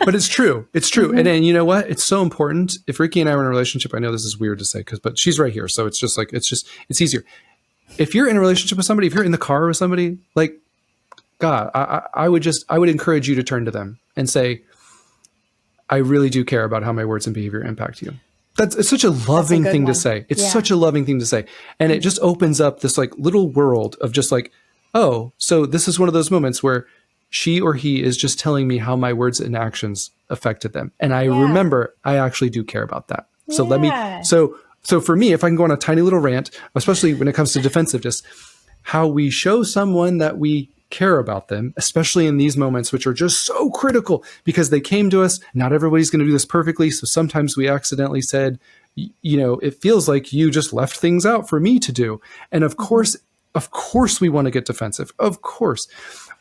Speaker 2: But it's true. It's true. And then, you know what? It's so important. If Ricky and I were in a relationship, I know this is weird to say, but she's right here. So it's just like, it's easier. If you're in a relationship with somebody, if you're in the car with somebody, like, God, I would encourage you to turn to them and say, "I really do care about how my words and behavior impact you." It's such a loving thing to say. It's such a loving thing to say. And it just opens up this like little world of just like, oh, so this is one of those moments where she or he is just telling me how my words and actions affected them. And I remember I actually do care about that. So so for me, if I can go on a tiny little rant, especially when it comes to defensiveness, how we show someone that we care about them, especially in these moments, which are just so critical because they came to us. Not everybody's going to do this perfectly. So sometimes we accidentally said, it feels like you just left things out for me to do. And of course we want to get defensive, of course.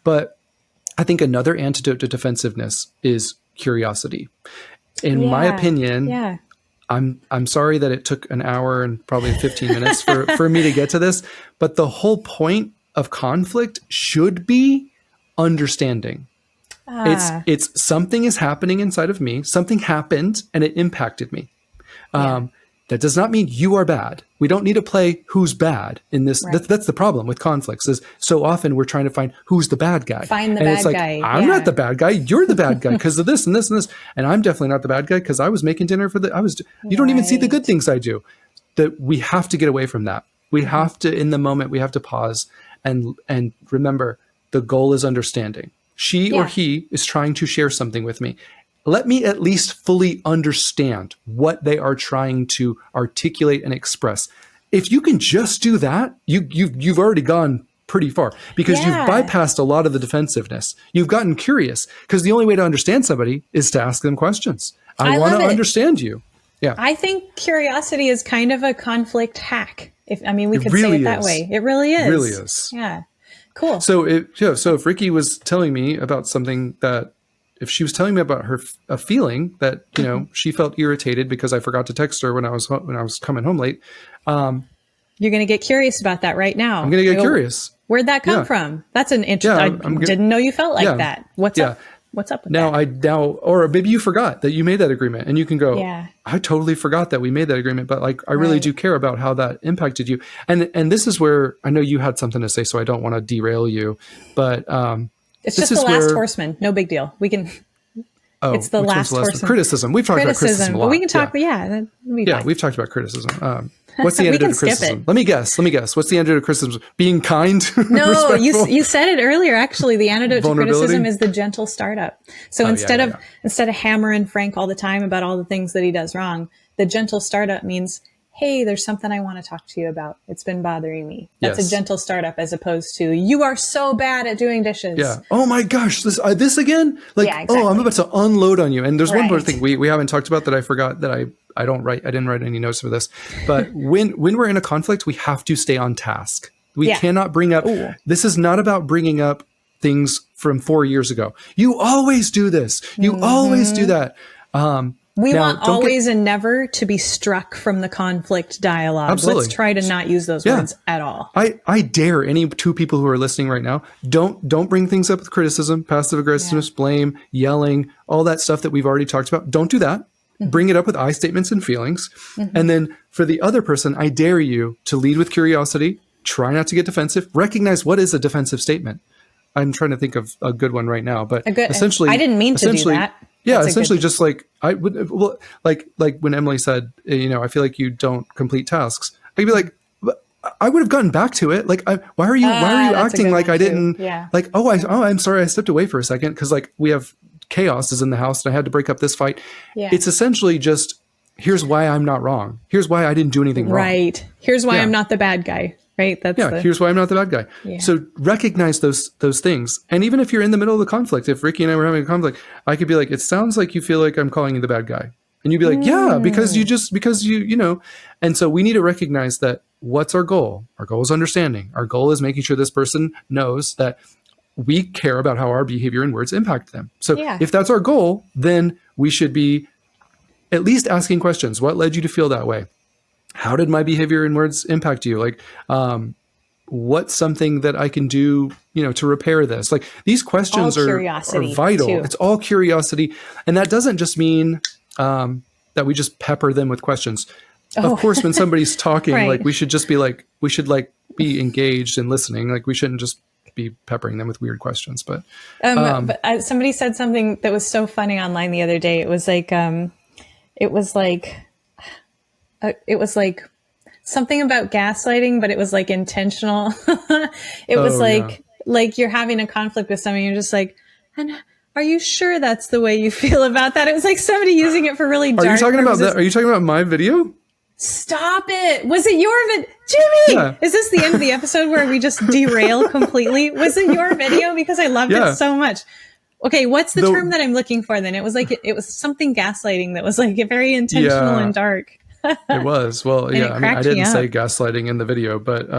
Speaker 2: But I think another antidote to defensiveness is curiosity. In my opinion, I'm sorry that it took an hour and probably 15 minutes for me to get to this, but the whole point of conflict should be understanding. It's something is happening inside of me. Something happened and it impacted me. That does not mean you are bad. We don't need to play who's bad in this. That's the problem with conflicts is so often we're trying to find who's the bad guy.
Speaker 3: Find the bad guy.
Speaker 2: I'm not the bad guy. You're the bad guy because of this and this and this. And I'm definitely not the bad guy because I was making dinner you don't even see the good things I do. That we have to get away from that. We have to, in the moment, we have to pause and remember the goal is understanding. She or he is trying to share something with me. Let me at least fully understand what they are trying to articulate and express. If you can just do that, you've already gone pretty far because you've bypassed a lot of the defensiveness. You've gotten curious because the only way to understand somebody is to ask them questions. I want to understand you. Yeah.
Speaker 3: I think curiosity is kind of a conflict hack. We could say it that way. It really is.
Speaker 2: It really is.
Speaker 3: Yeah. Cool.
Speaker 2: So if Ricky was telling me about something that, if she was telling me about a feeling that, she felt irritated because I forgot to text her when I was coming home late.
Speaker 3: You're going to get curious about that right now.
Speaker 2: I'm going to get curious.
Speaker 3: Where'd that come from? That's an interesting, I didn't know you felt like that. What's up? What's up with that? Or maybe you forgot that you made that agreement and you can go, I totally forgot that we made that agreement, but I really do care about how that impacted you. And this is where I know you had something to say, so I don't want to derail you, but, it's just the last horseman. No big deal. We can, it's the last horseman.
Speaker 2: Criticism. We've talked about criticism a lot.
Speaker 3: But we can talk,
Speaker 2: we've talked about criticism. What's the antidote to criticism? Let me guess. What's the antidote to criticism? Being kind?
Speaker 3: No, you said it earlier. Actually, the antidote to criticism is the gentle startup. So instead of hammering Frank all the time about all the things that he does wrong, the gentle startup means, hey, there's something I want to talk to you about. It's been bothering me. That's a gentle startup as opposed to, you are so bad at doing dishes.
Speaker 2: Yeah. Oh my gosh, this again? Exactly. Oh, I'm about to unload on you. And there's one more thing we haven't talked about that I forgot that I didn't write any notes for this. But when we're in a conflict, we have to stay on task. We cannot bring up, this is not about bringing up things from 4 years ago. You always do this. You always do that.
Speaker 3: We want always and never to be struck from the conflict dialogue.
Speaker 2: Absolutely.
Speaker 3: Let's try to not use those words at all.
Speaker 2: I dare any two people who are listening right now, don't bring things up with criticism, passive aggressiveness, blame, yelling, all that stuff that we've already talked about. Don't do that. Bring it up with I statements and feelings. And then for the other person, I dare you to lead with curiosity, try not to get defensive, recognize what is a defensive statement. I'm trying to think of a good one right now, but essentially,
Speaker 3: I didn't mean to do that.
Speaker 2: Yeah, essentially just like I would, like when Emily said, I feel like you don't complete tasks. I'd be like, I would have gotten back to it. Like, why are you acting like I didn't?
Speaker 3: Yeah.
Speaker 2: Like, I'm sorry, I stepped away for a second because we have chaos is in the house and I had to break up this fight. Yeah. It's essentially just, here's why I'm not wrong. Here's why I didn't do anything wrong.
Speaker 3: Right. Here's why I'm not the bad guy. Right.
Speaker 2: Here's why I'm not the bad guy. Yeah. So recognize those things. And even if you're in the middle of the conflict, if Ricky and I were having a conflict, I could be like, it sounds like you feel like I'm calling you the bad guy. And you'd be like, yeah, because you. And so we need to recognize that what's our goal? Our goal is understanding. Our goal is making sure this person knows that we care about how our behavior and words impact them. So if that's our goal, then we should be at least asking questions. What led you to feel that way? How did my behavior and words impact you? Like, what's something that I can do, to repair this? Like, these questions are vital. Too. It's all curiosity. And that doesn't just mean that we just pepper them with questions. Of course, when somebody's talking, like, we should just be like, be engaged and listening. Like, we shouldn't just be peppering them with weird questions. But
Speaker 3: somebody said something that was so funny online the other day. It was like something about gaslighting, but it was like intentional. It was like you're having a conflict with somebody. You're just like, and are you sure that's the way you feel about that? It was like somebody using it for really dark
Speaker 2: Are you talking
Speaker 3: purposes.
Speaker 2: about that? Are you talking about my video?
Speaker 3: Stop it. Was it your video? Jimmy, is this the end of the episode where we just derail completely? Was it your video? Because I loved it so much. Okay, what's the term that I'm looking for then? It was like, it was something gaslighting that was like very intentional and dark.
Speaker 2: It was. Well, I didn't say gaslighting in the video, but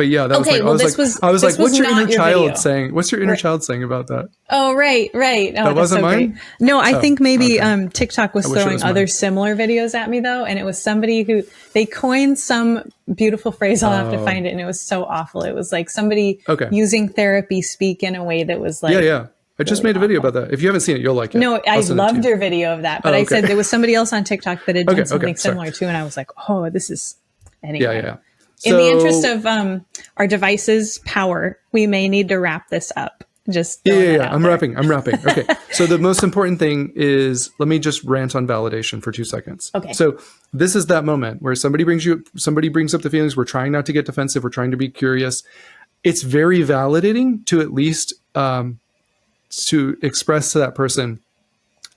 Speaker 2: yeah, that I was like, what's your inner child saying? What's your inner child saying about that?
Speaker 3: Oh, right. Oh,
Speaker 2: that wasn't mine?
Speaker 3: Great. No, I think maybe TikTok was throwing other similar videos at me though. And it was somebody who, they coined some beautiful phrase. I'll have to find it. And it was so awful. It was like somebody using therapy speak in a way that was like,
Speaker 2: I just made a video about that. If you haven't seen it, you'll like it.
Speaker 3: No, I loved your video of that. But I said there was somebody else on TikTok that had done something similar too. And I was like, oh, this is anyway.
Speaker 2: Yeah.
Speaker 3: In the interest of our device's power, we may need to wrap this up. Just
Speaker 2: I'm wrapping. Okay. So the most important thing is, let me just rant on validation for 2 seconds. Okay. So this is that moment where somebody brings up the feelings. We're trying not to get defensive. We're trying to be curious. It's very validating to at least to express to that person,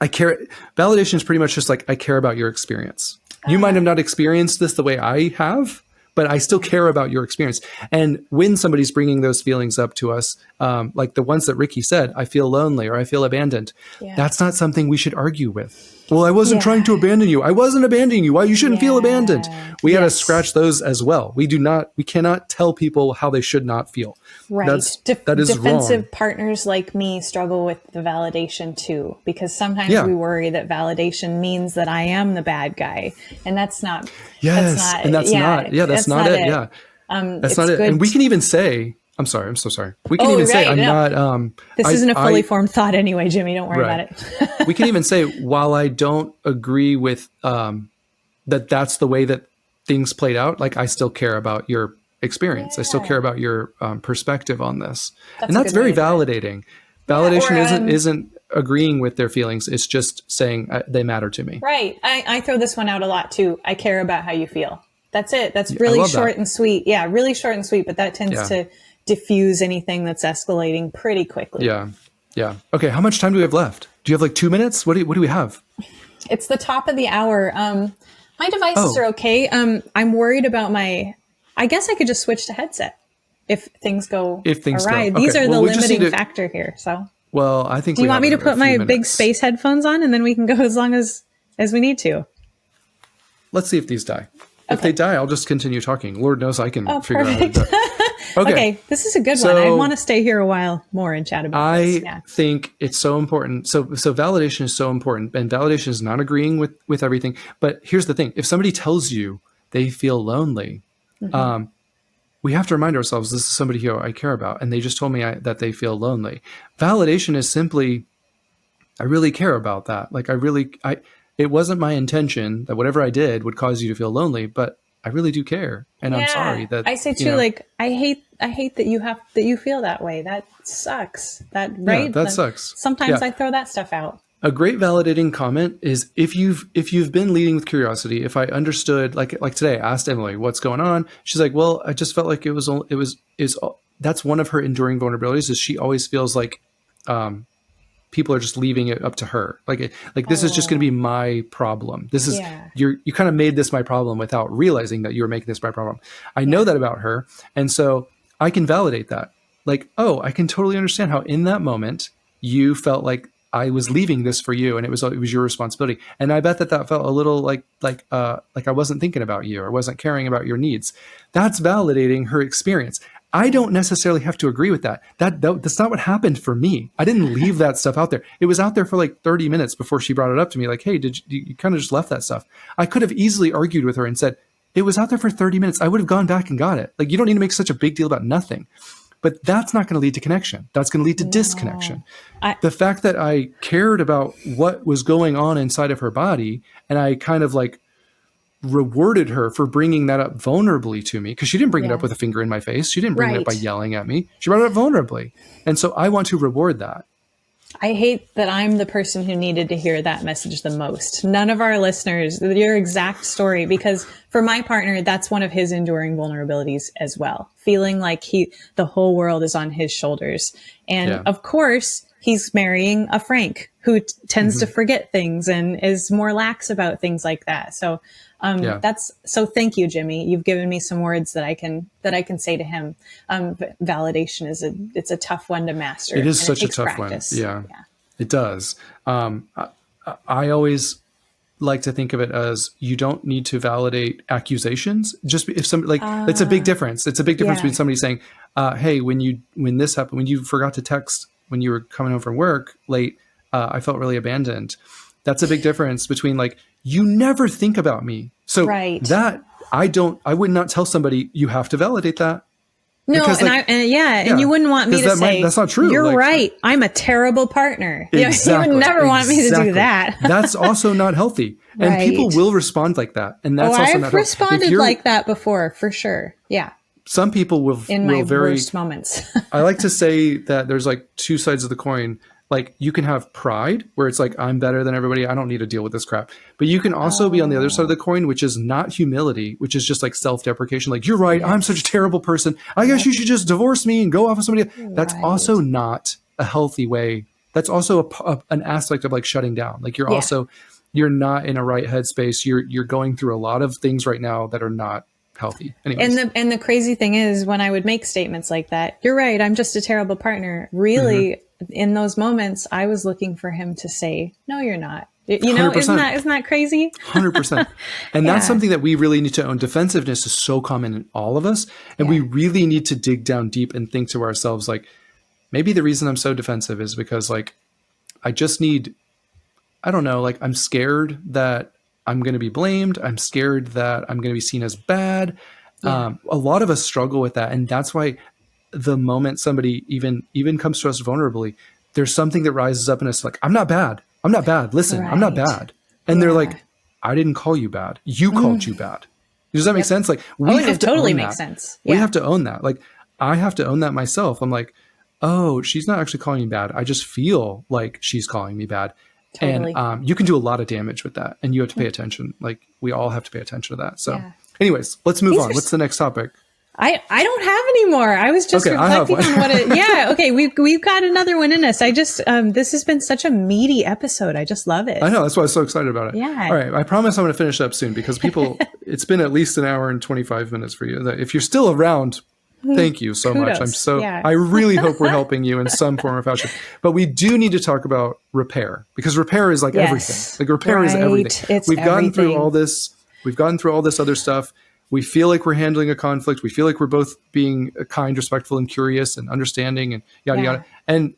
Speaker 2: I care. Validation is pretty much just like, I care about your experience. You might have not experienced this the way I have, but I still care about your experience. And when somebody's bringing those feelings up to us, like the ones that Ricky said, I feel lonely or I feel abandoned. Yeah. That's not something we should argue with. Well, I wasn't trying to abandon you. I wasn't abandoning you. Why you shouldn't feel abandoned? We got to scratch those as well. We cannot tell people how they should not feel.
Speaker 3: Right.
Speaker 2: That is
Speaker 3: defensive
Speaker 2: wrong.
Speaker 3: Partners like me struggle with the validation too, because sometimes we worry that validation means that I am the bad guy, and that's not.
Speaker 2: Yes, that's not it. That's not it. Yeah, that's not it. And we can even say, I'm sorry. I'm so sorry. We can even say, I'm not.
Speaker 3: This isn't a fully formed thought anyway, Jimmy. Don't worry about it.
Speaker 2: We can even say, while I don't agree with that's the way that things played out, like I still care about your experience. I still care about your perspective on this. And that's very validating. Validation isn't agreeing with their feelings. It's just saying they matter to me.
Speaker 3: Right. I throw this one out a lot too. I care about how you feel. That's it. That's really short and sweet. Yeah, really short and sweet, but that tends to diffuse anything that's escalating pretty quickly.
Speaker 2: Yeah. Yeah. Okay. How much time do we have left? Do you have like 2 minutes? What do we have?
Speaker 3: It's the top of the hour. My devices are okay. I'm worried about I guess I could just switch to headset if things go awry. These are the limiting factor here. So,
Speaker 2: well, I think.
Speaker 3: Do you want me to put my big space headphones on and then we can go as long as we need to?
Speaker 2: Let's see if these die. If they die, I'll just continue talking. Lord knows I can figure out how to do it.
Speaker 3: Okay, this is a good one. I want to stay here a while more and chat about this.
Speaker 2: I think it's so important. So validation is so important, and validation is not agreeing with everything. But here's the thing: if somebody tells you they feel lonely, we have to remind ourselves this is somebody who I care about, and they just told me that they feel lonely. Validation is simply, I really care about that. Like it wasn't my intention that whatever I did would cause you to feel lonely, but I really do care, and I'm sorry that
Speaker 3: I say too. Like I hate that you feel that way. That sucks. That
Speaker 2: sucks.
Speaker 3: Sometimes I throw that stuff out.
Speaker 2: A great validating comment is if you've been leading with curiosity. If I understood, like today, I asked Emily what's going on. She's like, well, I just felt like that's one of her enduring vulnerabilities. Is she always feels like people are just leaving it up to her. Like this is just going to be my problem. This is, you kind of made this my problem without realizing that you were making this my problem. I know that about her. And so I can validate that. Like, oh, I can totally understand how in that moment you felt like I was leaving this for you and it was your responsibility. And I bet that felt a little like I wasn't thinking about you or wasn't caring about your needs. That's validating her experience. I don't necessarily have to agree with that. That's not what happened for me. I didn't leave that stuff out there. It was out there for like 30 minutes before she brought it up to me. Like, hey, you kind of just left that stuff? I could have easily argued with her and said, it was out there for 30 minutes. I would have gone back and got it. Like, you don't need to make such a big deal about nothing. But that's not going to lead to connection. That's going to lead to disconnection. The fact that I cared about what was going on inside of her body, and I kind of like rewarded her for bringing that up vulnerably to me, because she didn't bring it up with a finger in my face. She didn't bring it up by yelling at me. She brought it up vulnerably. And so I want to reward that.
Speaker 3: I hate that I'm the person who needed to hear that message the most. None of our listeners, your exact story, because for my partner, that's one of his enduring vulnerabilities as well. Feeling like the whole world is on his shoulders. And of course, he's marrying a Frank who tends to forget things and is more lax about things like that. So so thank you, Jimmy. You've given me some words that I can say to him. Validation it's a tough one to master.
Speaker 2: It is such a tough practice. One. Yeah, it does. I always like to think of it as you don't need to validate accusations. Just if somebody it's a big difference. It's a big difference between somebody saying, hey, when this happened, when you forgot to text when you were coming home from work late, I felt really abandoned. That's a big difference between like, you never think about me. So that I would not tell somebody you have to validate that.
Speaker 3: No, because, and you wouldn't want me to say,
Speaker 2: that's not true.
Speaker 3: You're right. I'm a terrible partner.
Speaker 2: Exactly,
Speaker 3: you would never want me to do that.
Speaker 2: That's also not healthy. And people will respond like that. And that's also not healthy.
Speaker 3: I've responded like that before, for sure. Yeah.
Speaker 2: Some people will
Speaker 3: in my worst moments.
Speaker 2: I like to say that there's like two sides of the coin. Like you can have pride where it's like, I'm better than everybody. I don't need to deal with this crap. But you can also be on the other side of the coin, which is not humility, which is just like self-deprecation. Like, you're right. I'm such a terrible person. I guess you should just divorce me and go off with somebody else. That's also not a healthy way. That's also an aspect of like shutting down. Like you're not in a right headspace. You're going through a lot of things right now that are not healthy. Anyways.
Speaker 3: And the crazy thing is, when I would make statements like that, you're right, I'm just a terrible partner. Really, in those moments, I was looking for him to say, no, you're not. You know,
Speaker 2: 100%.
Speaker 3: isn't that crazy?
Speaker 2: 100%. And that's something that we really need to own. Defensiveness is so common in all of us. And we really need to dig down deep and think to ourselves, like, maybe the reason I'm so defensive is because, like, I just need, I don't know, like, I'm scared that I'm going to be blamed. I'm scared that I'm going to be seen as bad. A lot of us struggle with that. And that's why the moment somebody even comes to us vulnerably, there's something that rises up in us like, I'm not bad. I'm not bad. Listen, I'm not bad. And they're like, I didn't call you bad. You called you bad. Does that make sense? Like, we have to
Speaker 3: totally
Speaker 2: own
Speaker 3: makes
Speaker 2: that.
Speaker 3: sense.
Speaker 2: We have to own that. Like, I have to own that myself. I'm like, oh, she's not actually calling me bad. I just feel like she's calling me bad.
Speaker 3: Totally.
Speaker 2: And you can do a lot of damage with that. And you have to pay attention. Like, we all have to pay attention to that. So anyways, let's move on. What's the next topic?
Speaker 3: I don't have any more. I was just reflecting on what it, okay. We've got another one in us. I just, this has been such a meaty episode. I just love it.
Speaker 2: I know. That's why I was so excited about it.
Speaker 3: Yeah.
Speaker 2: All right. I promise I'm going to finish up soon because people, it's been at least an hour and 25 minutes for you. If you're still around, thank you so much. I really hope we're helping you in some form or fashion, but we do need to talk about repair because repair is like everything. Like repair is everything. We've gotten through all this. We've gotten through all this other stuff. We feel like we're handling a conflict. We feel like we're both being kind, respectful, and curious and understanding and yada, yada. And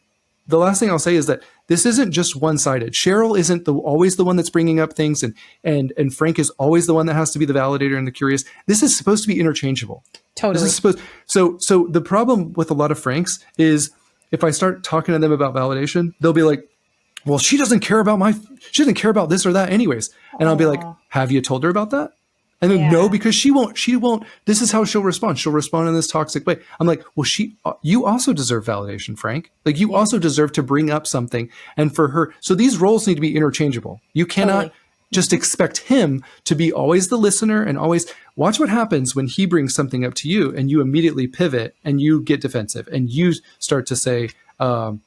Speaker 2: the last thing I'll say is that this isn't just one-sided. Cheryl isn't always the one that's bringing up things and Frank is always the one that has to be the validator and the curious. This is supposed to be interchangeable.
Speaker 3: Totally.
Speaker 2: This is supposed, so the problem with a lot of Franks is if I start talking to them about validation, they'll be like, well, she doesn't care about this or that anyways. And I'll be like, have you told her about that? And then no, because she won't, this is how she'll respond. She'll respond in this toxic way. I'm like, well, you also deserve validation, Frank. Like you also deserve to bring up something. And for her, so these roles need to be interchangeable. You cannot just expect him to be always the listener and always watch what happens when he brings something up to you and you immediately pivot and you get defensive and you start to say, I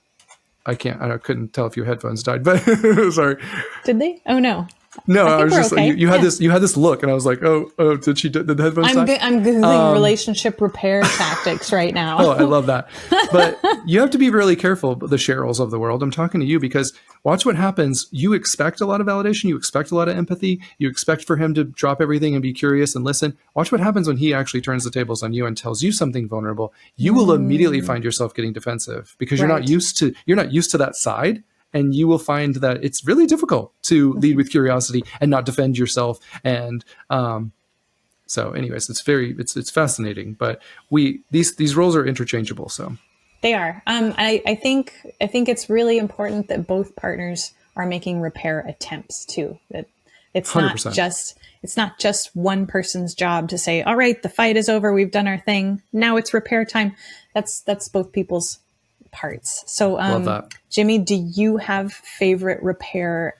Speaker 2: couldn't tell if your headphones died, but sorry.
Speaker 3: Did they? Oh no.
Speaker 2: No, I was just okay. you had this look, and I was like, oh, did the headphones die?
Speaker 3: I'm googling relationship repair tactics right now.
Speaker 2: Oh, I love that. But you have to be really careful, the Cheryls of the world. I'm talking to you because watch what happens. You expect a lot of validation. You expect a lot of empathy. You expect for him to drop everything and be curious and listen. Watch what happens when he actually turns the tables on you and tells you something vulnerable. You will immediately find yourself getting defensive because you're not used to that side. And you will find that it's really difficult to lead with curiosity and not defend yourself. And so anyways, it's fascinating, but these roles are interchangeable. So
Speaker 3: they are. I think it's really important that both partners are making repair attempts too. That it's 100%. It's not just one person's job to say, all right, the fight is over. We've done our thing. Now it's repair time. That's both people's parts. So,
Speaker 2: love that.
Speaker 3: Jimmy, do you have favorite repair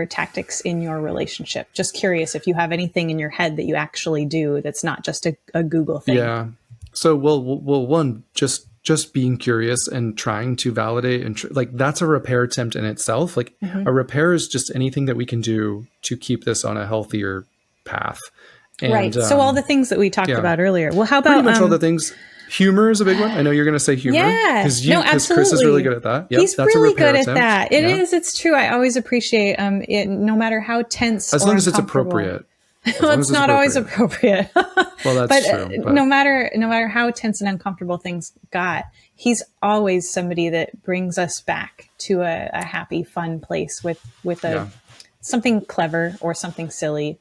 Speaker 3: tactics in your relationship? Just curious if you have anything in your head that you actually do that's not just a Google thing.
Speaker 2: Yeah. So, well, one, just being curious and trying to validate and like that's a repair attempt in itself. Like a repair is just anything that we can do to keep this on a healthier path. And,
Speaker 3: right. So all the things that we talked about earlier. Well, how about
Speaker 2: pretty much all the things? Humor is a big one. I know you're going to say humor.
Speaker 3: Yeah.
Speaker 2: Because Chris is really good at that. Yep,
Speaker 3: He's really good at that. It is. It's true. I always appreciate it, no matter how tense
Speaker 2: as long as it's appropriate.
Speaker 3: Well, it's not always appropriate.
Speaker 2: Well, that's true.
Speaker 3: But no matter how tense and uncomfortable things got, he's always somebody that brings us back to a happy, fun place with something clever or something silly.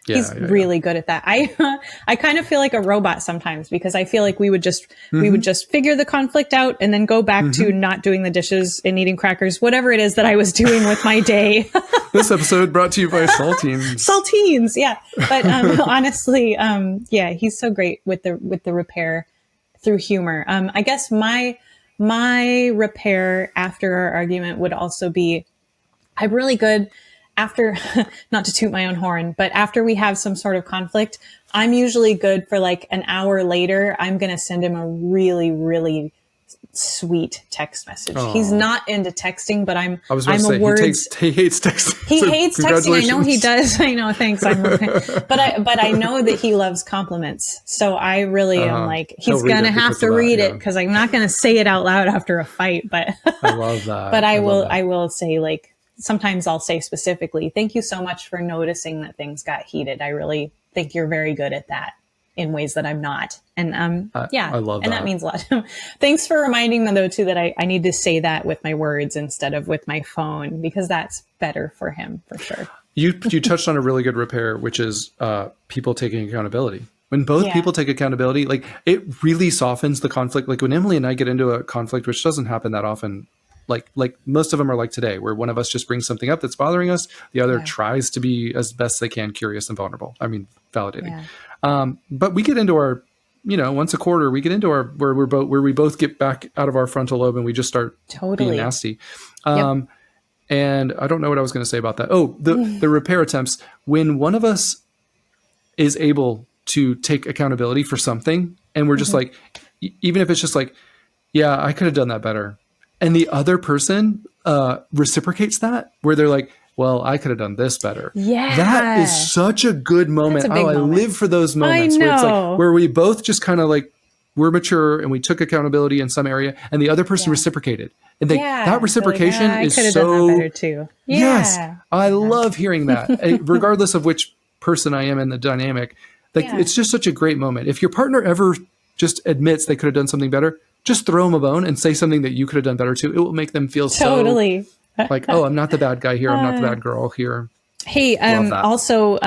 Speaker 3: He's really good at that. I kind of feel like a robot sometimes because I feel like we would just figure the conflict out and then go back to not doing the dishes and eating crackers, whatever it is that I was doing with my day.
Speaker 2: This episode brought to you by Saltines.
Speaker 3: Saltines, yeah. But honestly, he's so great with the repair through humor. I guess my repair after our argument would also be I'm really good. After, not to toot my own horn, but after we have some sort of conflict, I'm usually good for like an hour later. I'm going to send him a really, really sweet text message. He's not into texting, but I'm
Speaker 2: I was about
Speaker 3: I'm
Speaker 2: to
Speaker 3: a
Speaker 2: say,
Speaker 3: words.
Speaker 2: he hates texting.
Speaker 3: He
Speaker 2: So
Speaker 3: hates texting. I know he
Speaker 2: congratulations.
Speaker 3: does. I know. Thanks. But I know that he loves compliments. So I really am like,
Speaker 2: He'll
Speaker 3: he's
Speaker 2: read
Speaker 3: gonna
Speaker 2: it
Speaker 3: have
Speaker 2: because
Speaker 3: to
Speaker 2: of that,
Speaker 3: read
Speaker 2: yeah.
Speaker 3: it because I'm not gonna say it out loud after a fight. But
Speaker 2: I love that.
Speaker 3: but I
Speaker 2: love that.
Speaker 3: will say, like, sometimes I'll say specifically, thank you so much for noticing that things got heated. I really think you're very good at that in ways that I'm not. And yeah,
Speaker 2: I love
Speaker 3: and
Speaker 2: that.
Speaker 3: that means a lot. Thanks for reminding me though too that I need to say that with my words instead of with my phone, because that's better for him for sure.
Speaker 2: You touched on a really good repair, which is people taking accountability. When both people take accountability, like, it really softens the conflict. Like when Emily and I get into a conflict, which doesn't happen that often, like most of them are like today, where one of us just brings something up that's bothering us, the other tries to be as best they can curious and vulnerable. I mean, validating. But we get into our, once a quarter, we get into our where we both get back out of our frontal lobe and we just start being nasty. And I don't know what I was going to say about that. Oh, the repair attempts. When one of us is able to take accountability for something, and we're just like, even if it's just like, yeah, I could have done that better, and the other person reciprocates that, where they're like, well, I could have done this better.
Speaker 3: Yeah.
Speaker 2: That is such a good moment.
Speaker 3: That's a big moment.
Speaker 2: I live for those moments where it's like, where we both just kind of like, we're mature and we took accountability in some area, and the other person reciprocated. And that reciprocation is so... I could have done that better too. Yeah. Yes. I love hearing that. Regardless of which person I am in the dynamic, it's just such a great moment. If your partner ever just admits they could have done something better, just throw them a bone and say something that you could have done better too. It will make them feel so like, oh, I'm not the bad guy here. I'm not the bad girl here.
Speaker 3: Hey, also,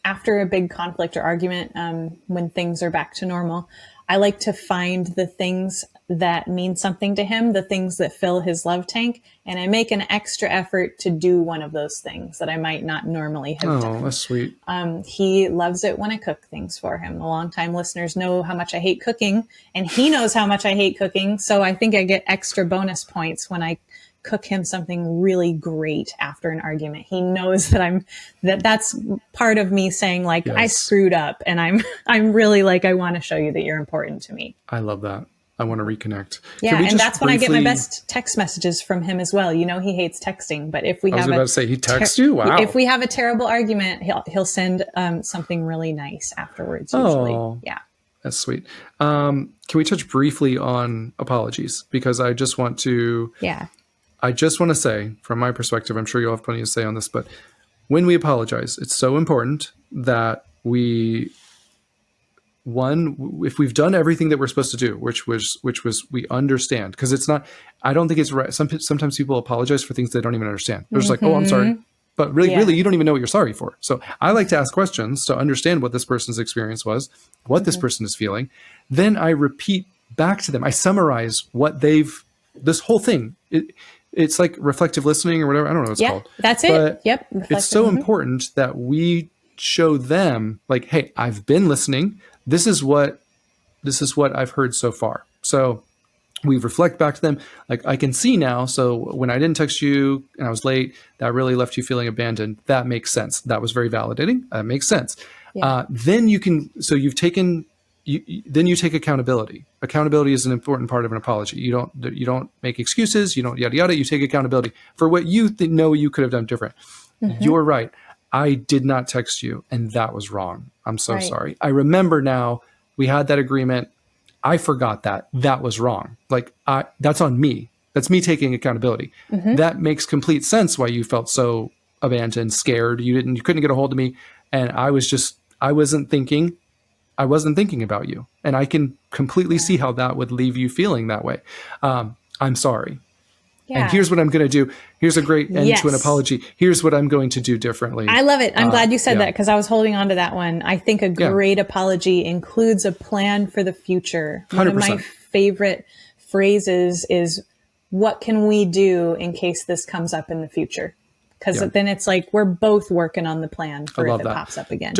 Speaker 3: after a big conflict or argument, when things are back to normal, I like to find the things that mean something to him, the things that fill his love tank. And I make an extra effort to do one of those things that I might not normally have done.
Speaker 2: Oh, that's sweet.
Speaker 3: He loves it when I cook things for him. The longtime listeners know how much I hate cooking, and he knows how much I hate cooking. So I think I get extra bonus points when I cook him something really great after an argument. He knows that that's part of me saying like, I screwed up, and I'm really like, I want to show you that you're important to me.
Speaker 2: I love that. I want to reconnect.
Speaker 3: Yeah. And that's when I get my best text messages from him as well. He hates texting, but if we have
Speaker 2: about to say, he texts you? Wow.
Speaker 3: If we have a terrible argument, he'll send something really nice afterwards. Usually.
Speaker 2: Oh,
Speaker 3: yeah.
Speaker 2: That's sweet. Can we touch briefly on apologies? Because I just want to say, from my perspective, I'm sure you'll have plenty to say on this, but when we apologize, it's so important that if we've done everything that we're supposed to do, which was we understand, because it's not, I don't think it's right. Sometimes people apologize for things they don't even understand. They're just like, oh, I'm sorry. But really, you don't even know what you're sorry for. So I like to ask questions to understand what this person's experience was, what this person is feeling. Then I repeat back to them. I summarize what this whole thing. It's like reflective listening or whatever. I don't know what it's called.
Speaker 3: That's it.
Speaker 2: But
Speaker 3: yep.
Speaker 2: It's so important that we show them like, hey, I've been listening. This is what I've heard so far. So we reflect back to them. Like, I can see now. So when I didn't text you and I was late, that really left you feeling abandoned. That makes sense. That was very validating. That makes sense. Yeah. Then you take accountability. Accountability is an important part of an apology. You don't make excuses. You don't yada yada. You take accountability for what you know you could have done different. You're right. I did not text you, and that was wrong. I'm so sorry. I remember now. We had that agreement. I forgot that. That was wrong. Like, that's on me. That's me taking accountability. That makes complete sense why you felt so abandoned, scared. You couldn't get a hold of me, and I wasn't thinking about you. And I can completely see how that would leave you feeling that way. I'm sorry. Yeah. And here's what I'm going to do. Here's a great end to an apology. Here's what I'm going to do differently.
Speaker 3: I love it. I'm glad you said that, because I was holding on to that one. I think a great apology includes a plan for the future. 100%. One of my favorite phrases is, what can we do in case this comes up in the future? Because then it's like we're both working on the plan for if it pops up again.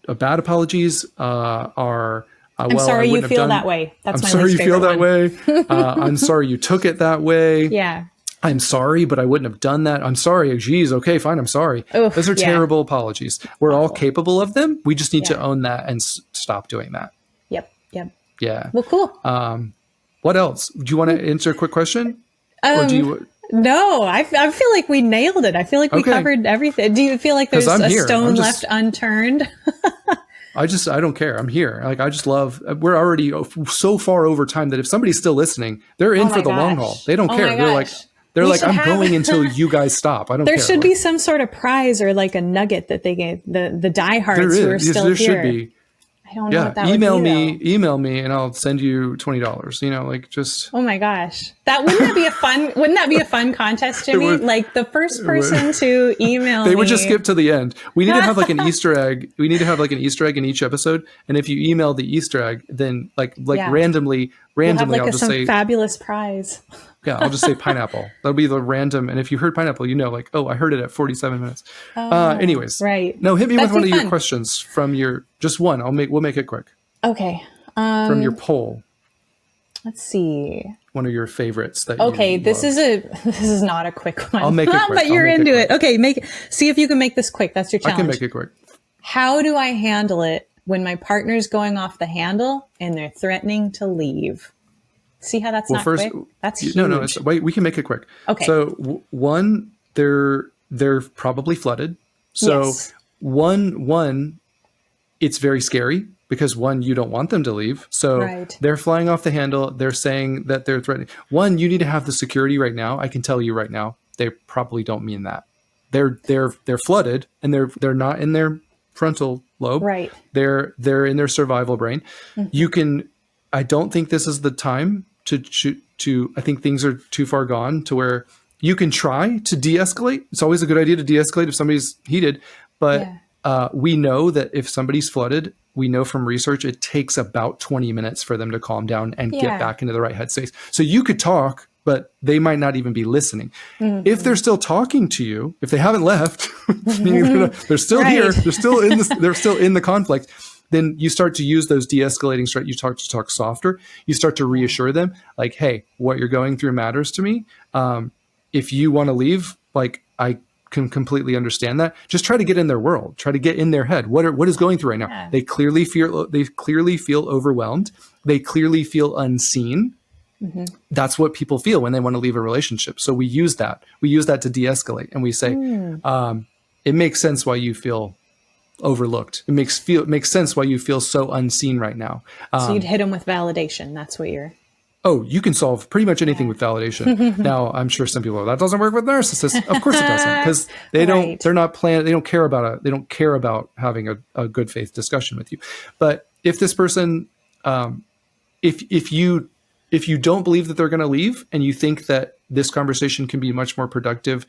Speaker 2: Bad apologies are...
Speaker 3: I'm sorry you feel that way. That's my least favorite one.
Speaker 2: I'm sorry you feel that way. I'm sorry you took it that way.
Speaker 3: Yeah.
Speaker 2: I'm sorry, but I wouldn't have done that. I'm sorry. Geez, okay, fine. I'm sorry. Oof, those are terrible apologies. We're all capable of them. We just need to own that and stop doing that.
Speaker 3: Yep.
Speaker 2: Yeah.
Speaker 3: Well, cool.
Speaker 2: What else? Do you want to answer a quick question? Or do you?
Speaker 3: No, I feel like we nailed it. I feel like we covered everything. Do you feel like there's a stone left unturned?
Speaker 2: I don't care. I'm here. Like, I just love, we're already so far over time that if somebody's still listening, they're in for the long haul. They don't care. They're like, I'm going until you guys stop. I don't care.
Speaker 3: There should be some sort of prize or like a nugget that they gave the diehards who are still here. There should be. I don't know what that would be,
Speaker 2: email me and I'll send you $20. You know, like, just.
Speaker 3: Oh my gosh. Wouldn't that be a fun contest, Jimmy? Like, the first person to email
Speaker 2: They would just skip to the end. We need to have like an Easter egg. We need to have like an Easter egg in each episode. And if you email the Easter egg, then randomly,
Speaker 3: we'll have like
Speaker 2: I'll just say
Speaker 3: fabulous prize.
Speaker 2: Yeah, I'll just say pineapple. That'll be the random. And if you heard pineapple, you know, like, oh, I heard it at 47 minutes. Anyways.
Speaker 3: Right.
Speaker 2: No, hit me with one of your questions from your, just one. We'll make it quick.
Speaker 3: Okay.
Speaker 2: From your poll.
Speaker 3: Let's see.
Speaker 2: One of your favorites that
Speaker 3: this is not a quick one.
Speaker 2: I'll make it quick.
Speaker 3: But you're into it. Okay, see if you can make this quick. That's your challenge.
Speaker 2: I can make it quick.
Speaker 3: How do I handle it when my partner's going off the handle and they're threatening to leave? See how that's not quick? That's huge.
Speaker 2: No, wait, we can make it quick.
Speaker 3: Okay.
Speaker 2: So one, they're probably flooded. So
Speaker 3: yes.
Speaker 2: one, it's very scary because one, you don't want them to leave. So they're flying off the handle. They're saying that they're threatening. One, you need to have the security right now. I can tell you right now, they probably don't mean that. They're flooded and they're not in their frontal lobe.
Speaker 3: Right.
Speaker 2: They're in their survival brain. Mm-hmm. I don't think this is the time to I think things are too far gone to where you can try to de-escalate. It's always a good idea to de-escalate if somebody's heated, but we know that if somebody's flooded, we know from research, it takes about 20 minutes for them to calm down and get back into the right headspace. So you could talk, but they might not even be listening. Mm-hmm. If they're still talking to you, if they haven't left, they're still here, they're still in the conflict, then you start to use those de-escalating strategies. You start to talk softer. You start to reassure them, like, hey, what you're going through matters to me. If you want to leave, like, I can completely understand that. Just try to get in their world. Try to get in their head. What is going through right now? Yeah. They clearly feel overwhelmed. They clearly feel unseen. Mm-hmm. That's what people feel when they want to leave a relationship. So we use that. We use that to de-escalate, and we say, it makes sense why you feel overlooked. It makes sense why you feel so unseen right now.
Speaker 3: So you'd hit them with validation. That's what you're.
Speaker 2: Oh, you can solve pretty much anything with validation. Now, I'm sure some people that doesn't work with narcissists. Of course it doesn't, because they don't. They're not planned. They don't care about They don't care about having a good faith discussion with you. But if this person, if you don't believe that they're going to leave, and you think that this conversation can be much more productive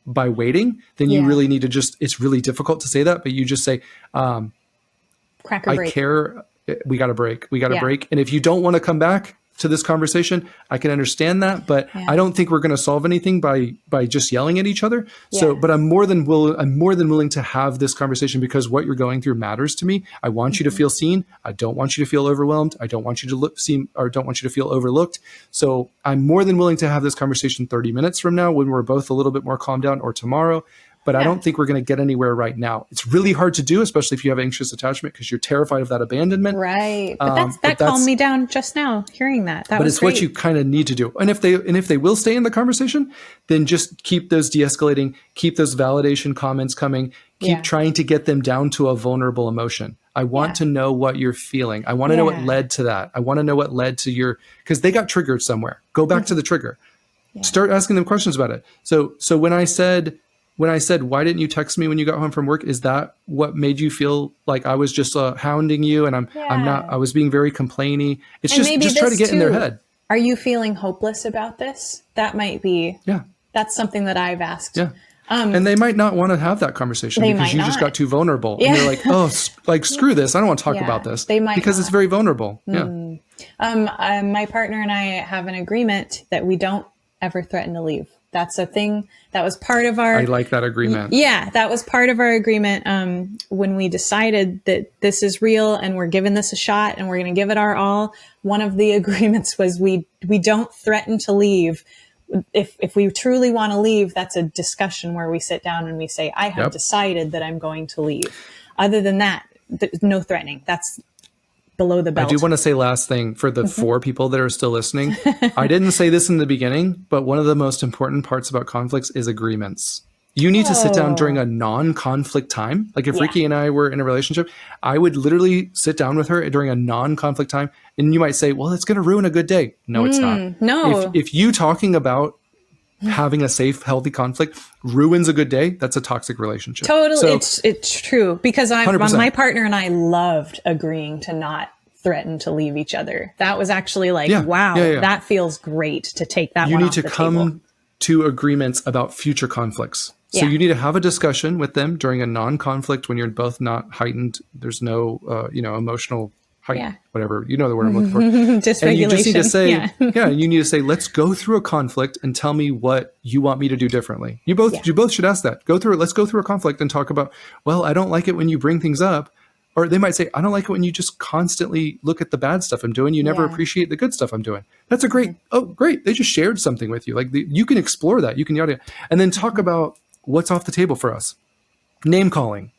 Speaker 2: by waiting, then you really need to it's really difficult to say that, but you just say,
Speaker 3: cracker break.
Speaker 2: I care. We got to break. We got to break. And if you don't want to come back to this conversation, I can understand that, but I don't think we're going to solve anything by just yelling at each other. So, but I'm more than willing to have this conversation, because what you're going through matters to me. I want you to feel seen. I don't want you to feel overwhelmed. I don't want you to don't want you to feel overlooked. So I'm more than willing to have this conversation 30 minutes from now when we're both a little bit more calmed down, or tomorrow. But I don't think we're going to get anywhere right now. It's really hard to do, especially if you have anxious attachment, because you're terrified of that abandonment.
Speaker 3: Right. But that calmed me down just now, hearing that. But it's
Speaker 2: what you kind of need to do. And if they will stay in the conversation, then just keep those de-escalating, keep those validation comments coming, keep trying to get them down to a vulnerable emotion. I want to know what you're feeling. I want to know what led to that. I want to know what led to because they got triggered somewhere. Go back to the trigger. Yeah. Start asking them questions about it. So when I said, why didn't you text me when you got home from work? Is that what made you feel like I was just hounding you, and I was being very complainy? It's just try to get in their head.
Speaker 3: Are you feeling hopeless about this? That might be, that's something that I've asked.
Speaker 2: Yeah. And they might not want to have that conversation because you just got too vulnerable. Yeah. And they're like, oh, screw this. I don't want to talk about this.
Speaker 3: They might
Speaker 2: because it's very vulnerable. Yeah.
Speaker 3: My partner and I have an agreement that we don't ever threaten to leave. That's a thing that was part of our...
Speaker 2: I like that agreement.
Speaker 3: Yeah, that was part of our agreement when we decided that this is real and we're giving this a shot and we're going to give it our all. One of the agreements was we don't threaten to leave. If we truly want to leave, that's a discussion where we sit down and we say, I have decided that I'm going to leave. Other than that, no threatening. That's below the
Speaker 2: I
Speaker 3: belt.
Speaker 2: do want to say last thing for the 4 people that are still listening. I didn't say this in the beginning, but one of the most important parts about conflicts is agreements. You need to sit down during a non-conflict time. Like if Ricky and I were in a relationship, I would literally sit down with her during a non-conflict time. And you might say, well, it's going to ruin a good day. No, it's not.
Speaker 3: No.
Speaker 2: If you talking about having a safe, healthy conflict ruins a good day, that's a toxic relationship.
Speaker 3: Totally. So, it's true, because
Speaker 2: 100%.
Speaker 3: My partner and I loved agreeing to not threaten to leave each other. That was actually like, wow, that feels great to take that one off the table. You need to come
Speaker 2: to agreements about future conflicts. So you need to have a discussion with them during a non-conflict when you're both not heightened. There's no, emotional height, whatever. You know the word I'm looking for.
Speaker 3: Dysregulation.
Speaker 2: And you just need to say, you need to say, let's go through a conflict and tell me what you want me to do differently. You both should ask that. Let's go through a conflict and talk about, well, I don't like it when you bring things up. Or they might say, I don't like it when you just constantly look at the bad stuff I'm doing. You never appreciate the good stuff I'm doing. That's a great, great. They just shared something with you. Like you can explore that. You can yada, and then talk about what's off the table for us. Name calling,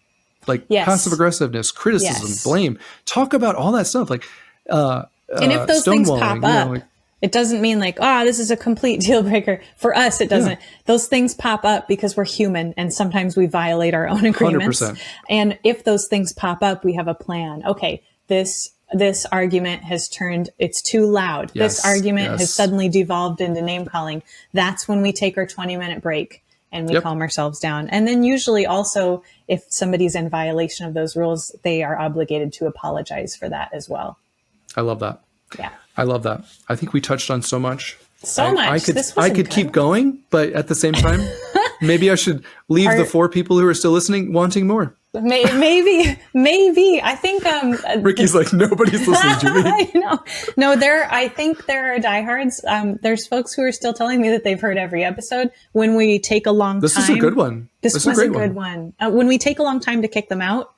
Speaker 2: like passive aggressiveness, criticism, blame. Talk about all that stuff. Like,
Speaker 3: and if those things pop up, it doesn't mean like, this is a complete deal breaker. For us, it doesn't. Those things pop up because we're human and sometimes we violate our own agreements.
Speaker 2: 100%.
Speaker 3: And if those things pop up, we have a plan. Okay, this argument has turned, it's too loud. This argument has suddenly devolved into name calling. That's when we take our 20-minute break and we calm ourselves down. And then usually also, if somebody's in violation of those rules, they are obligated to apologize for that as well.
Speaker 2: I love that.
Speaker 3: Yeah.
Speaker 2: I love that. I think we touched on so much.
Speaker 3: I
Speaker 2: could keep going, but at the same time, maybe I should leave the 4 people who are still listening wanting more.
Speaker 3: Maybe. I think
Speaker 2: Ricky's like, nobody's listening to me.
Speaker 3: I know. No, I think there are diehards. There's folks who are still telling me that they've heard every episode. When we take a long time.
Speaker 2: This is a good one.
Speaker 3: This was a good one. When we take a long time to kick them out,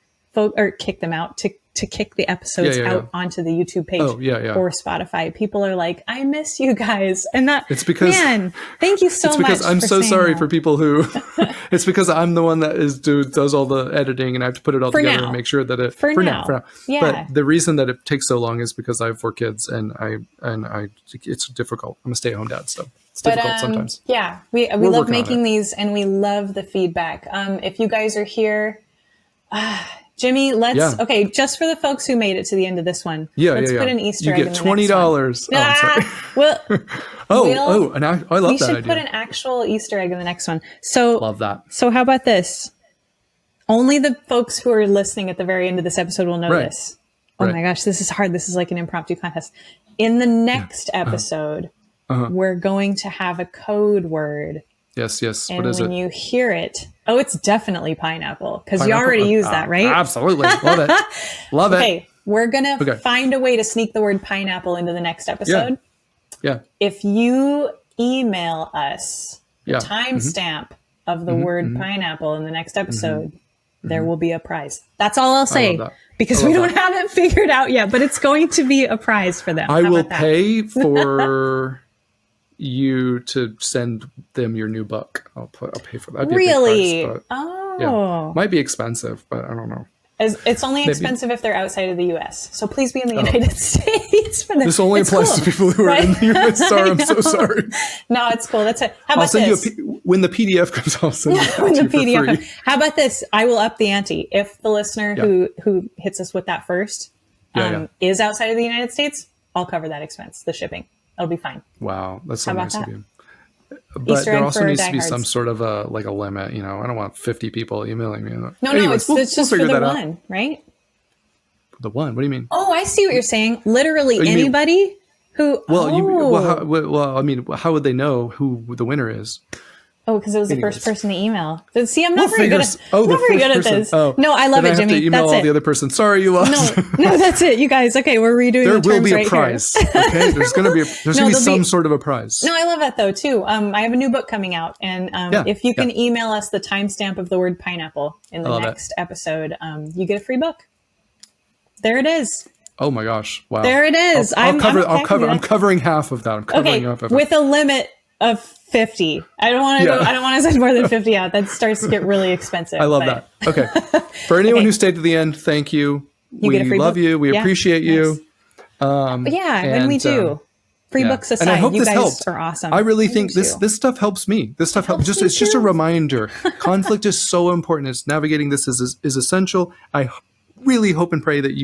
Speaker 3: to kick the episodes out onto the YouTube page or Spotify, people are like, I miss you guys. And it's because, man, thank you so much.
Speaker 2: It's because I'm so sorry for people who, it's because I'm the one that does all the editing and I have to put it all together and make sure that it, for now. Yeah. But the reason that it takes so long is because I have 4 kids and it's difficult. I'm a stay-at-home dad, so it's difficult sometimes.
Speaker 3: Yeah. We love making these and we love the feedback. If you guys are here, Jimmy, just for the folks who made it to the end of this one, let's put an Easter egg in the next one. You get
Speaker 2: $20. I love that idea.
Speaker 3: We should put an actual Easter egg in the next one. So
Speaker 2: love that.
Speaker 3: So how about this? Only the folks who are listening at the very end of this episode will know this. Oh my gosh, this is hard. This is like an impromptu contest. In the next episode, we're going to have a code word.
Speaker 2: Yes.
Speaker 3: And
Speaker 2: what is it?
Speaker 3: when you hear it, it's definitely pineapple, because you already used that, right?
Speaker 2: Absolutely. Love it. Love it.
Speaker 3: Okay, we're going to find a way to sneak the word pineapple into the next episode.
Speaker 2: Yeah.
Speaker 3: If you email us the timestamp of the word pineapple in the next episode, there will be a prize. That's all I'll say, because we don't have it figured out yet, but it's going to be a prize for them.
Speaker 2: I will pay for you to send them your new book. I'll pay for that.
Speaker 3: Really?
Speaker 2: Might be expensive, but I don't know.
Speaker 3: It's only expensive if they're outside of the US. So please be in the United States for this.
Speaker 2: This only applies to people who are in the US. Sorry, I'm so sorry.
Speaker 3: No, it's cool. That's it. How about this?
Speaker 2: When the PDF comes, I'll send it to you for free.
Speaker 3: How about this? I will up the ante. If the listener who hits us with that first is outside of the United States, I'll cover that expense, the shipping. It'll be fine.
Speaker 2: Wow, that's so nice of you. But there also needs to be some sort of a limit. I don't want 50 people emailing me.
Speaker 3: Anyways, it's just for the one, right?
Speaker 2: The one? What do you mean?
Speaker 3: Oh, I see what you're saying. Literally anybody who.
Speaker 2: How would they know who the winner is?
Speaker 3: Oh, because it was the first person to email. See, I'm not very good at this. Oh, no, I love it, Jimmy.
Speaker 2: To email the other person. Sorry, you lost.
Speaker 3: No, that's it, you guys. Okay, we're redoing the terms right here.
Speaker 2: There will be a prize. Okay, there's going to be some sort of a prize.
Speaker 3: No, I love that though too. I have a new book coming out, and if you can email us the timestamp of the word pineapple in the next episode, you get a free book. There it is.
Speaker 2: Oh my gosh! Wow.
Speaker 3: There it is.
Speaker 2: I'm covering half of that. I'm covering half of it.
Speaker 3: With a limit of 50. I don't want to send more than 50 out. That starts to get really expensive.
Speaker 2: I love that. Okay. For anyone who stayed to the end, thank you.
Speaker 3: You get a free
Speaker 2: love
Speaker 3: book?
Speaker 2: you. We
Speaker 3: Yeah.
Speaker 2: appreciate you.
Speaker 3: And we do. Free books aside,
Speaker 2: and I hope
Speaker 3: you
Speaker 2: this
Speaker 3: guys
Speaker 2: helped.
Speaker 3: are awesome.
Speaker 2: I really think this stuff helps me. This stuff helps. It's just a reminder. Conflict is so important. It's navigating this is essential. I really hope and pray that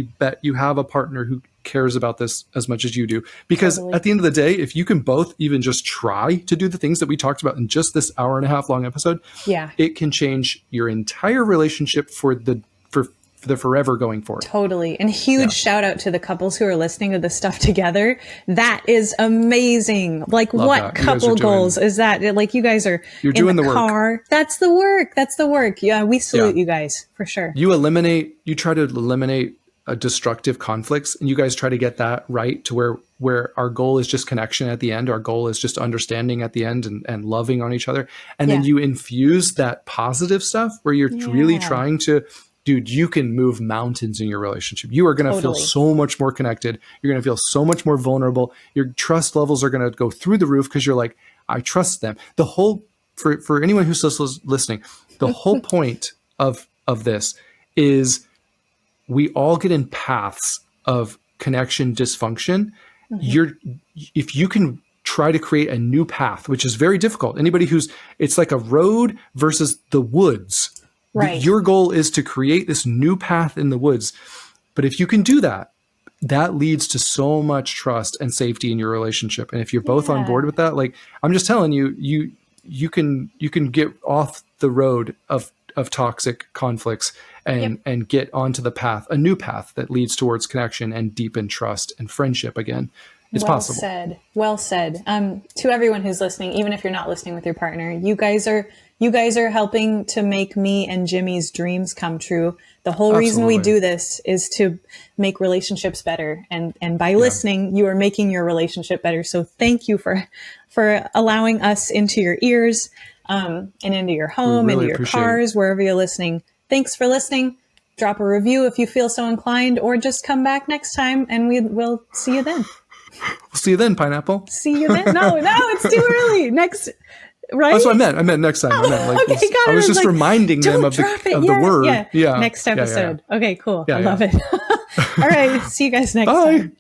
Speaker 2: you have a partner who cares about this as much as you do. Because at the end of the day, if you can both even just try to do the things that we talked about in just this hour and a half long episode, it can change your entire relationship for the forever going forward.
Speaker 3: Totally. And huge shout out to the couples who are listening to this stuff together. That is amazing. Like, love what couple goals is that? Like, you guys are
Speaker 2: doing the
Speaker 3: car. Work. That's the work. That's the work. Yeah. We salute you guys for sure.
Speaker 2: You try to eliminate destructive conflicts, and you guys try to get that right to where our goal is just connection at the end. Our goal is just understanding at the end and loving on each other. And then you infuse that positive stuff where you're really trying to, dude, you can move mountains in your relationship. You are going to feel so much more connected. You're going to feel so much more vulnerable. Your trust levels are going to go through the roof because you're like, I trust them. The whole, for anyone who's listening, the whole point of this is we all get in paths of connection dysfunction. If you can try to create a new path, which is very difficult. It's like a road versus the woods. Right. Your goal is to create this new path in the woods. But if you can do that, that leads to so much trust and safety in your relationship. And if you're both on board with that, like I'm just telling you, you can get off the road of toxic conflicts and get onto the path, a new path that leads towards connection and deepened trust and friendship again. It's possible.
Speaker 3: Well said. To everyone who's listening, even if you're not listening with your partner, you guys are helping to make me and Jimmy's dreams come true. The whole reason we do this is to make relationships better. And by listening, you are making your relationship better. So thank you for allowing us into your ears, and into your home, really into your cars, wherever you're listening. Thanks for listening. Drop a review if you feel so inclined, or just come back next time and we'll see you then.
Speaker 2: We'll see you then, pineapple.
Speaker 3: See you then. No, it's too early. Next, right?
Speaker 2: That's what I meant. I meant next time. I meant like I was just reminding them of the word.
Speaker 3: Yeah. Next episode. Okay, cool. I love it. All right. See you guys next time.